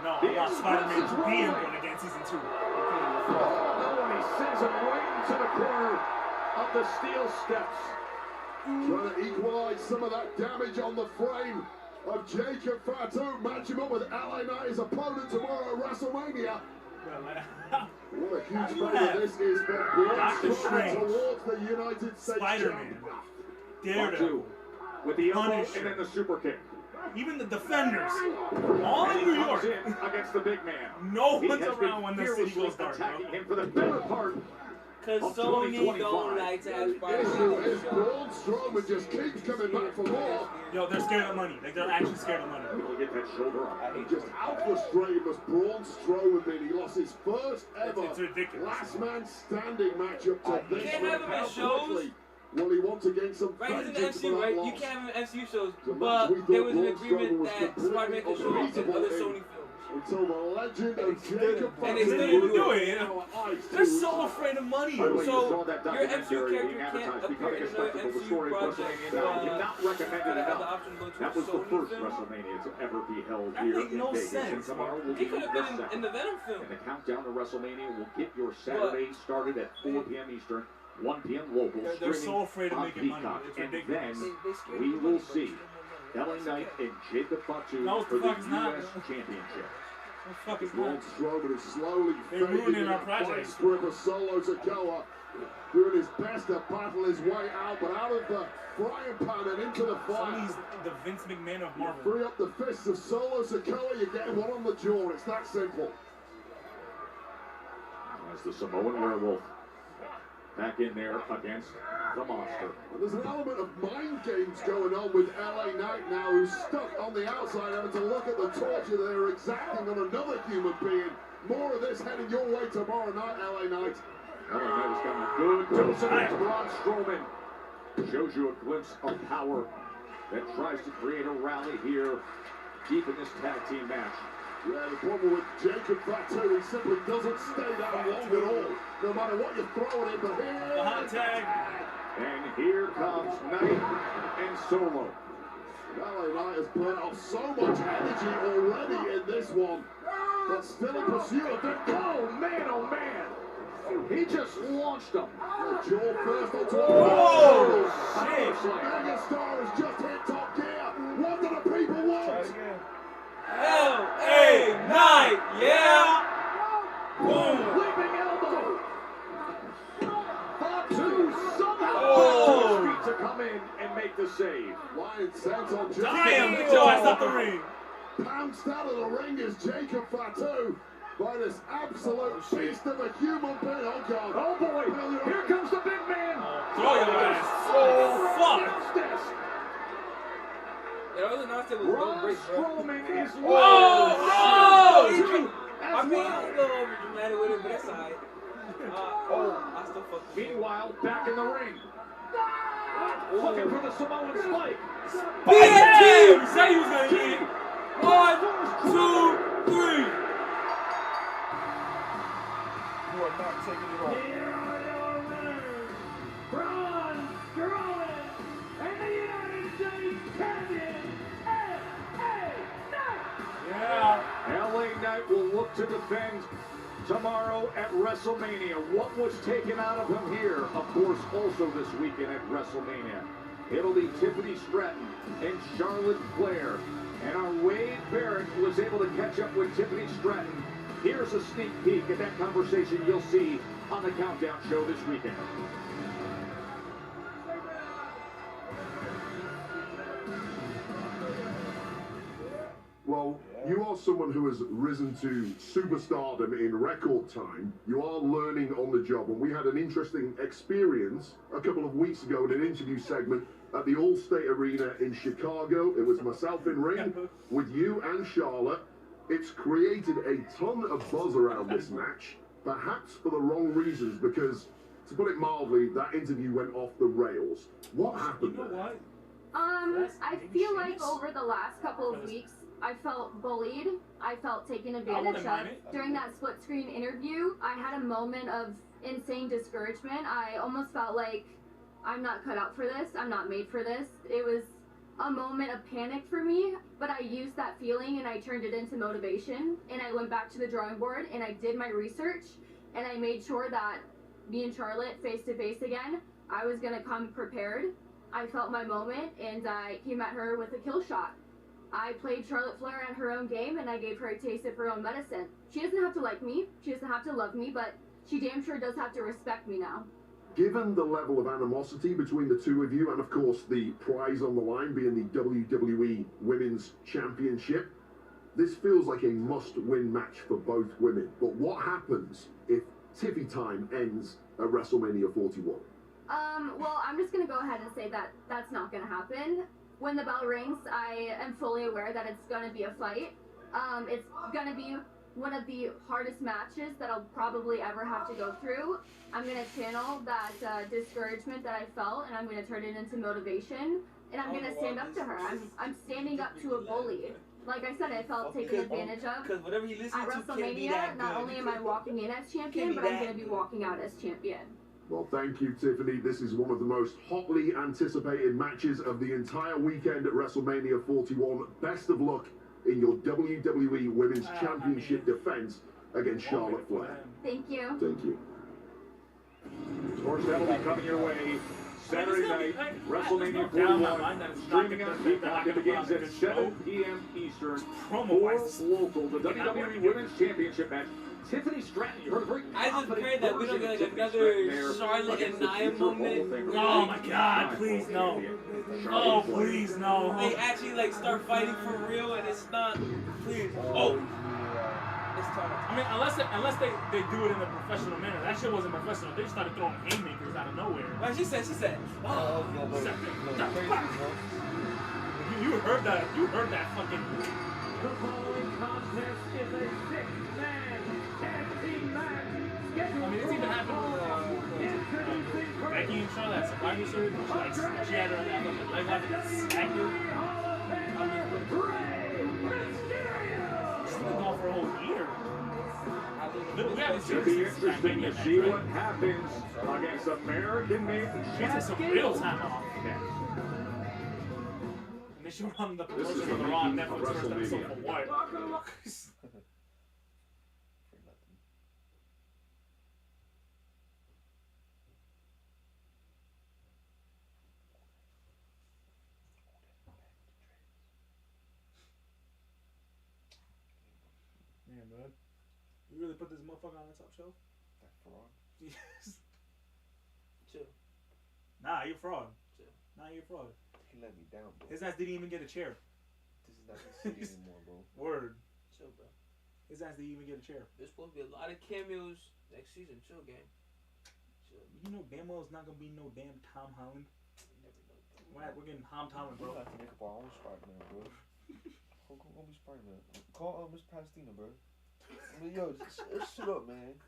No, I want Spider-Man to be in Born Again season 2. Oh, and he sends him right into the corner of the steel steps. Trying to equalise some of that damage on the frame of Jacob Fatu. Match him up with LA Knight, his opponent tomorrow at WrestleMania. What a huge moment this is for Braun Strowman towards the United States Spider-Man, Daredevil, with the elbow Punisher, and then the super kick. even the Defenders, all in New York. In against the big man. No one's around when the city goes dark, attacking bro. him for the better part. Cause Sony don't like to have Issue is Braun Strowman just keeps coming back for more. Yo, they're scared of money. Like, they're actually scared of money. He'll get that shoulder up. Just how frustrated must Braun Strowman been? He lost his first ever It's ridiculous. last man standing matchup to this. You can't have him in shows. Will he want to gain some Right, he's in the vengeance for MCU, that right? loss? You can't have him in MCU shows, The match but we thought there was an Braun agreement Strowman was that completely Spider-Man could show up in unbeatable other in. Sony films. We're until the legend of Jacob And they still didn't do it. They're so afraid of money. By the way, So you saw that your MCU documentary being character can't advertised, appear becoming in a another spectacle. The MCU story of project. WrestleMania now cannot recommend it enough. That was the first film. WrestleMania to ever be held That here make in no Vegas. sense. And tomorrow will He be could have the been in second. the Venom film. And the countdown to WrestleMania will get your Saturday started at 4 p.m. Eastern, 1 p.m. local, They're so afraid of on making money. Peacock. It's And ridiculous. then we will see LA Knight and Jacob Fatu No, for the fuck it's not. U.S. Championship. Fuck is Braun Strowman is slowly They're fading ruining in our a project. vice grip of Solo Sikoa, doing his best to battle his way out, but out of the frying pan and into the fire. He's the Vince McMahon of Marvel. Free up the fists of Solo Sikoa, you're getting one on the jaw. It's that simple. As the Samoan Werewolf back in there against the Monster. And there's an element of mind games going on with LA Knight now, who's stuck on the outside having to look at the torture they're exacting on another human being. More of this heading your way tomorrow night, LA Knight. LA Knight has gotten a good dose of it. Braun Strowman shows you a glimpse of power that tries to create a rally here deep in this tag team match. Yeah, the problem with Jacob Fatu, he simply doesn't stay that long at all, no matter what you throw at him. But here, the hot tag. And here comes Knight and Solo. LA Knight has burnt off so much energy already in this one, but still in pursuit of it. Oh man, he just launched him. The jaw first onto a Oh, shit. Megastar has just hit top gear. What do the people want? L.A. Knight, yeah! Boom! Leaping elbow! Fatu somehow Oh. finds his feet to come in and make the save. Lion sense on just Damn, get your ass out the ring. pounced out of the ring is Jacob Fatu by this absolute beast of a human being. Oh God! Oh boy! Here comes the big man! Throw your ass. Oh, fuck. Yeah, other than that, it was Braun no break, bro. Strowman is Oh, no! as I mean, well. I'm a little over dramatic with it, but that's alright. I still fuck with it. Meanwhile, back in the ring. Looking for the Samoan spike. BFT! You said he was gonna get it. 1, 2, 3. You are not taking it off. Here are your winners, Braun Strowman and the United States champion, LA Knight. Yeah. LA Knight will look to defend tomorrow at WrestleMania. What was taken out of him here, of course, also this weekend at WrestleMania. It'll be Tiffany Stratton and Charlotte Flair. And our Wade Barrett was able to catch up with Tiffany Stratton. Here's a sneak peek at that conversation you'll see on the Countdown Show this weekend. Well, you are someone who has risen to superstardom in record time. You are learning on the job, and we had an interesting experience a couple of weeks ago in an interview segment at the Allstate Arena in Chicago. It was myself in ring with you and Charlotte. It's created a ton of buzz around this match, perhaps for the wrong reasons, because, to put it mildly, that interview went off the rails. What happened there? What? I feel like over the last couple of weeks, I felt bullied. I felt taken advantage of. During that split screen interview, I had a moment of insane discouragement. I almost felt like I'm not cut out for this. I'm not made for this. It was a moment of panic for me, but I used that feeling and I turned it into motivation. And I went back to the drawing board and I did my research and I made sure that me and Charlotte face to face again, I was gonna come prepared. I felt my moment and I came at her with a kill shot. I played Charlotte Flair on her own game and I gave her a taste of her own medicine. She doesn't have to like me, she doesn't have to love me, but she damn sure does have to respect me now. Given the level of animosity between the two of you, and of course the prize on the line being the WWE Women's Championship, this feels like a must-win match for both women. But what happens if Tiffy time ends at WrestleMania 41? Well, I'm just gonna go ahead and say that that's not gonna happen. When the bell rings, I am fully aware that it's gonna be a fight. It's gonna be one of the hardest matches that I'll probably ever have to go through. I'm gonna channel that discouragement that I felt, and I'm gonna turn it into motivation, and I'm gonna stand up to her. I'm standing up to a bully. Like I said, I felt taken advantage of. Because whatever he listens at to can't be WrestleMania, that not good. only am I walking in as champion, but I'm going to be walking out as champion. Well, thank you, Tiffany. This is one of the most hotly anticipated matches of the entire weekend at WrestleMania 41. Best of luck in your WWE Women's Championship defense against Charlotte Flair. Thank you. Thank you. Of course, that'll be coming your way Saturday night, WrestleMania 41, streaming on Peacock. It begins at 7 p.m. Eastern. For local, the WWE Women's Championship match. Tiffany Stratton, you heard a very I just pray that we don't get like another Charlotte and Nia moment. Oh my God! Please no! Oh please no! They actually like start fighting for real, and it's not. Please. Oh. It's time. I mean, unless they do it in a professional manner. That shit wasn't professional. They just started throwing haymakers out of nowhere. Well, she said. Oh. You heard that? You heard that fucking. The following contest is a six-man tag team match. I mean, it's even happened with Becky and Charlotte at Survivor Series. She had her in that fucking leg lock and smacked her. She's been gone for a whole year. We haven't seen It'll be her since interesting Mania, to see right? what happens against American-made She took some real time off. And they showed on the promotion of the Raw on Netflix first episode for what? Man, bud. You really put this motherfucker on the top shelf? That fraud. Yes. Chill. Nah, you're fraud. Chill. Nah, you're fraud. He let me down, bro. His ass didn't even get a chair. This is not his city anymore, bro. Word. Chill, bro. His ass didn't even get a chair. There's supposed to be a lot of cameos next season. Chill, gang. Chill. You know damn well it's not gonna be no damn Tom Holland. Never know. We're getting Tom Holland, We're bro. gonna have to make up our own Spider-Man, bro. Go be Spider-Man. Call Miss Palestina, bro. I mean, yo, just shut up, man.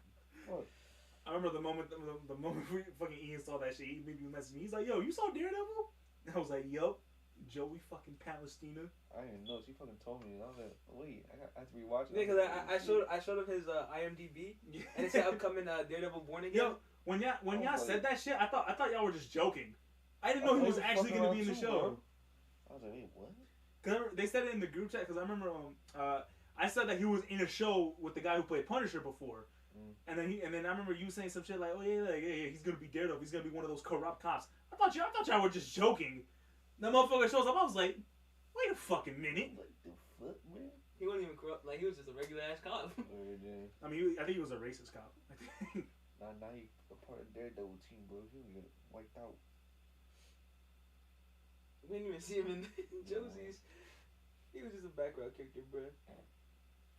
What? I remember the moment we fucking Ian saw that shit. He made me message me. He's like, "Yo, you saw Daredevil?" And I was like, "Yup." Joey fucking Palestina. I didn't know. She fucking told me. And I was like, wait, I have to rewatch it. Yeah, because I showed him his IMDb and it said upcoming Daredevil Born Again. Yo, when y'all said that shit, I thought y'all were just joking. I didn't know he was actually gonna be in the show. I was like, wait, what? Cause they said it in the group chat. Cause I remember I said that he was in a show with the guy who played Punisher before. And then I remember you saying some shit like, "Oh yeah, he's gonna be Daredevil. He's gonna be one of those corrupt cops." I thought y'all were just joking. The motherfucker shows up. I was like, "Wait a fucking minute." Like the fuck, man. He wasn't even corrupt. Like he was just a regular ass cop. I mean, I think he was a racist cop. Now he a part of Daredevil team, bro. He gonna get wiped out. We didn't even see him in Josie's. He was just a background character, bro.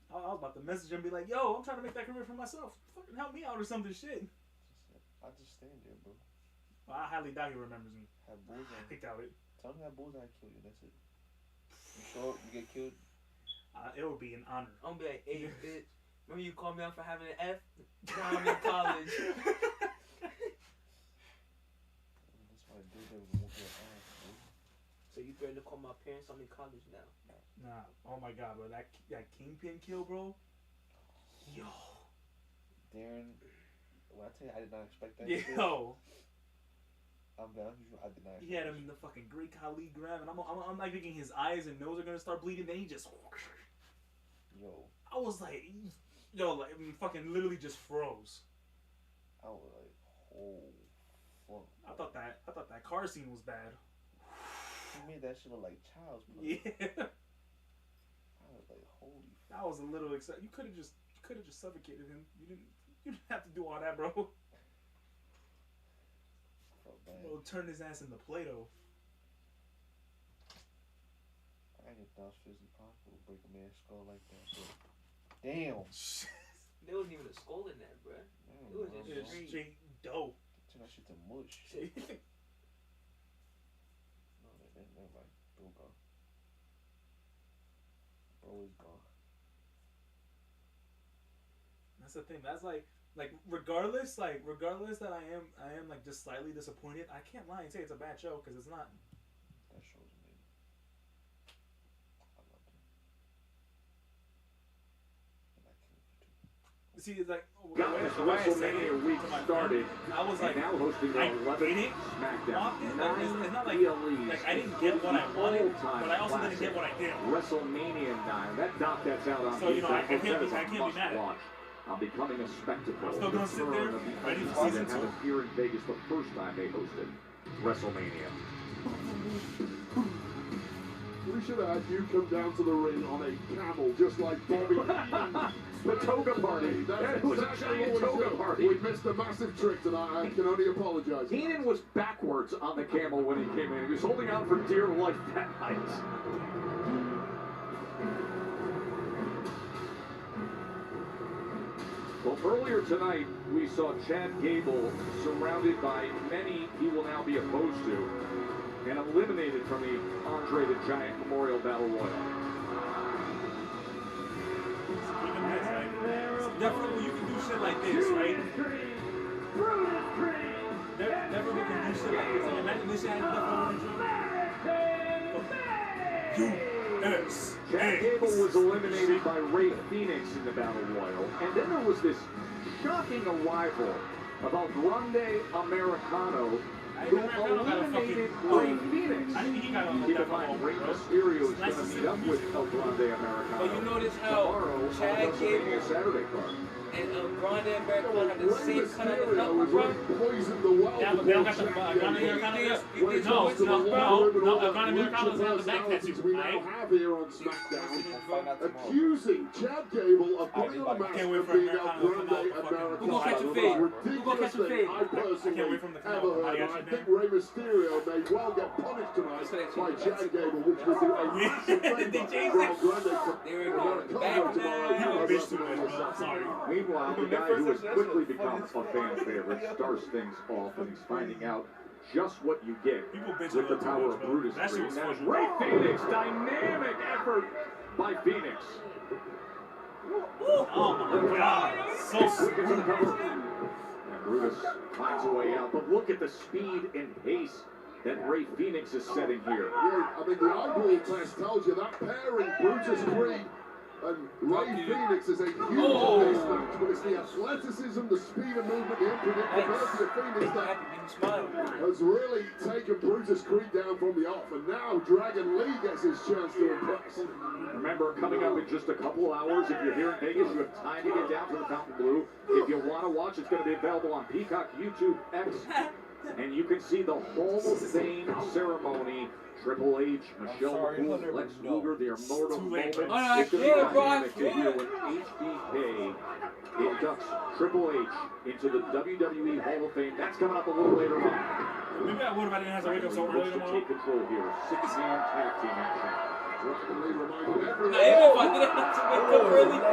I was about to message him and be like, "Yo, I'm trying to make that career for myself. Fucking help me out or something shit." I just stand there, bro. Well, I highly doubt he remembers me. Have bullseye. I doubt it. Tell him that bullseye kill you. That's it. You show up, you get killed. It would be an honor. I'm gonna be like, "Hey, bitch, remember you called me out for having an F? Now I'm in college." That's why Daredevil won't get ass, bro. So you threatened to call my parents? I'm in college now. Nah. Oh my god, bro. That Kingpin kill, bro. Yo. Darren, when I tell you I did not expect that. Yo. I'm down. I did not. He had him in the fucking Great Khali grab, and I'm like thinking his eyes and nose are gonna start bleeding. Then he just. Yo. I was like, like I mean, fucking literally just froze. I was like, oh, fuck. I thought that car scene was bad. He made that shit look like child's play. Yeah. I was like, holy. That was a little exciting. You could have just suffocated him. You didn't have to do all that, bro. Bro, turn his ass into Play-Doh. I didn't thought it was physically possible to break a man's skull like that, but damn. There wasn't even a skull in that, bro. It was just straight dough. Turn that shit to mush. No, never mind. Bro gone. Bro is gone. That's the thing. That's like regardless that I am like just slightly disappointed. I can't lie and say it's a bad show because it's not. That show's amazing. I loved it. See, it's like got this WrestleMania week started. I was like, now hosting I their 11th didn't Smackdown. it's not like I didn't get what I wanted, All-time but I also classic. didn't get what I did. WrestleMania 9. That doc that's out on So, you know, I Peacock, can't that is be a mad at must-watch. On becoming a spectacle. I'm still gonna sit there, ready for season that happened here in Vegas the first time they hosted WrestleMania. We should have had you come down to the ring on a camel, just like Bobby Heenan. The toga party. That was a giant toga party. We missed a massive trick tonight. I can only apologize. Heenan was backwards on the camel when he came in. He was holding on for dear life that night. Well, earlier tonight, we saw Chad Gable surrounded by many he will now be opposed to and eliminated from the Andre the Giant Memorial Battle Royal. Definitely, you can do shit like this, right? Definitely can do shit like this. Like, imagine this shit had U.S. Chad Gable was eliminated by Ray Phoenix in the Battle Royal. And then there was this shocking arrival of El Grande Americano, who eliminated Ray Phoenix. Keep in mind, Rey Mysterio is going to meet up with El Grande Americano. But you notice how Chad Gable Saturday card. and El Grande Americano have the same kind of knuckle, bro. Poisoned the well. Yeah, but they don't got the Grande Americano there. No, Grande Americano's not the back tattoo, we now have here on SmackDown, accusing Chad Gable of putting on a mask of being El Grande Americano. Who gonna catch a fade? Who gonna catch a fade? I personally ever heard. I think Rey Mysterio may well get punished tonight by Chad Gable, which would do a massive favor for El Grande tomorrow. Sorry. Meanwhile, the guy who has quickly become a fan favorite starts things off, and he's finding out just what you get with the power of Brutus. That is Ray Phoenix. Dynamic effort by Phoenix. Oh my God. So smooth. And Brutus finds a way out, but look at the speed and pace that Ray Phoenix is setting here. Yeah, I mean, the eyeball test tells you that pairing Brutus Creed and Ray Phoenix is a huge mismatch, but it's the athleticism, the speed of movement, the unpredictability of Phoenix that has really taken Brutus Creed down from the off, and now Dragon Lee gets his chance to impress. Remember, coming up in just a couple of hours, if you're here in Vegas, you have time to get down to the Fountain Blue. If you want to watch, it's going to be available on Peacock, YouTube, X, and you can see the Hall of Fame ceremony. Triple H, Michelle McCool, Lex Luger, the immortal moment. It's going to be dynamic to hear when HBK inducts Triple H into the WWE Hall of Fame. That's coming up a little later on. Maybe I would have had to wake up so early tomorrow. Take control here. 6-man tag team action. Dragon Lee reminded everyone. Even if I didn't have to wake up early, I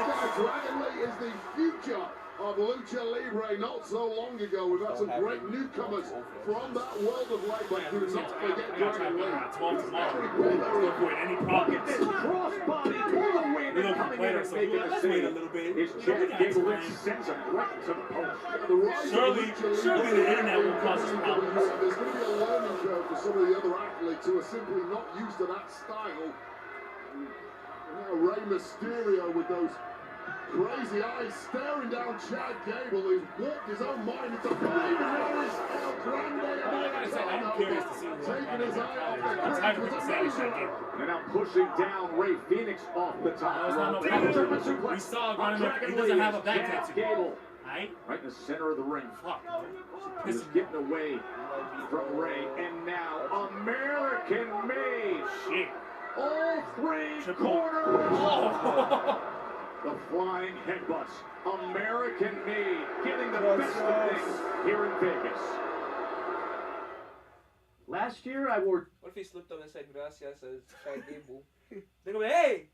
still Dragon Lee is the future of Lucha Libre not so long ago. We've had some great newcomers from that world of life, but do not forget Dragon Lee. Avoid any problems. This crossbody for the win coming in and making a save. Is Chad Gable that sends him right to the post. Surely the internet will cause us problems. There's going to be a learning curve for some of the other athletes who are simply not used to that style. Now Rey Mysterio with those crazy eyes staring down Chad Gable, who's walked his own mind into five, and there is El Grande Americano taking his eye off the crease. And now pushing down Ray Phoenix off the top. We saw Grande, he doesn't have a back tattoo. Gable. Right in the center of the ring. He's getting away from Ray, and now American made. Shit. All three corners. The flying headbutts. American made. Getting the best of things here in Vegas. Last year I wore. What if he slipped up and said gracias as Chad Gable? They're gonna be, hey!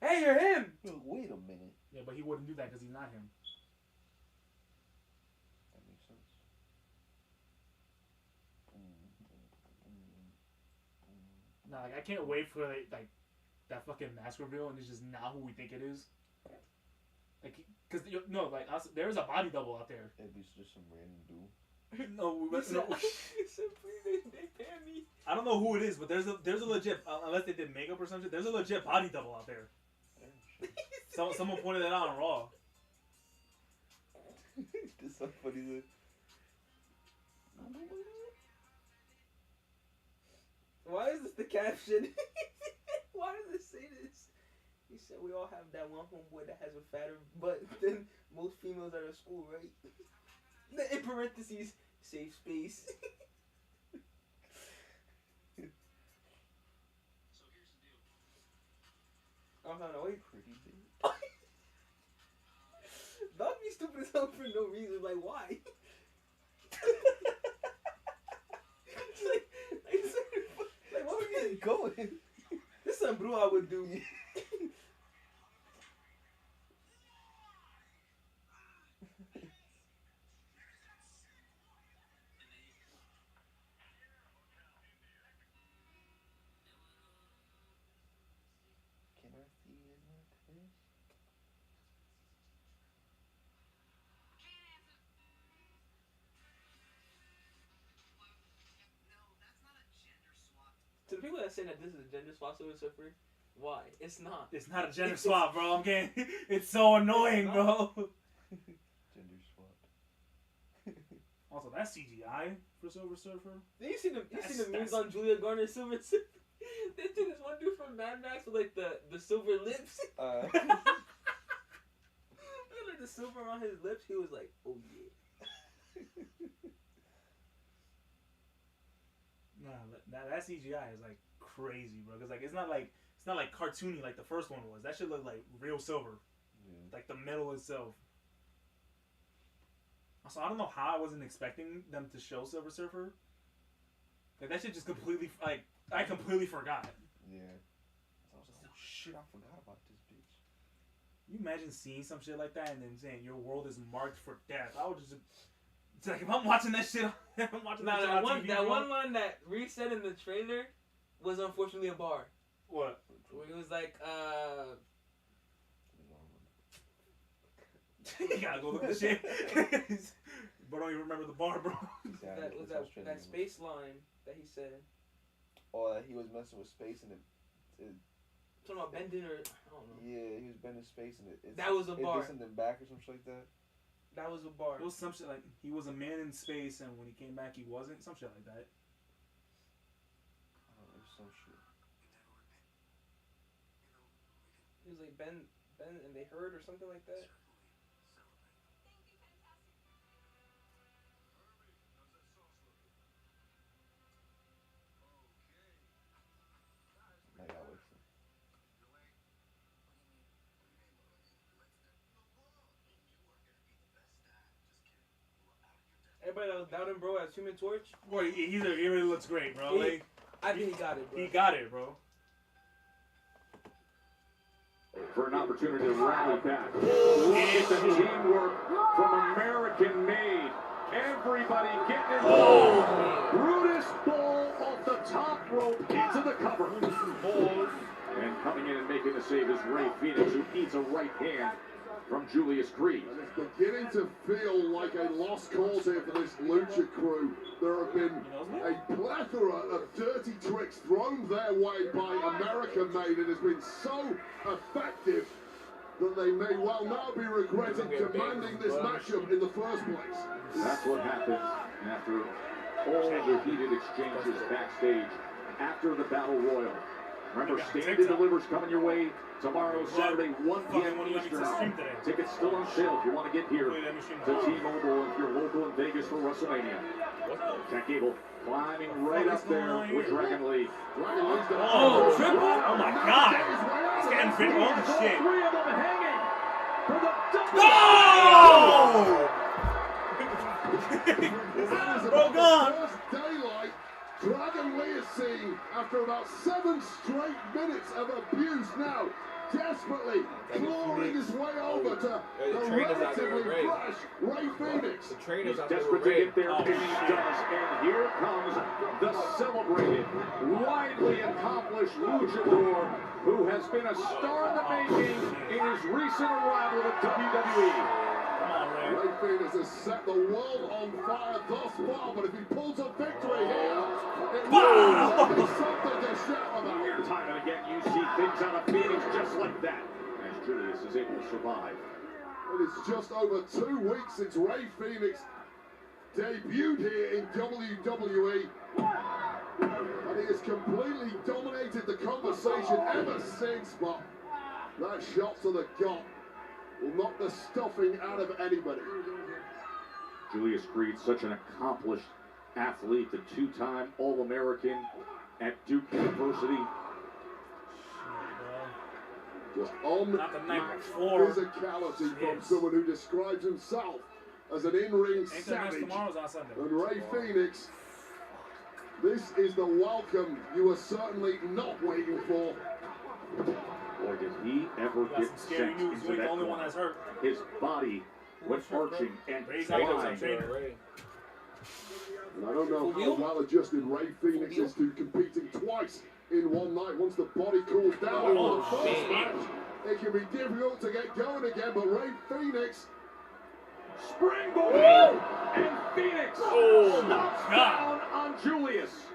Hey, you're him! Wait a minute. Yeah, but he wouldn't do that because he's not him. That makes sense. Nah, like, I can't wait for like that fucking mask reveal, and it's just not who we think it is. Like, cause there's a body double out there. At least just some random dude. No, He said, please, they pay me. I don't know who it is, but there's a legit, unless they did makeup or something, there's a legit body double out there. Someone pointed that out on Raw. This is so funny. Why is this the caption? Why does it say this? He said we all have that one homeboy that has a fatter butt than most females at our school, right? In parentheses, safe space. Oh no, wait. Dog be stupid as hell for no reason. Like, why? like, what are you going? This is something Bruja would do. To the people that say that this is a gender swap Silver Surfer, why? It's not. It's not a gender swap, bro. I'm getting. It's so annoying, bro. Gender swap. Also, that's CGI for Silver Surfer. You seen the memes on Julia Garner Silver Surfer? They took this one dude from Mad Max with like the silver lips. Like the silver on his lips. He was like, oh yeah. Nah, that CGI is like crazy, bro. Cause like it's not like cartoony like the first one was. That should look like real silver, like the metal itself. Also, I don't know how I wasn't expecting them to show Silver Surfer. Like that shit just completely I completely forgot. Yeah. I was like, oh shit, I forgot about this bitch. You imagine seeing some shit like that and then saying your world is marked for death? I would just. It's like if I'm watching that shit, if I'm watching that shit on TV, that one line that Reese said in the trailer was unfortunately a bar. What? Where he was like, you gotta go look at the shit. But don't even remember the bar, bro. that space line that he said. Oh, he was messing with space and it talking about bending or I don't know. Yeah, he was bending space and that was a bar. It did something back or something like that. That was a bar. It was some shit like he was a man in space and when he came back he wasn't. Some shit like that. Oh, it was some shit. He was like Ben and they heard or something like that. I got wait for. Everybody that was doubting bro as Human Torch. Boy, he really looks great, bro. I think he got it, bro. He got it, bro. For an opportunity to rally back. Look at the teamwork from American Made. Everybody getting involved. Brutus Bull off the top rope into the cover. And coming in and making the save is Ray Phoenix, who eats a right hand from Julius Creed. And it's beginning to feel like a lost cause here for this Lucha crew. There have been a plethora of dirty tricks thrown their way by American Made. It has been so effective that they may well now be regretting commanding this matchup in the first place. That's what happens after all the heated exchanges backstage after the Battle Royal. Remember, Stand and Delivers coming your way tomorrow, Saturday, 1 p.m. Eastern. Tickets still on sale if you want to get here to T-Mobile if you're local in Vegas for WrestleMania. Jack Gable climbing right up there with Dragon Lee. Oh, triple! Oh my god! He's getting fit on the shit. Three of them hanging for the double. Bro, gone! Daylight, Dragon Lee is seeing after about 7 straight minutes of abuse now, desperately clawing his way over to the relatively fresh Ray Phoenix. He's desperate to get there, and he does. And here comes the celebrated, widely accomplished luchador who has been a star in the making in his recent arrival to WWE. Ray Phoenix has set the world on fire thus far, but if he pulls a victory here, it will be something to shout about. Time and again, you see things out of Phoenix just like that. As Julius is able to survive. And it's just over 2 weeks since Ray Phoenix debuted here in WWE. And he has completely dominated the conversation ever since, but that shot to the gut will knock the stuffing out of anybody. Julius Creed, such an accomplished athlete, the 2-time All-American at Duke University. Just unmatched physicality from someone who describes himself as an in-ring savage. And Ray Phoenix, this is the welcome you were certainly not waiting for. Boy, did he ever get sent into that corner. His body went arching and flying. And I don't know how well adjusted Ray Phoenix is to competing twice in one night. Once the body cools down for the first match, it can be difficult to get going again, but Ray Phoenix springboard and Phoenix knocks down on Julius.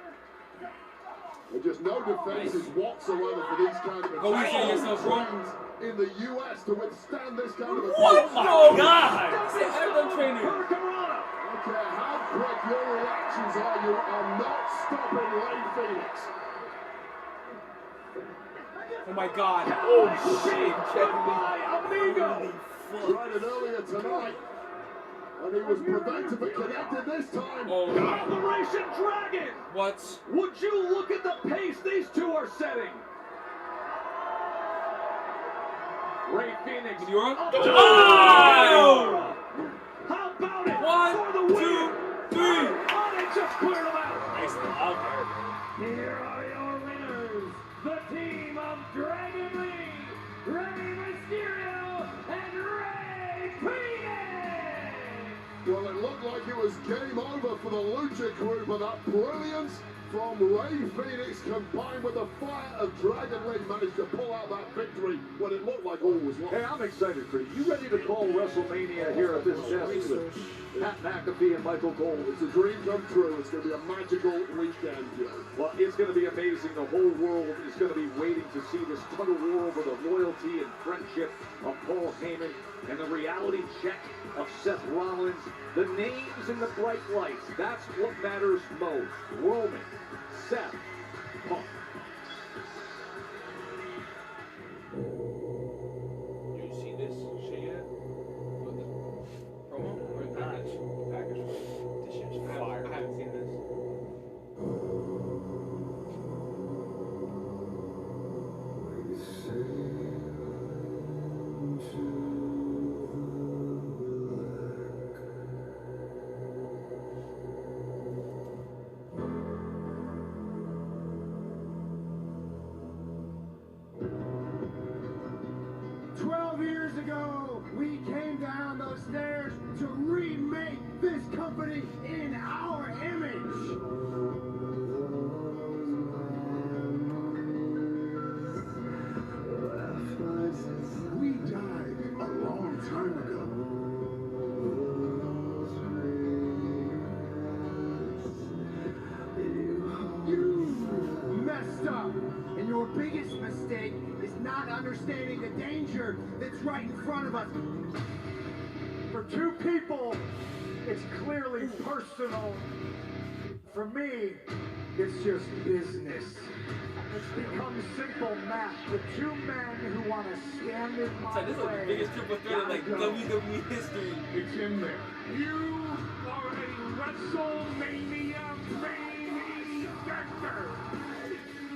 There's just no defenses whatsoever for these kind of attacks. In the U.S. to withstand this kind of attack. Oh my God! I don't care how quick your reactions are, you are not stopping Ray Phoenix. Oh my God! Oh shit! Amigo! Tried it earlier tonight, and he was prevented but connected this time. Oh, Operation Dragon! What? Would you look at the pace these two are setting? Ray Phoenix. You're up. Oh! How about it? 1, 2, 3. Oh, they just cleared him out. Nice out. Here are your winners, the team of Dragon Lee, Rey Mysterio, and Ray Phoenix! Well, it looked like it was game over for the Lucha Group, but that brilliance from Ray Phoenix combined with the fire of Dragon Lee managed to pull out that victory when it looked like all was lost. Hey, I'm excited for you. You ready to call WrestleMania here at this desk with Pat McAfee and Michael Cole? It's a dream come true. It's going to be a magical weekend, Joe. Well, it's going to be amazing. The whole world is going to be waiting to see this tug of war over the loyalty and friendship of Paul Heyman and the reality check of Seth Rollins. The names in the bright lights, that's what matters most. Roman, Seth, Punk. You see this shit yet? What, the promo or the package? The package. This shit's fire. I haven't seen this. Years ago, we came down those stairs to remake this company in our image. We died a long time ago. You messed up, and your biggest mistake is not understanding the danger that's right in front of us. For two people, it's clearly personal. For me, it's just business. It's become simple math. The two men who want to stand in my This is like the way. biggest triple threat in like WWE history. It's in there. You are a WrestleMania main eventer.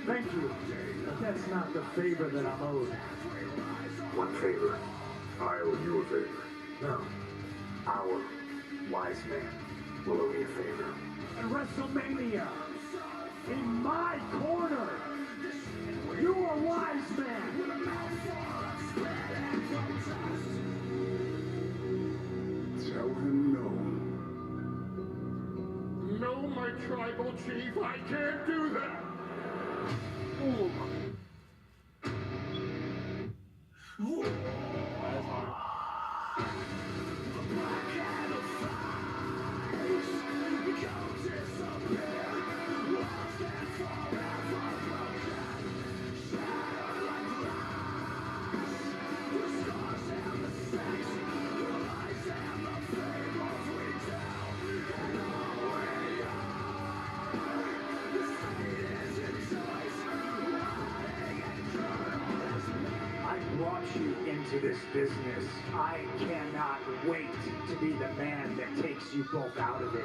Thank you. But that's not the favor that I'm owed. One favor. I owe you a favor. No. Our wise man will owe me a favor. At WrestleMania, in my corner, you're a wise man. Tell him no. No, my tribal chief, I can't do that. Ooh. Ooh. That's hard. brought you into this business. I cannot wait to be the man that takes you both out of it.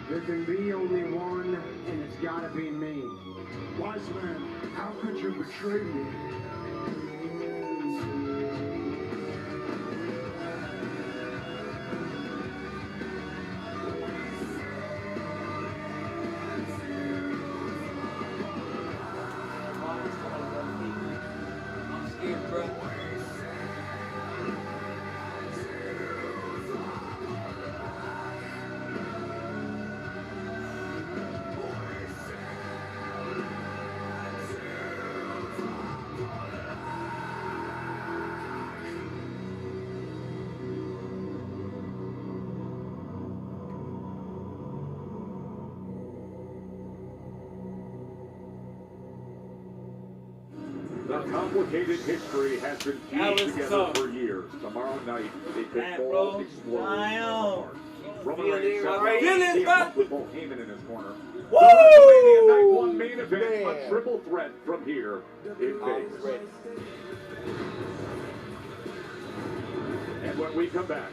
There can be only one, and it's gotta be me. Wise man, how could you betray me? I'm scared, bro. The complicated history has been That fused was together tough. for years. Tomorrow night, it could Man, fall bro, explode damn. Roman Feel Reigns it, set right? up Feel it, CM bro. Punk with Paul Heyman in his corner. Woo! The WrestleMania Night 1 main event, Man. a triple threat from here in Vegas. I'm ready. And when we come back,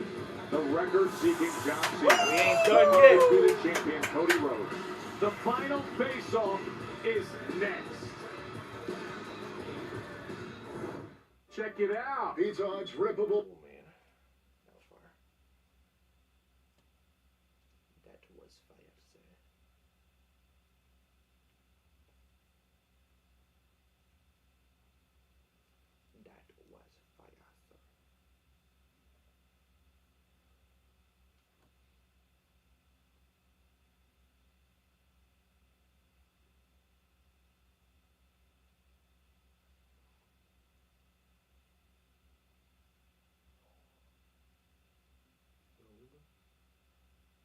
the record-seeking John Cena, We ain't done yet. undisputed champion Cody Rhodes. The final face-off is next. Check it out. Pizza Hut's rippable. Oh man, that was fire. That was fire, sir. That was fire, sir.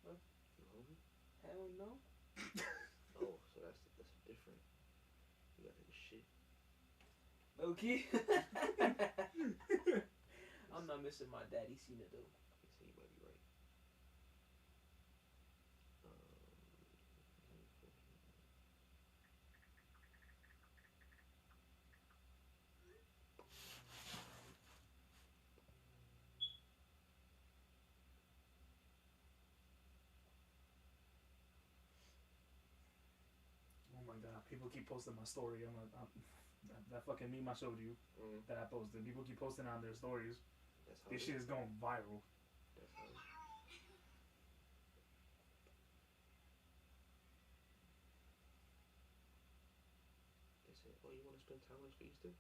What? You hungry? Hell no. Oh, so that's different. You gotta take a shit. Okay. I'm not missing my daddy Cena though. You say you might be right. Oh my god, people keep posting my story. That fucking meme I showed you that I posted. People keep posting on their stories. That's how This shit is going viral. That's how They say, oh, you want to spend time with us for Easter?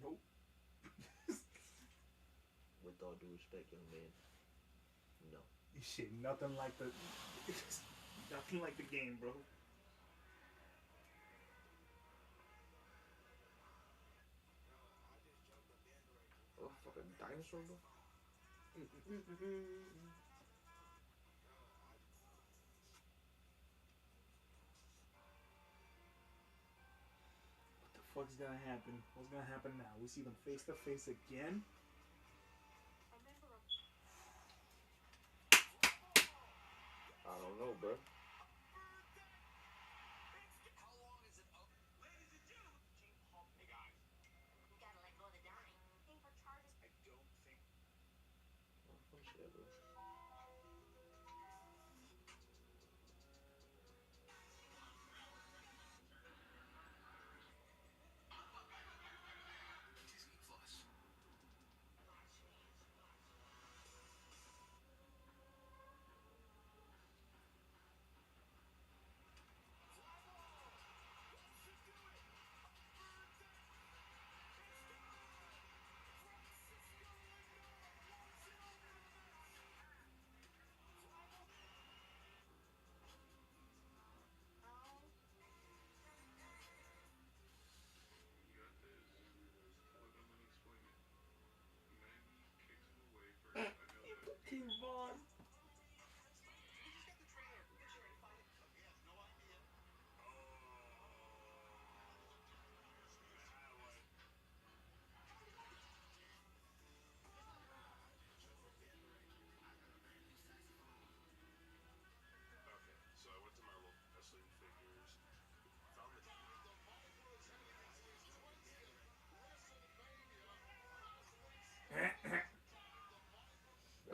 Nope. With all due respect, young man, no. Shit, nothing like the nothing like the game, bro. Oh, fucking dinosaur, bro. What the fuck's gonna happen? What's gonna happen now? We see them face to face again? I don't know, bro. Finish that, bro.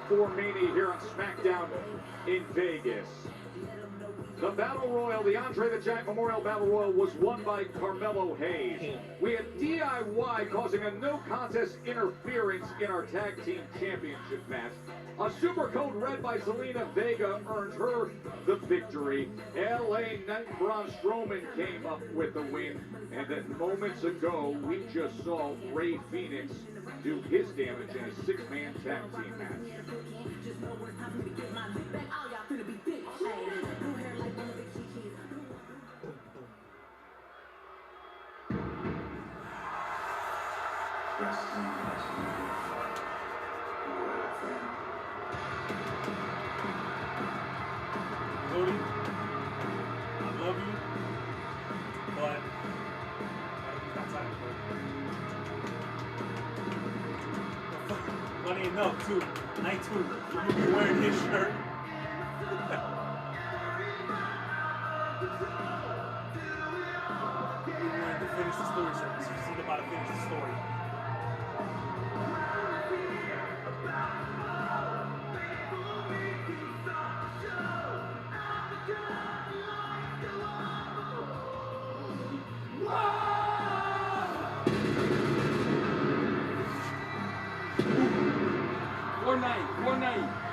for Mania here on Smackdown in Vegas. The Battle Royal, the Andre the Giant Memorial Battle Royal, was won by Carmelo Hayes. We had DIY causing a no contest interference in our tag team championship match. A super code read by Zelina Vega earned her the victory. LA Knight Braun Strowman came up with the win. And then moments ago, we just saw Rey Fenix do his damage in a 6-man tag team match. Cody, I love you, but funny enough, too, night 2, you'll be wearing his shirt. You're going to finish the story, sir. He's about to finish the story.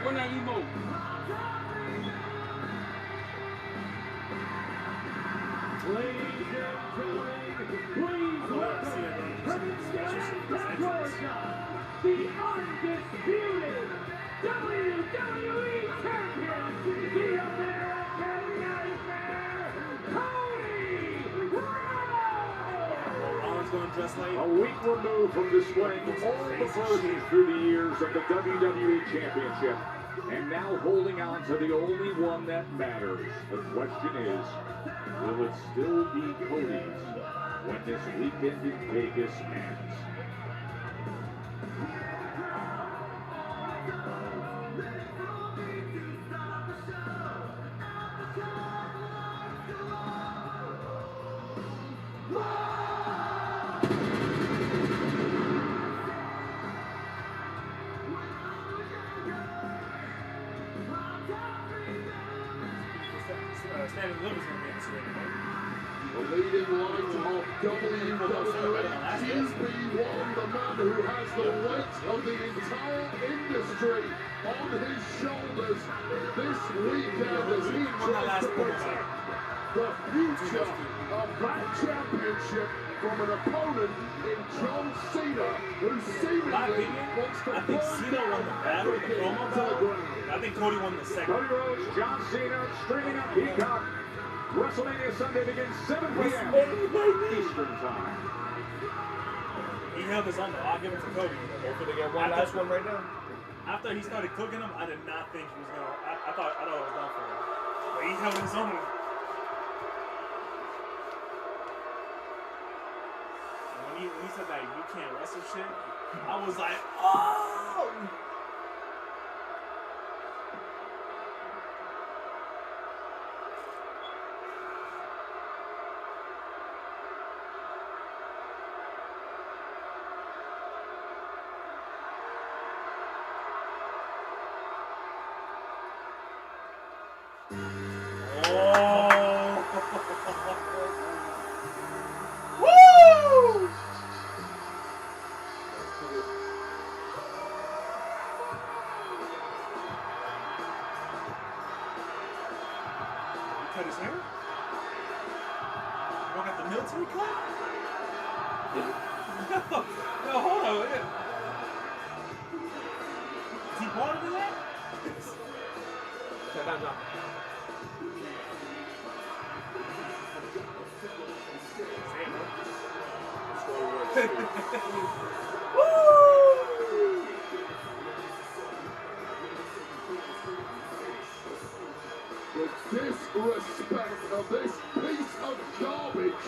Fortnite emote. Ladies and gentlemen, please welcome the undisputed WWE Champion, the American Nightmare, Cody Just like a week removed from displaying all the versions through the years of the WWE Championship, and now holding on to the only one that matters. The question is, will it still be Cody's when this weekend in Vegas ends? Standing Liver's going to be in this ring, right? The leading light of WWETV1, the man who has the weight of the entire industry on his shoulders this weekend as he tries to protect the future of that championship from an opponent in John Cena, who seemingly wants to I think Cena won the battle, the promo battle. I think Cody won the second. Cody Rhodes, John Cena, streaming on Peacock. WrestleMania Sunday begins 7 p.m. Eastern Time. He held his own though. I'll give it to Cody. Hopefully they get one last one right now. After he started cooking him, I did not think he was gonna. I thought it was done for him. But he held his own. When he said that you can't wrestle shit, I was like, oh. Woo! Cut his hair? You got the military cut? No, hold on. Is he part of that? No. The disrespect of this piece of garbage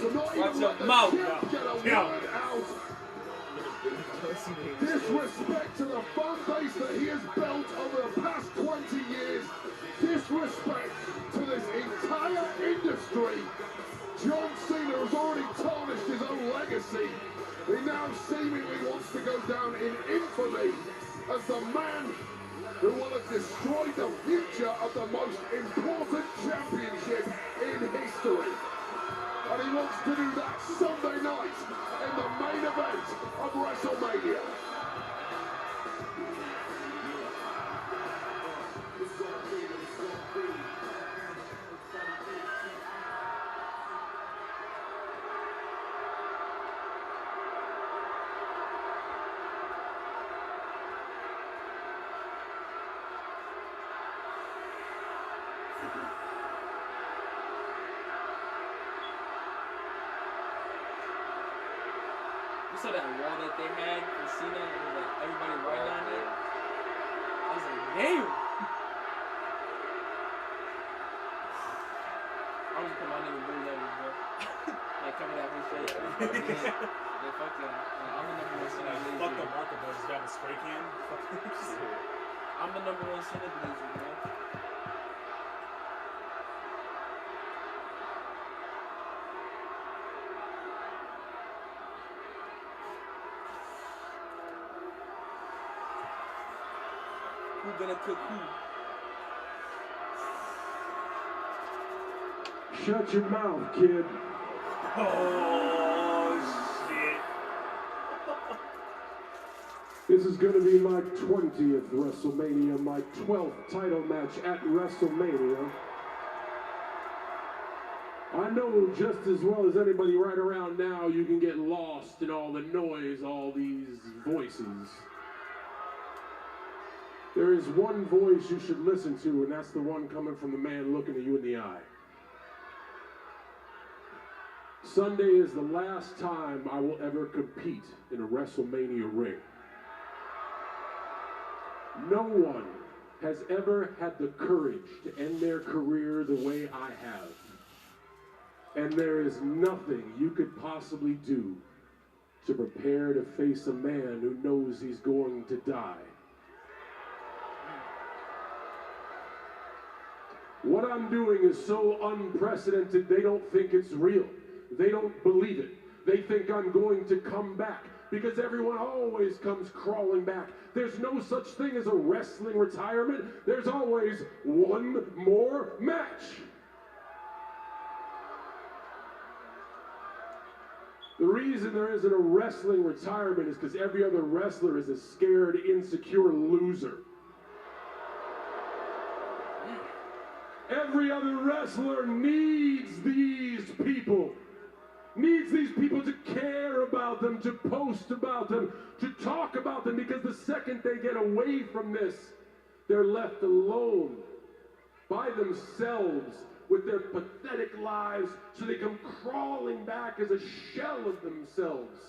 to not Watch even your let the mouth, champ get a yo. word out. Disrespect to the fan base that he has built over the past 20 years. Disrespect to this entire industry. John Cena has already tarnished his own legacy. He now seemingly wants to go down in infamy as the man who will have destroyed the future of the most important championship in history. And he wants to do that Sunday night in the main event of WrestleMania. You saw that wall that they had for Cena and like everybody writing on it? I was like, damn! I was just put my name in blue letters, bro. Like, cover that whole shit. Yeah, fuck that. I'm the number one Cena blazer. Fuck the market, bro. Just grab a spray can. I'm the number one Cena blazer, bro. Who gonna cook who? Shut your mouth, kid. Oh, shit. This is going to be my 20th WrestleMania, my 12th title match at WrestleMania. I know just as well as anybody right around now, you can get lost in all the noise, all these voices. There is one voice you should listen to, and that's the one coming from the man looking at you in the eye. Sunday is the last time I will ever compete in a WrestleMania ring. No one has ever had the courage to end their career the way I have. And there is nothing you could possibly do to prepare to face a man who knows he's going to die. What I'm doing is so unprecedented, they don't think it's real. They don't believe it. They think I'm going to come back because everyone always comes crawling back. There's no such thing as a wrestling retirement. There's always one more match. The reason there isn't a wrestling retirement is because every other wrestler is a scared, insecure loser. Every other wrestler needs these people. Needs these people to care about them, to post about them, to talk about them, because the second they get away from this, they're left alone by themselves with their pathetic lives, so they come crawling back as a shell of themselves.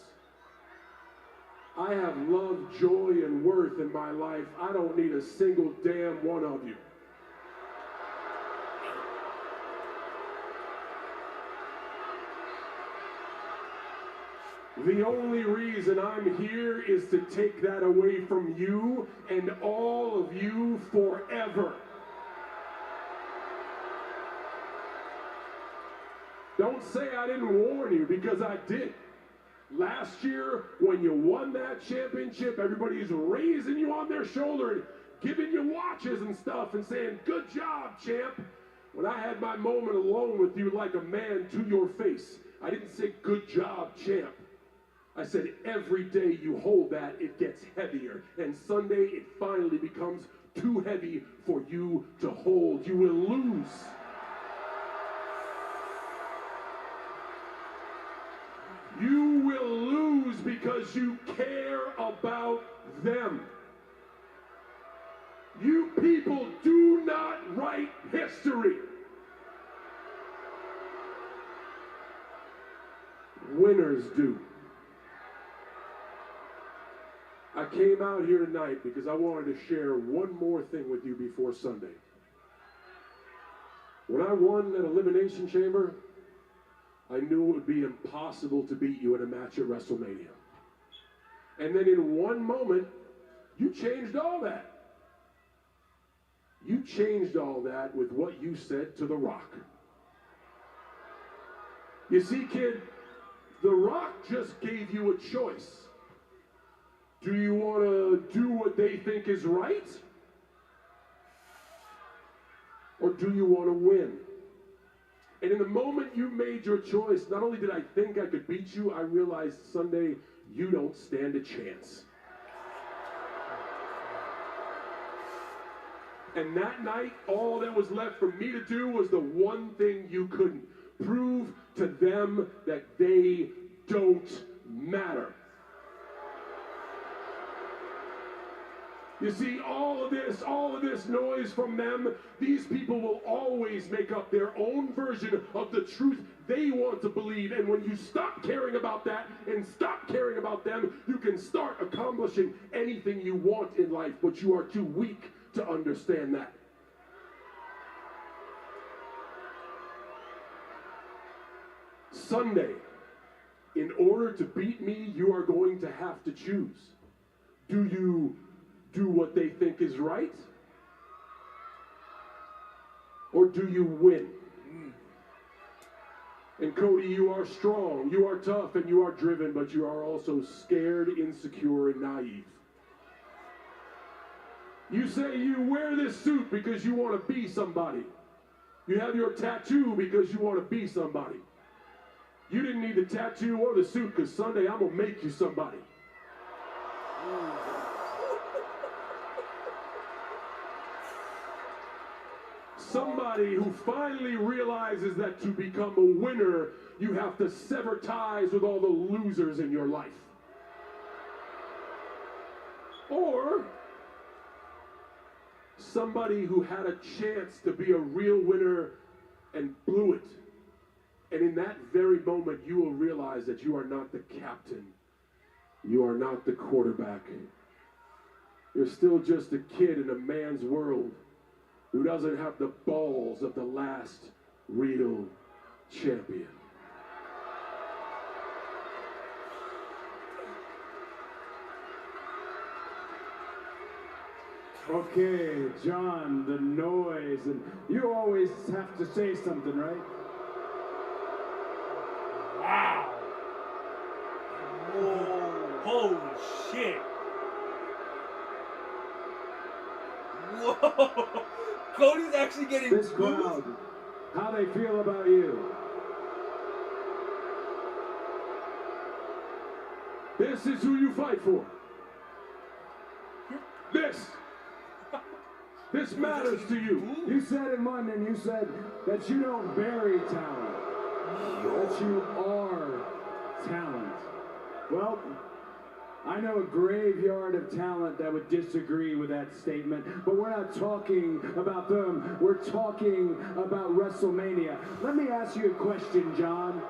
I have love, joy, and worth in my life. I don't need a single damn one of you. The only reason I'm here is to take that away from you and all of you forever. Don't say I didn't warn you, because I did. Last year, when you won that championship, everybody's raising you on their shoulder and giving you watches and stuff and saying, "Good job, champ." When I had my moment alone with you like a man to your face, I didn't say, "Good job, champ." I said, every day you hold that, it gets heavier. And Sunday, it finally becomes too heavy for you to hold. You will lose. You will lose because you care about them. You people do not write history. Winners do. I came out here tonight because I wanted to share one more thing with you before Sunday. When I won at Elimination Chamber, I knew it would be impossible to beat you in a match at WrestleMania. And then in one moment, you changed all that. You changed all that with what you said to The Rock. You see, kid, The Rock just gave you a choice. Do you want to do what they think is right? do you want to win? And in the moment you made your choice, not only did I think I could beat you, I realized Sunday, you don't stand a chance. And that night, all that was left for me to do was the one thing you couldn't. Prove to them that they don't matter. You see, all of this noise from them, these people will always make up their own version of the truth they want to believe. And when you stop caring about that and stop caring about them, you can start accomplishing anything you want in life, but you are too weak to understand that. Sunday, in order to beat me, you are going to have to choose. Do you do what they think is right? Or do you win? And Cody, you are strong, you are tough, and you are driven, but you are also scared, insecure, and naive. You say you wear this suit because you want to be somebody. You have your tattoo because you want to be somebody. You didn't need the tattoo or the suit because Sunday I'm going to make you somebody. Somebody who finally realizes that to become a winner, you have to sever ties with all the losers in your life. Or somebody who had a chance to be a real winner and blew it. And in that very moment, you will realize that you are not the captain. You are not the quarterback. You're still just a kid in a man's world who doesn't have the balls of the last real champion. Okay, John, the noise, and you always have to say something, right? Wow. Whoa. Holy shit. Whoa. Cody's actually getting this crowd. How they feel about you? This is who you fight for. This matters to you. You said in London, you said that you don't bury talent, that you are talent. Well, I know a graveyard of talent that would disagree with that statement, but we're not talking about them. We're talking about WrestleMania. Let me ask you a question, John.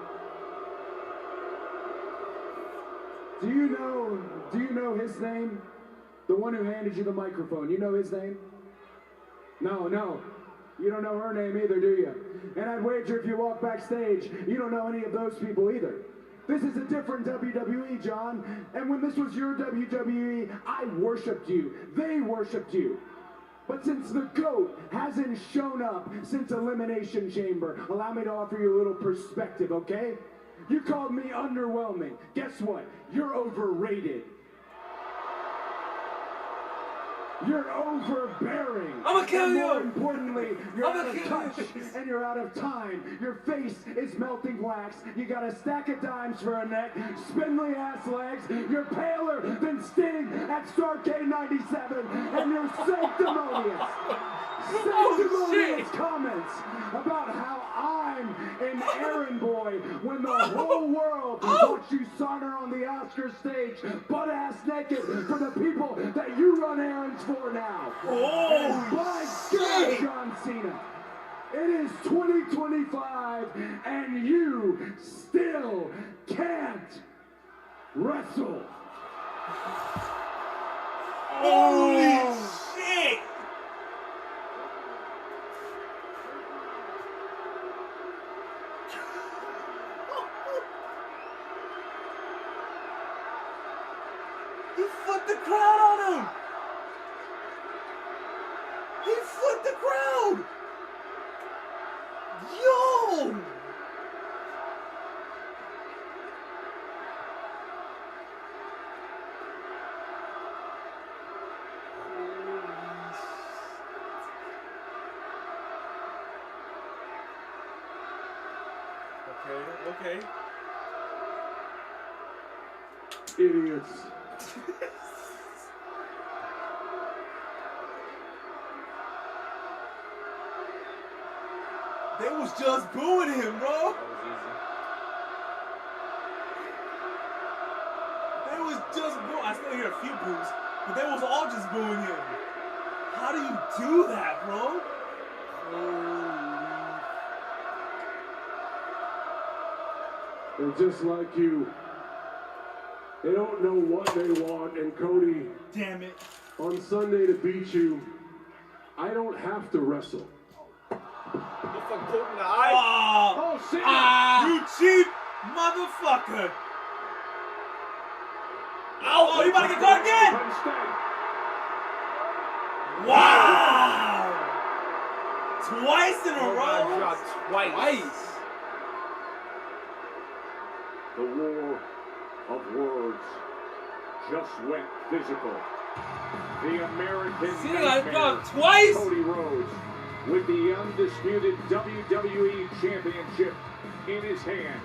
Do you know his name? The one who handed you the microphone. You know his name? No. You don't know her name either, do you? And I'd wager if you walk backstage, you don't know any of those people either. This is a different WWE, John. And when this was your WWE, I worshipped you. They worshipped you. But since the GOAT hasn't shown up since Elimination Chamber, allow me to offer you a little perspective, okay? You called me underwhelming. Guess what? You're overrated. You're overbearing. I'm gonna kill you. More importantly, you're out of touch and you're out of time. Your face is melting wax. You got a stack of dimes for a neck, spindly ass legs. You're paler than Sting at Starrcade 97, and you're sanctimonious. Sanctimonious comments about how I'm an errand boy when the whole world watched you saunter on the Oscar stage, butt ass naked for the people that you run errands for now. And by God, John Cena, it is 2025 and you still can't wrestle. Holy shit! He flipped the crowd on him! He flipped the crowd! Yo! Okay. Idiots. They was just booing him, bro. They was just booing. I still hear a few boos, but they was all just booing him. How do you do that, bro? They're just like you. They don't know what they want, and Cody. Damn it. On Sunday to beat you, I don't have to wrestle. Oh, you cheap motherfucker. Oh, you about to get caught again? Wow. Twice in a row? Twice. The war of words just went physical. The American Nightmare, twice. Cody Rhodes, with the undisputed WWE Championship in his hand.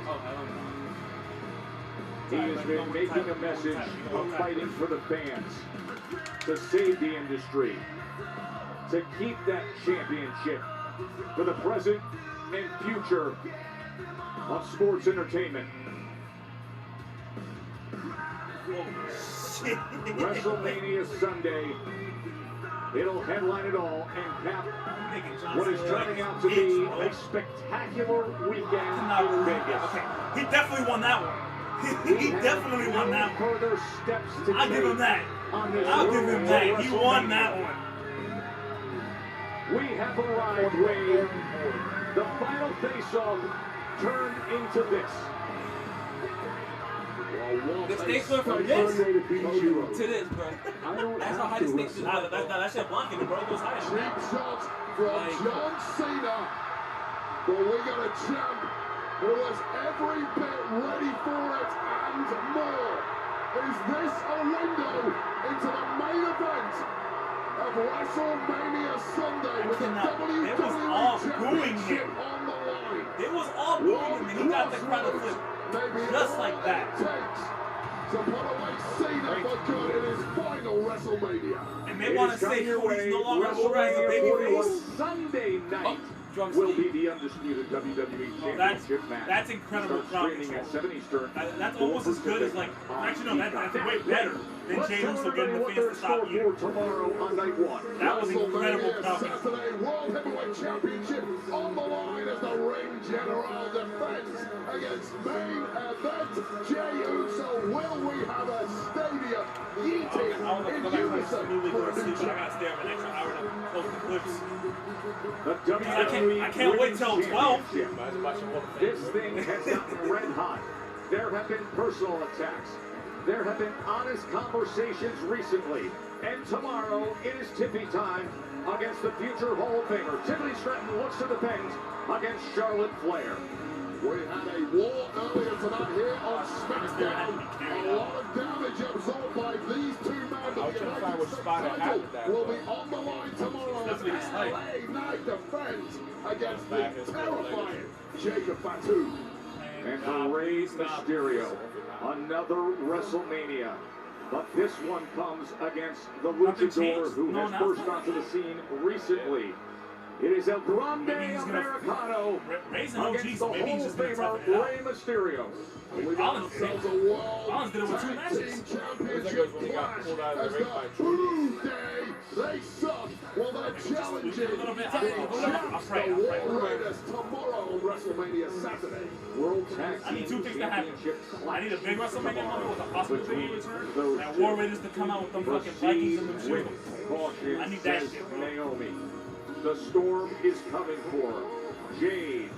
He has been making a message of fighting for the fans, to save the industry, to keep that championship for the present and future of sports entertainment. WrestleMania Sunday, it'll headline it all and cap what is turning out to be a spectacular weekend in Vegas. Okay, he definitely won that one. He definitely won that one. Further steps to I'll give him that. I'll give him that. He won that one. We have arrived, Wade. The final face-off turned into this. The stakes went from this to this, bro. That's how high the stakes is. That shit blocking it, bro. It goes higher. Cheap shot from John Cena. But we got a champ who was every bit ready for it and more. Is this a window into the main event of WrestleMania Sunday with the WWE Championship on the line? It was all booing him, and he got the crowd to flip. Just like that. To put away Cena for good in his final WrestleMania. And they want to say Cody's no longer over as a babyface. Sunday night will be the undisputed WWE Championship match. That's incredible crowd Streaming control. at 7 Eastern. That's almost as good as like. Actually, no, that's way better than Jey Uso getting the fans to stop you. Tomorrow on night one. That was incredible crowd control. Saturday World Heavyweight Championship on the line as the ring general defends against main event Jey Uso. Will we have a stadium eating in unison for a new champ? I gotta stay up an extra hour to close the clips. The WWE I can't wait till 12. This thing has gotten red hot. There have been personal attacks. There have been honest conversations recently. And tomorrow it is Tiffy time against the future Hall of Famer. Tiffany Stratton looks to defend against Charlotte Flair. We had a war earlier tonight here on Smackdown. A lot of damage absorbed by these two men. The United States title will be on the line tomorrow as LA Knight defends against the terrifying Jacob Fatu. And for Rey Mysterio, another WrestleMania. But this one comes against the luchador who has burst onto the scene recently. It is El Grande Americano against the Hall of Famer Rey Mysterio. Rollins did it with 2 matches. Championship clash as the Blue Day. They suck. Well, they're challenging the champs, the War Raiders, tomorrow on WrestleMania Saturday. World Tag I need Team 2 things to happen. Championship I need a big WrestleMania moment with a possible big return, those and War Raiders to come out with them fucking Vikings and them with shit. caution, I need that says shit, bro. Naomi. The storm is coming for her. Jade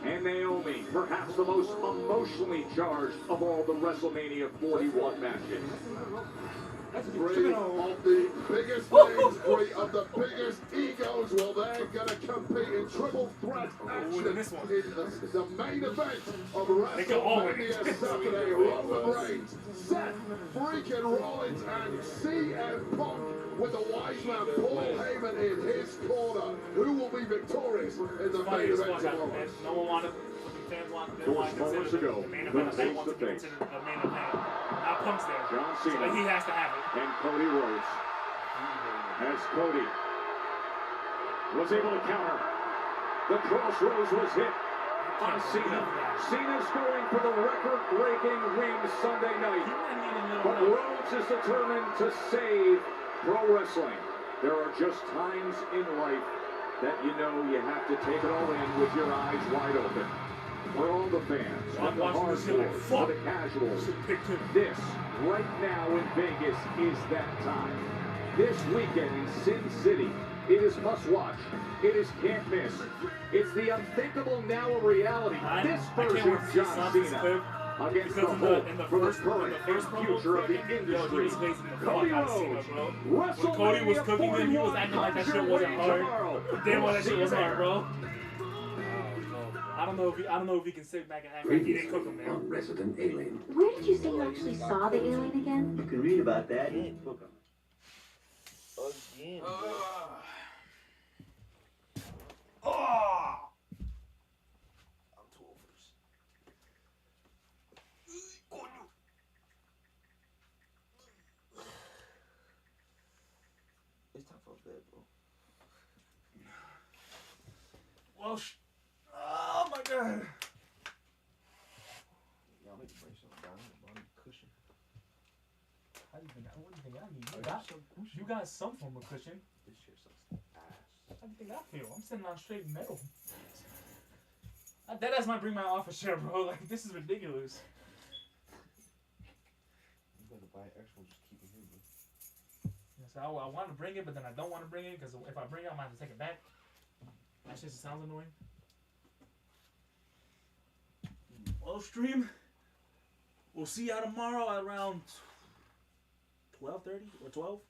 and Naomi, perhaps the most emotionally charged of all the WrestleMania 41 matches. 3 of the biggest names, 3 of the biggest egos. Well, they're going to compete in triple threat action in the main event of WrestleMania Saturday. Roman Reigns, Seth freaking Rollins, and CM Punk with the wise man Paul Heyman in his corner. Who will be victorious in the main event tomorrow? No one wanted fans want to Moments consider ago, the main event. the They want to be face-to-face. considered a main event. Now Punk's there. John So Cena he has to have it. and Cody Rhodes. As Cody was able to counter, the crossroads was hit on Cena. Cena's going for the record-breaking win Sunday night. But Rhodes is determined to save pro wrestling. There are just times in life that you know you have to take it all in with your eyes wide open. For all the fans, from the hardcore to the casuals, this, right now in Vegas, is that time. This weekend in Sin City, it is must-watch. It is can't miss. It's the unthinkable now a reality. This version of John Cena against the hope for the current and future of the industry. Cody Rhodes, When Cody was cooking him, he was 41 acting like that comes shit your wasn't way hard. tomorrow. Damn well that shit was See you hard, there. bro. I don't know if he can sit back and act like he didn't cook him, man. On Resident Alien. Where did you say you actually saw the alien again? You can read about that. Again. I'm too old for this. Coño. It's time for bed, bro. Well, oh my god. Y'all need to bring something down here, bro. I need a cushion. What do you think I need? You got some form of cushion. This shit sucks ass. How do you think I feel? I'm sitting on straight metal. That ass might bring my office chair, bro. Like, this is ridiculous. You better buy an extra one, just keep it here, bro. Yeah, so I want to bring it, but then I don't want to bring it because if I bring it, I might have to take it back. That shit sounds annoying. Well, stream. We'll see y'all tomorrow at around 12:30 or 12.